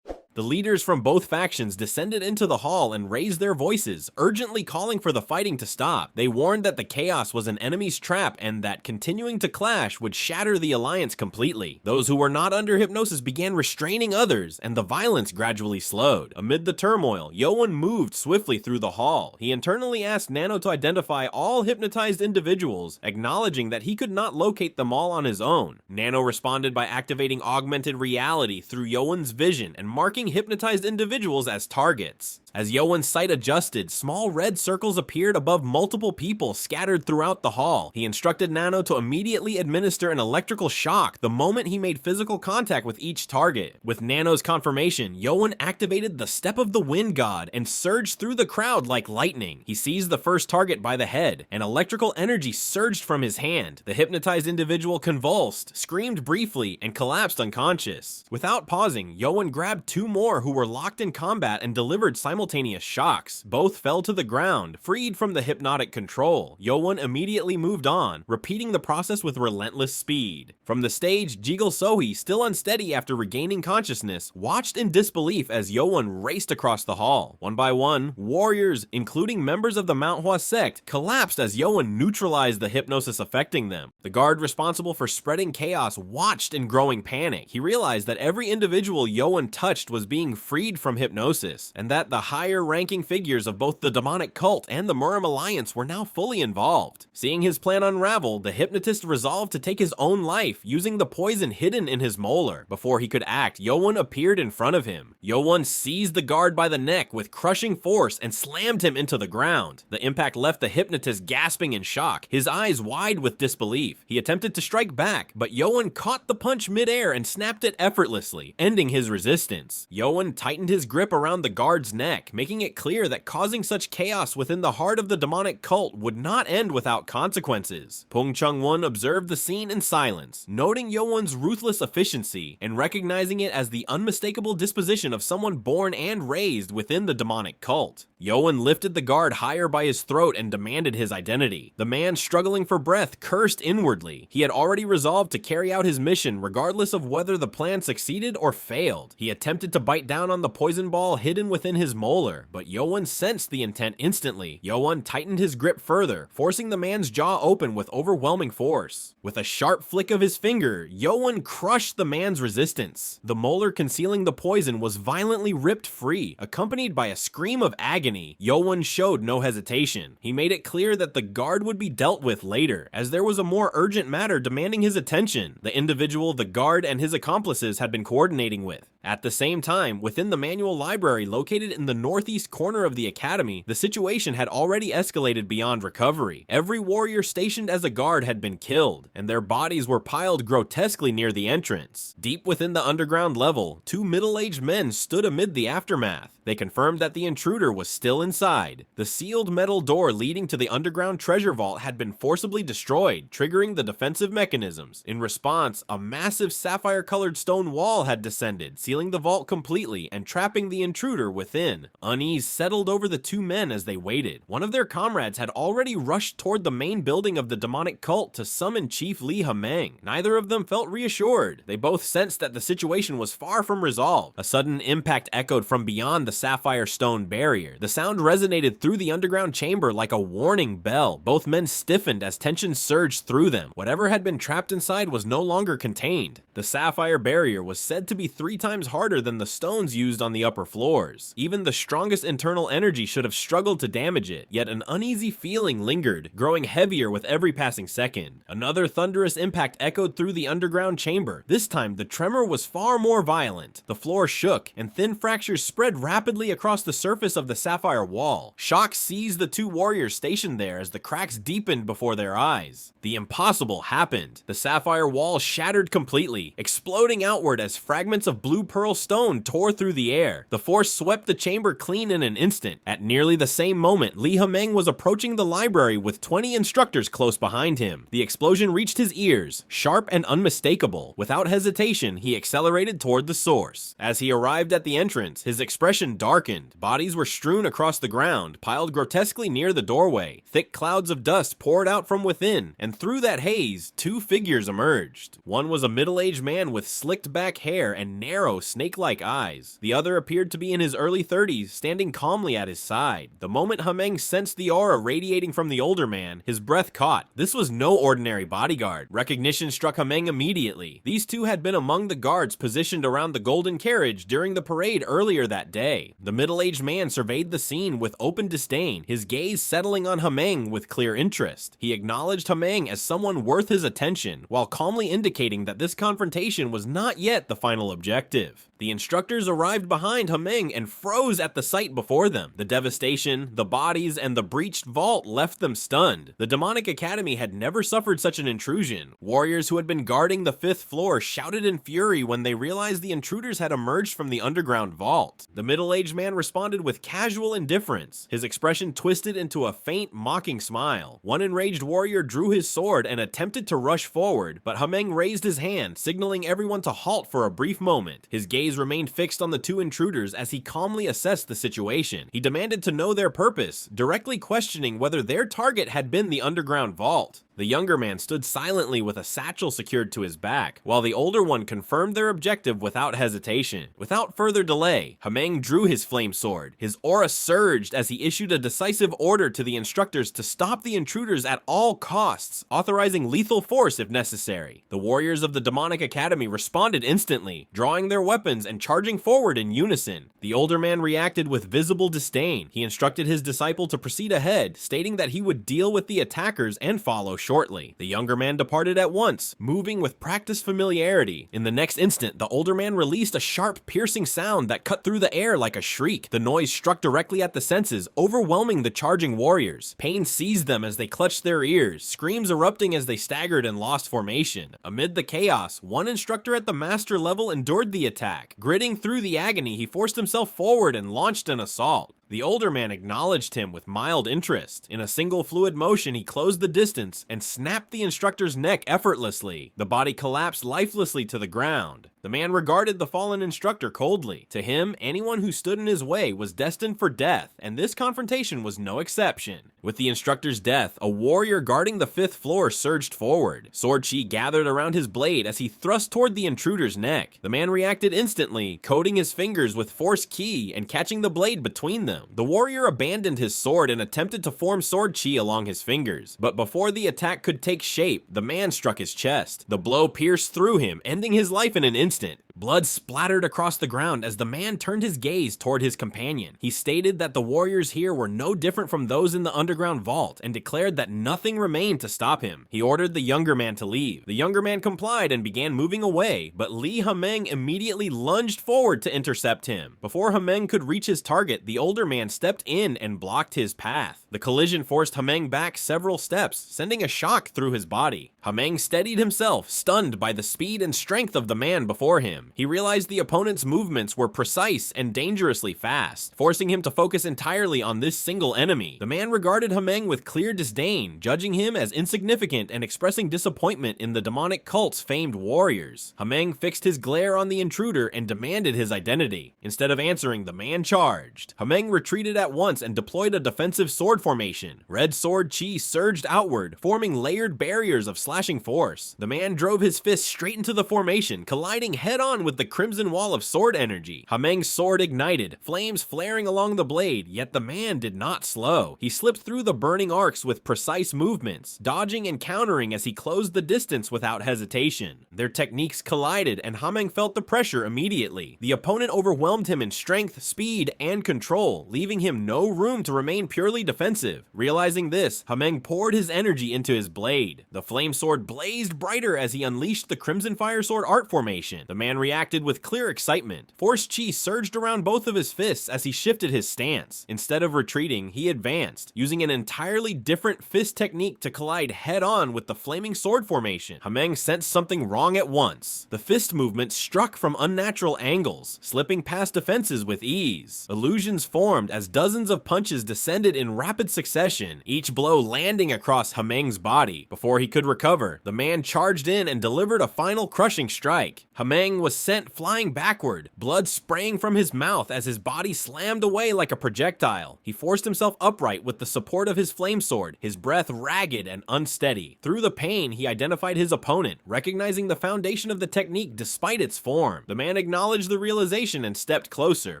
Speaker 1: The leaders from both factions descended into the hall and raised their voices, urgently calling for the fighting to stop. They warned that the chaos was an enemy's trap and that continuing to clash would shatter the alliance completely. Those who were not under hypnosis began restraining others, and the violence gradually slowed. Amid the turmoil, Yeowun moved swiftly through the hall. He internally asked NANO to identify all hypnotized individuals, acknowledging that he could not locate them all on his own. NANO responded by activating augmented reality through Yeowun's vision and marking hypnotized individuals as targets. As Yeowun's sight adjusted, small red circles appeared above multiple people scattered throughout the hall. He instructed NANO to immediately administer an electrical shock the moment he made physical contact with each target. With NANO's confirmation, Yeowun activated the Step of the Wind God and surged through the crowd like lightning. He seized the first target by the head, and electrical energy surged from his hand. The hypnotized individual convulsed, screamed briefly, and collapsed unconscious. Without pausing, Yeowun grabbed two more who were locked in combat and delivered simultaneous shocks. Both fell to the ground, freed from the hypnotic control. Yeowun immediately moved on, repeating the process with relentless speed. From the stage, Jigul Sohee, still unsteady after regaining consciousness, watched in disbelief as Yeowun raced across the hall. One by one, warriors, including members of the manhwa sect, collapsed as Yeowun neutralized the hypnosis affecting them. The guard responsible for spreading chaos watched in growing panic. He realized that every individual Yeowun touched was being freed from hypnosis, and that the higher-ranking figures of both the demonic cult and the Mirim Alliance were now fully involved. Seeing his plan unravel, the hypnotist resolved to take his own life, using the poison hidden in his molar. Before he could act, Yeowun appeared in front of him. Yeowun seized the guard by the neck with crushing force and slammed him into the ground. The impact left the hypnotist gasping in shock, his eyes wide with disbelief. He attempted to strike back, but Yeowun caught the punch midair and snapped it effortlessly, ending his resistance. Yeowun tightened his grip around the guard's neck, back, making it clear that causing such chaos within the heart of the demonic cult would not end without consequences. Pung Chung-won observed the scene in silence, noting Yeowun's ruthless efficiency and recognizing it as the unmistakable disposition of someone born and raised within the demonic cult. Yeowun lifted the guard higher by his throat and demanded his identity. The man, struggling for breath, cursed inwardly. He had already resolved to carry out his mission regardless of whether the plan succeeded or failed. He attempted to bite down on the poison ball hidden within his molar, but Yeowun sensed the intent instantly. Yeowun tightened his grip further, forcing the man's jaw open with overwhelming force. With a sharp flick of his finger, Yeowun crushed the man's resistance. The molar concealing the poison was violently ripped free, accompanied by a scream of agony. Yeowun showed no hesitation. He made it clear that the guard would be dealt with later, as there was a more urgent matter demanding his attention, the individual the guard and his accomplices had been coordinating with. At the same time, within the manual library located in the northeast corner of the academy, the situation had already escalated beyond recovery. Every warrior stationed as a guard had been killed, and their bodies were piled grotesquely near the entrance. Deep within the underground level, two middle-aged men stood amid the aftermath. They confirmed that the intruder was still inside. The sealed metal door leading to the underground treasure vault had been forcibly destroyed, triggering the defensive mechanisms. In response, a massive sapphire-colored stone wall had descended, sealing the vault completely and trapping the intruder within. Unease settled over the two men as they waited. One of their comrades had already rushed toward the main building of the demonic cult to summon Chief Lee Ha-meng. Neither of them felt reassured. They both sensed that the situation was far from resolved. A sudden impact echoed from beyond the sapphire stone barrier. The sound resonated through the underground chamber like a warning bell. Both men stiffened as tension surged through them. Whatever had been trapped inside was no longer contained. The sapphire barrier was said to be 3 times harder than the stones used on the upper floors. Even the strongest internal energy should have struggled to damage it, yet an uneasy feeling lingered, growing heavier with every passing second. Another thunderous impact echoed through the underground chamber. This time, the tremor was far more violent. The floor shook, and thin fractures spread rapidly across the surface of the sapphire wall. Shock seized the two warriors stationed there as the cracks deepened before their eyes. The impossible happened. The sapphire wall shattered completely, exploding outward as fragments of blue pearl stone tore through the air. The force swept the chamber clean in an instant. At nearly the same moment, Lee Ha-meng was approaching the library with 20 instructors close behind him. The explosion reached his ears, sharp and unmistakable. Without hesitation, he accelerated toward the source. As he arrived at the entrance, his expression darkened. Bodies were strewn across the ground, piled grotesquely near the doorway. Thick clouds of dust poured out from within, and through that haze, two figures emerged. One was a middle-aged man with slicked back hair and narrow, snake-like eyes. The other appeared to be in his early 30s, standing calmly at his side. The moment Ha-meng sensed the aura radiating from the older man, his breath caught. This was no ordinary bodyguard. Recognition struck Ha-meng immediately. These two had been among the guards positioned around the golden carriage during the parade earlier that day. The middle-aged man surveyed the scene with open disdain, his gaze settling on Ha-meng with clear interest. He acknowledged Ha-meng as someone worth his attention, while calmly indicating that this confrontation was not yet the final objective. The instructors arrived behind Ha-meng and froze at the sight before them. The devastation, the bodies, and the breached vault left them stunned. The demonic academy had never suffered such an intrusion. Warriors who had been guarding the 5th floor shouted in fury when they realized the intruders had emerged from the underground vault. The middle-aged man responded with casual indifference, his expression twisted into a faint, mocking smile. One enraged warrior drew his sword and attempted to rush forward, but Ha-meng raised his hand, signaling everyone to halt for a brief moment. His gaze remained fixed on the two intruders as he calmly assessed the situation. He demanded to know their purpose, directly questioning whether their target had been the underground vault. The younger man stood silently with a satchel secured to his back, while the older one confirmed their objective without hesitation. Without further delay, Ha-meng drew his flame sword. His aura surged as he issued a decisive order to the instructors to stop the intruders at all costs, authorizing lethal force if necessary. The warriors of the demonic academy responded instantly, drawing their weapons and charging forward in unison. The older man reacted with visible disdain. He instructed his disciple to proceed ahead, stating that he would deal with the attackers and follow shortly. The younger man departed at once, moving with practiced familiarity. In the next instant, the older man released a sharp, piercing sound that cut through the air like a shriek. The noise struck directly at the senses, overwhelming the charging warriors. Pain seized them as they clutched their ears, screams erupting as they staggered and lost formation. Amid the chaos, one instructor at the master level endured the attack. Gritting through the agony, he forced himself forward and launched an assault. The older man acknowledged him with mild interest. In a single fluid motion, he closed the distance and snapped the instructor's neck effortlessly. The body collapsed lifelessly to the ground. The man regarded the fallen instructor coldly. To him, anyone who stood in his way was destined for death, and this confrontation was no exception. With the instructor's death, a warrior guarding the 5th floor surged forward. Sword chi gathered around his blade as he thrust toward the intruder's neck. The man reacted instantly, coating his fingers with force ki and catching the blade between them. The warrior abandoned his sword and attempted to form sword chi along his fingers. But before the attack could take shape, the man struck his chest. The blow pierced through him, ending his life in an instant. Blood splattered across the ground as the man turned his gaze toward his companion. He stated that the warriors here were no different from those in the underground vault and declared that nothing remained to stop him. He ordered the younger man to leave. The younger man complied and began moving away, but Lee Hameng immediately lunged forward to intercept him. Before Hameng could reach his target, the older man stepped in and blocked his path. The collision forced Hameng back several steps, sending a shock through his body. Hameng steadied himself, stunned by the speed and strength of the man before him. He realized the opponent's movements were precise and dangerously fast, forcing him to focus entirely on this single enemy. The man regarded Hameng with clear disdain, judging him as insignificant and expressing disappointment in the demonic cult's famed warriors. Hameng fixed his glare on the intruder and demanded his identity. Instead of answering, the man charged. Hameng retreated at once and deployed a defensive sword formation. Red sword chi surged outward, forming layered barriers of slashing force. The man drove his fist straight into the formation, colliding head-on with the crimson wall of sword energy. Hameng's sword ignited, flames flaring along the blade, yet the man did not slow. He slipped through the burning arcs with precise movements, dodging and countering as he closed the distance without hesitation. Their techniques collided, and Hameng felt the pressure immediately. The opponent overwhelmed him in strength, speed, and control, leaving him no room to remain purely defensive. Realizing this, Hameng poured his energy into his blade. The flame sword blazed brighter as he unleashed the Crimson Fire Sword art formation. The man reacted with clear excitement. Force chi surged around both of his fists as he shifted his stance. Instead of retreating, he advanced, using an entirely different fist technique to collide head-on with the flaming sword formation. Hameng sensed something wrong at once. The fist movement struck from unnatural angles, slipping past defenses with ease. Illusions formed as dozens of punches descended in rapid succession, each blow landing across Hameng's body. Before he could recover, the man charged in and delivered a final crushing strike. Hameng was sent flying backward, blood spraying from his mouth as his body slammed away like a projectile. He forced himself upright with the support of his flame sword, his breath ragged and unsteady. Through the pain, he identified his opponent, recognizing the foundation of the technique despite its form. The man acknowledged the realization and stepped closer,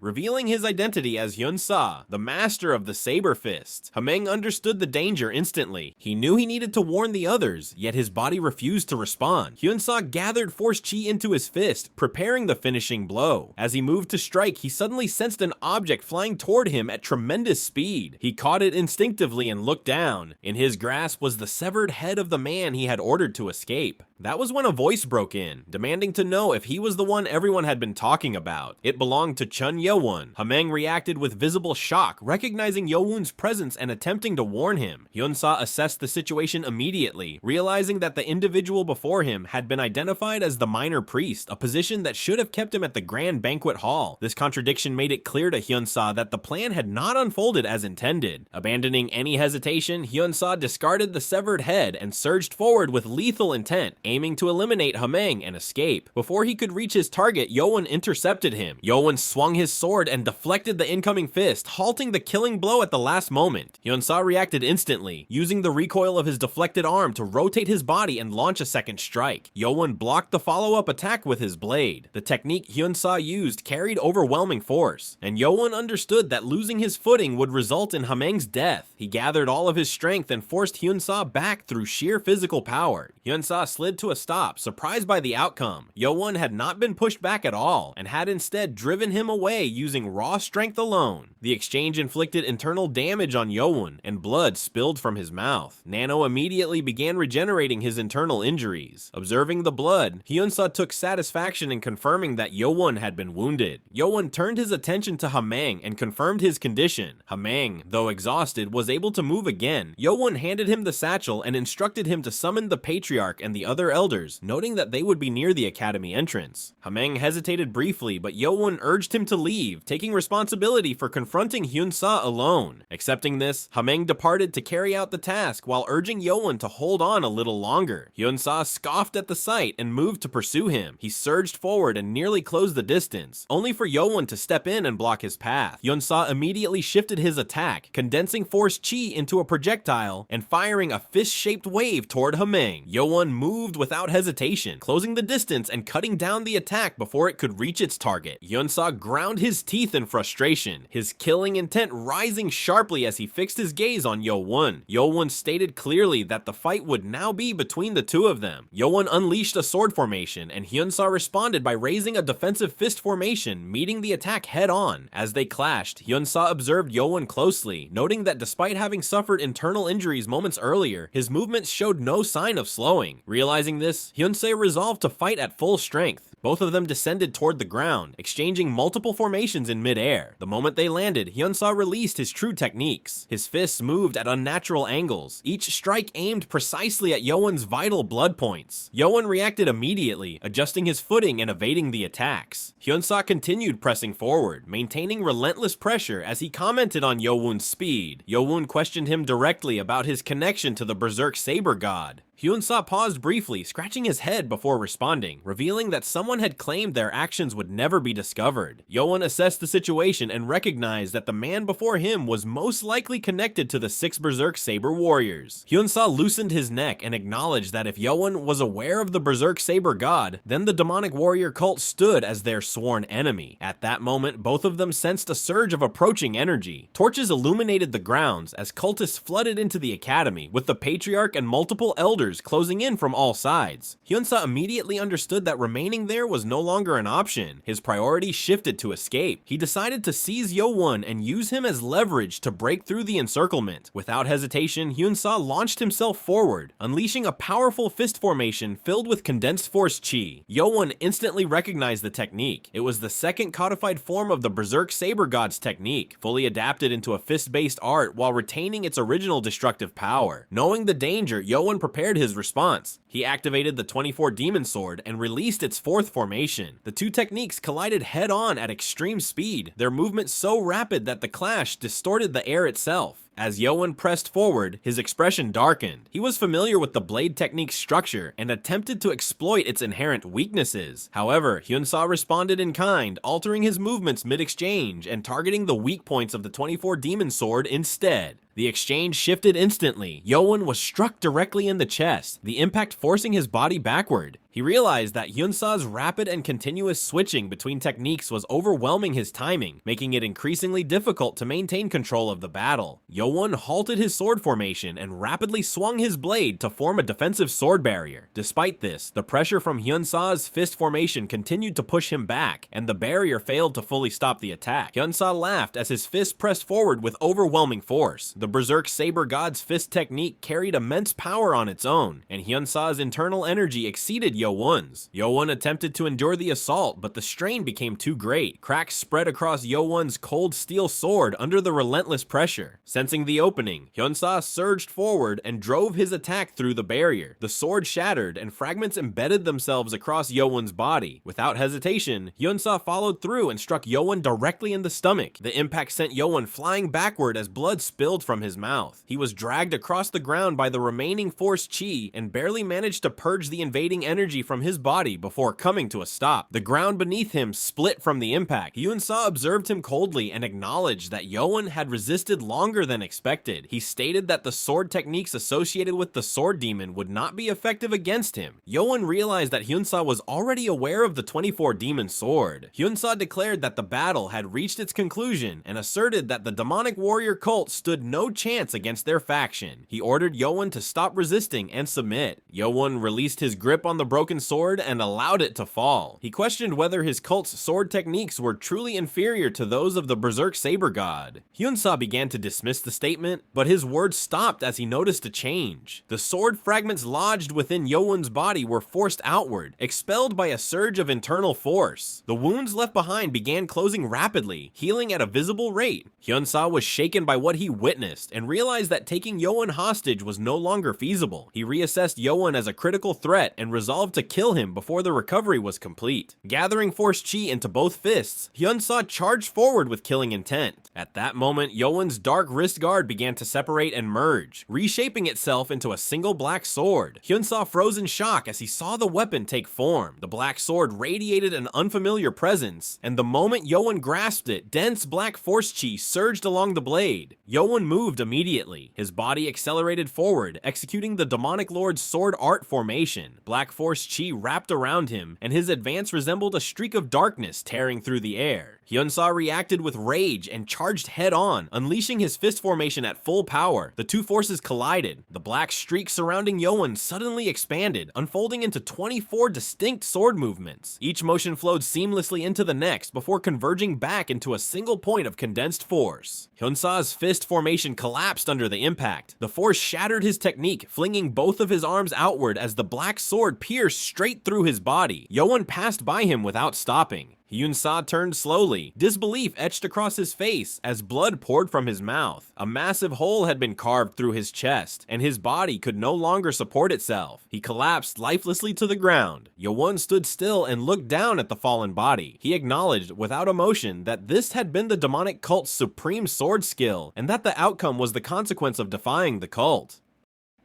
Speaker 1: revealing his identity as Hyun-sa, the master of the saber fist. Hameng understood the danger instantly. He knew he needed to warn the others, yet his body refused to respond. Hyun-sa gathered force chi into his fist, preparing the finishing blow. As he moved to strike, he suddenly sensed an object flying toward him at tremendous speed. He caught it instinctively and looked down. In his grasp was the severed head of the man he had ordered to escape. That was when a voice broke in, demanding to know if he was the one everyone had been talking about. It belonged to Cheon Yeowun. Hameng reacted with visible shock, recognizing Yeowun's presence and attempting to warn him. Hyun-sa assessed the situation immediately, realizing that the individual before him had been identified as the minor priest, a position that should have kept him at the grand banquet hall. This contradiction made it clear to Hyun-sa that the plan had not unfolded as intended. Abandoning any hesitation, Hyun-sa discarded the severed head and surged forward with lethal intent, aiming to eliminate Hameng and escape. Before he could reach his target, Yeowun intercepted him. Yeowun swung his sword and deflected the incoming fist, halting the killing blow at the last moment. Hyun-sa reacted instantly, using the recoil of his deflected arm to rotate his body and launch a second strike. Yeowun blocked the follow-up attack with his blade. The technique Hyun-sa used carried overwhelming force, and Yeowun understood that losing his footing would result in Hameng's death. He gathered all of his strength and forced Hyun-sa back through sheer physical power. Hyun-sa slid to a stop, surprised by the outcome. Yeowun had not been pushed back at all, and had instead driven him away using raw strength alone. The exchange inflicted internal damage on Yeowun, and blood spilled from his mouth. Nano immediately began regenerating his internal injuries. Observing the blood, Hyunsa took satisfaction in confirming that Yeowun had been wounded. Yeowun turned his attention to Hamang and confirmed his condition. Hamang, though exhausted, was able to move again. Yeowun handed him the satchel and instructed him to summon the patriarch and the other elders, noting that they would be near the academy entrance. Hamang hesitated briefly, but Yeowun urged him to leave, taking responsibility for confronting Hyunsa alone. Accepting this, Hamang departed to carry out the task while urging Yeowun to hold on a little longer. Hyunsa scoffed at the sight and moved to pursue him. He surged forward and nearly closed the distance, only for Yeowun to step in and block his path. Hyunsa immediately shifted his attack, condensing force chi into a projectile and firing a fist-shaped wave toward Hamang. Yeowun moved without hesitation, closing the distance and cutting down the attack before it could reach its target. Hyunsa ground his teeth in frustration, his killing intent rising sharply as he fixed his gaze on Yeowun. Yeowun stated clearly that the fight would now be between the two of them. Yeowun unleashed a sword formation, and Hyunsa responded by raising a defensive fist formation, meeting the attack head-on. As they clashed, Hyunsa observed Yeowun closely, noting that despite having suffered internal injuries moments earlier, his movements showed no sign of slowing. Realizing this, Hyunsa resolved to fight at full strength. Both of them descended toward the ground, exchanging multiple formations in mid-air. The moment they landed, Hyunsa released his true techniques. His fists moved at unnatural angles, each strike aimed precisely at Yeowun's vital blood points. Yeowun reacted immediately, adjusting his footing and evading the attacks. Hyunsa continued pressing forward, maintaining relentless pressure as he commented on Yeowun's speed. Yeowun questioned him directly about his connection to the Berserk Saber God. Hyunsa paused briefly, scratching his head before responding, revealing that someone had claimed their actions would never be discovered. Yeowun assessed the situation and recognized that the man before him was most likely connected to the 6 Berserk Saber warriors. Hyunsa loosened his neck and acknowledged that if Yeowun was aware of the Berserk Saber God, then the demonic warrior cult stood as their sworn enemy. At that moment, both of them sensed a surge of approaching energy. Torches illuminated the grounds as cultists flooded into the academy, with the patriarch and multiple elders closing in from all sides. Hyunsa immediately understood that remaining there was no longer an option. His priority shifted to escape. He decided to seize Yeowun and use him as leverage to break through the encirclement. Without hesitation, Hyunsa launched himself forward, unleashing a powerful fist formation filled with condensed force chi. Yeowun instantly recognized the technique. It was the second codified form of the Berserk Saber God's technique, fully adapted into a fist-based art while retaining its original destructive power. Knowing the danger, Yeowun prepared his response. He activated the 24 Demon Sword and released its 4th formation. The two techniques collided head-on at extreme speed, their movement so rapid that the clash distorted the air itself. As Yeowun pressed forward, his expression darkened. He was familiar with the blade technique's structure and attempted to exploit its inherent weaknesses. However, Hyunsa responded in kind, altering his movements mid-exchange and targeting the weak points of the 24 Demon Sword instead. The exchange shifted instantly. Yeowun was struck directly in the chest, the impact forcing his body backward. He realized that Hyunsa's rapid and continuous switching between techniques was overwhelming his timing, making it increasingly difficult to maintain control of the battle. Yeowun halted his sword formation and rapidly swung his blade to form a defensive sword barrier. Despite this, the pressure from Hyunsa's fist formation continued to push him back, and the barrier failed to fully stop the attack. Hyunsa laughed as his fist pressed forward with overwhelming force. The Berserk Saber God's fist technique carried immense power on its own, and Hyunsa's internal energy exceeded Yeowun's. Yeowun attempted to endure the assault, but the strain became too great. Cracks spread across Yeowun's cold steel sword under the relentless pressure. Sensing the opening, Hyunsa surged forward and drove his attack through the barrier. The sword shattered, and fragments embedded themselves across Yeowun's body. Without hesitation, Hyunsa followed through and struck Yeowun directly in the stomach. The impact sent Yeowun flying backward as blood spilled from his mouth. He was dragged across the ground by the remaining force chi and barely managed to purge the invading energy energy from his body before coming to a stop. The ground beneath him split from the impact. Hyun-sa observed him coldly and acknowledged that Yeowun had resisted longer than expected. He stated that the sword techniques associated with the sword demon would not be effective against him. Yeowun realized that Hyun-sa was already aware of the 24 demon sword. Hyun-sa declared that the battle had reached its conclusion and asserted that the demonic warrior cult stood no chance against their faction. He ordered Yeowun to stop resisting and submit. Yeowun released his grip on the broken sword and allowed it to fall. He questioned whether his cult's sword techniques were truly inferior to those of the Berserk Saber God. Hyun-sa began to dismiss the statement, but his words stopped as he noticed a change. The sword fragments lodged within Yeowun's body were forced outward, expelled by a surge of internal force. The wounds left behind began closing rapidly, healing at a visible rate. Hyun-sa was shaken by what he witnessed and realized that taking Yeowun hostage was no longer feasible. He reassessed Yeowun as a critical threat and resolved to kill him before the recovery was complete. Gathering force chi into both fists, Hyun-sa charged forward with killing intent. At that moment, Yeowun's dark wrist guard began to separate and merge, reshaping itself into a single black sword. Hyun-sa froze in shock as he saw the weapon take form. The black sword radiated an unfamiliar presence, and the moment Yeowun grasped it, dense black force chi surged along the blade. Yeowun moved immediately. His body accelerated forward, executing the demonic lord's sword art formation. Black force chi wrapped around him, and his advance resembled a streak of darkness tearing through the air. Hyun-sa reacted with rage and charged head-on, unleashing his fist formation at full power. The two forces collided. The black streak surrounding Yeowun suddenly expanded, unfolding into 24 distinct sword movements. Each motion flowed seamlessly into the next before converging back into a single point of condensed force. Hyun-sa's fist formation collapsed under the impact. The force shattered his technique, flinging both of his arms outward as the black sword pierced straight through his body. Yeowun passed by him without stopping. Hyun-sa turned slowly. Disbelief etched across his face as blood poured from his mouth. A massive hole had been carved through his chest, and his body could no longer support itself. He collapsed lifelessly to the ground. Yeowun stood still and looked down at the fallen body. He acknowledged, without emotion, that this had been the demonic cult's supreme sword skill, and that the outcome was the consequence of defying the cult.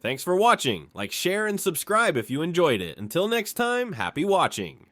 Speaker 1: Thanks for watching. Like, share, and subscribe if you enjoyed it. Until next time, happy watching.